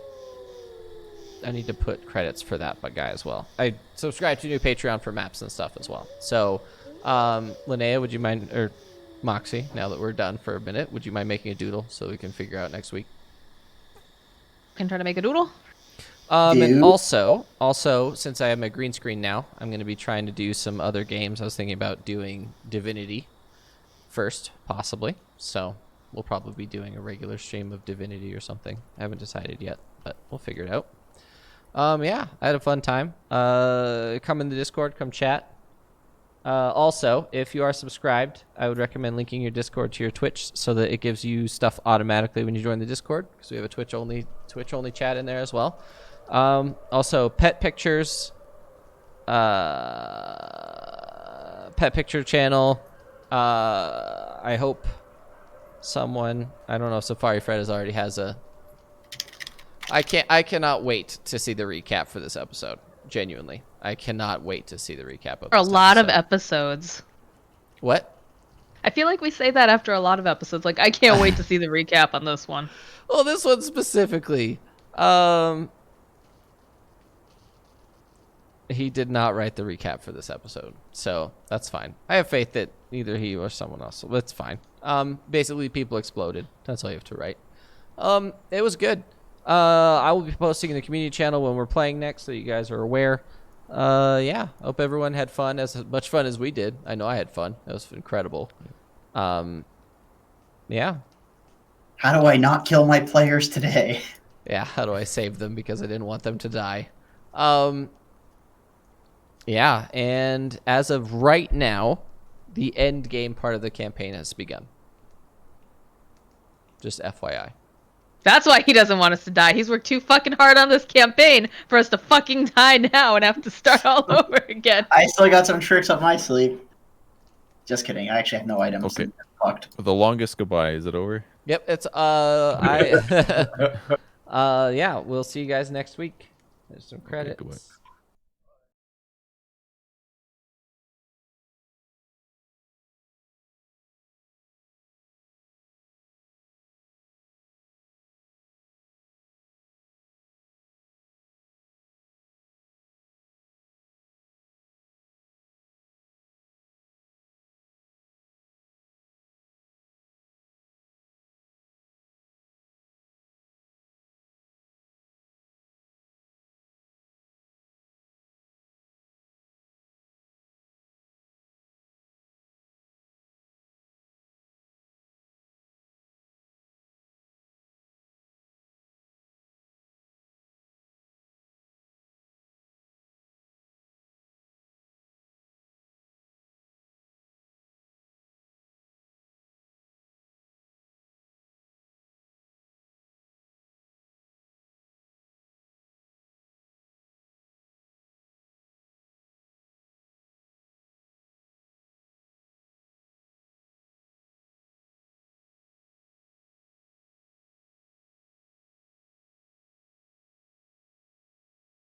credits for that guy as well. I subscribed to a new Patreon for maps and stuff as well. So, Linnea, would you mind... Or Moxie, now that we're done for a minute, would you mind making a doodle so we can figure out next week? Can try to make a doodle. And Dude. also, since I have my green screen now, I'm going to be trying to do some other games. I was thinking about doing Divinity first, possibly. So we'll probably be doing a regular stream of Divinity or something. I haven't decided yet, but we'll figure it out. Yeah, I had a fun time. Come in the Discord, come chat. Also, if you are subscribed, I would recommend linking your Discord to your Twitch so that it gives you stuff automatically when you join the Discord, because we have a Twitch only chat in there as well. Also, pet pictures, pet picture channel. I hope someone, I don't know if Safari Fred already has a. I cannot wait to see the recap for this episode. Genuinely, I cannot wait to see the recap of For a this lot of episode. episodes. What? I feel like we say that after a lot of episodes. Like, I can't wait to see the recap on this one. Well, this one specifically. He did not write the recap for this episode, so that's fine. I have faith that either he or someone else. So it's fine. Basically, people exploded. That's all you have to write. It was good. I will be posting in the community channel when we're playing next, so you guys are aware. Yeah. Hope everyone had fun, as much fun as we did. I know I had fun. It was incredible. Yeah. How do I not kill my players today? Yeah. How do I save them because I didn't want them to die? Yeah, and as of right now, the end game part of the campaign has begun. Just FYI. That's why he doesn't want us to die. He's worked too fucking hard on this campaign for us to fucking die now and have to start all over again. I still got some tricks up my sleeve. Just kidding. I actually have no items. Okay. Fucked. The longest goodbye, is it over? Yep, it's yeah, we'll see you guys next week. There's some credits. goodbye.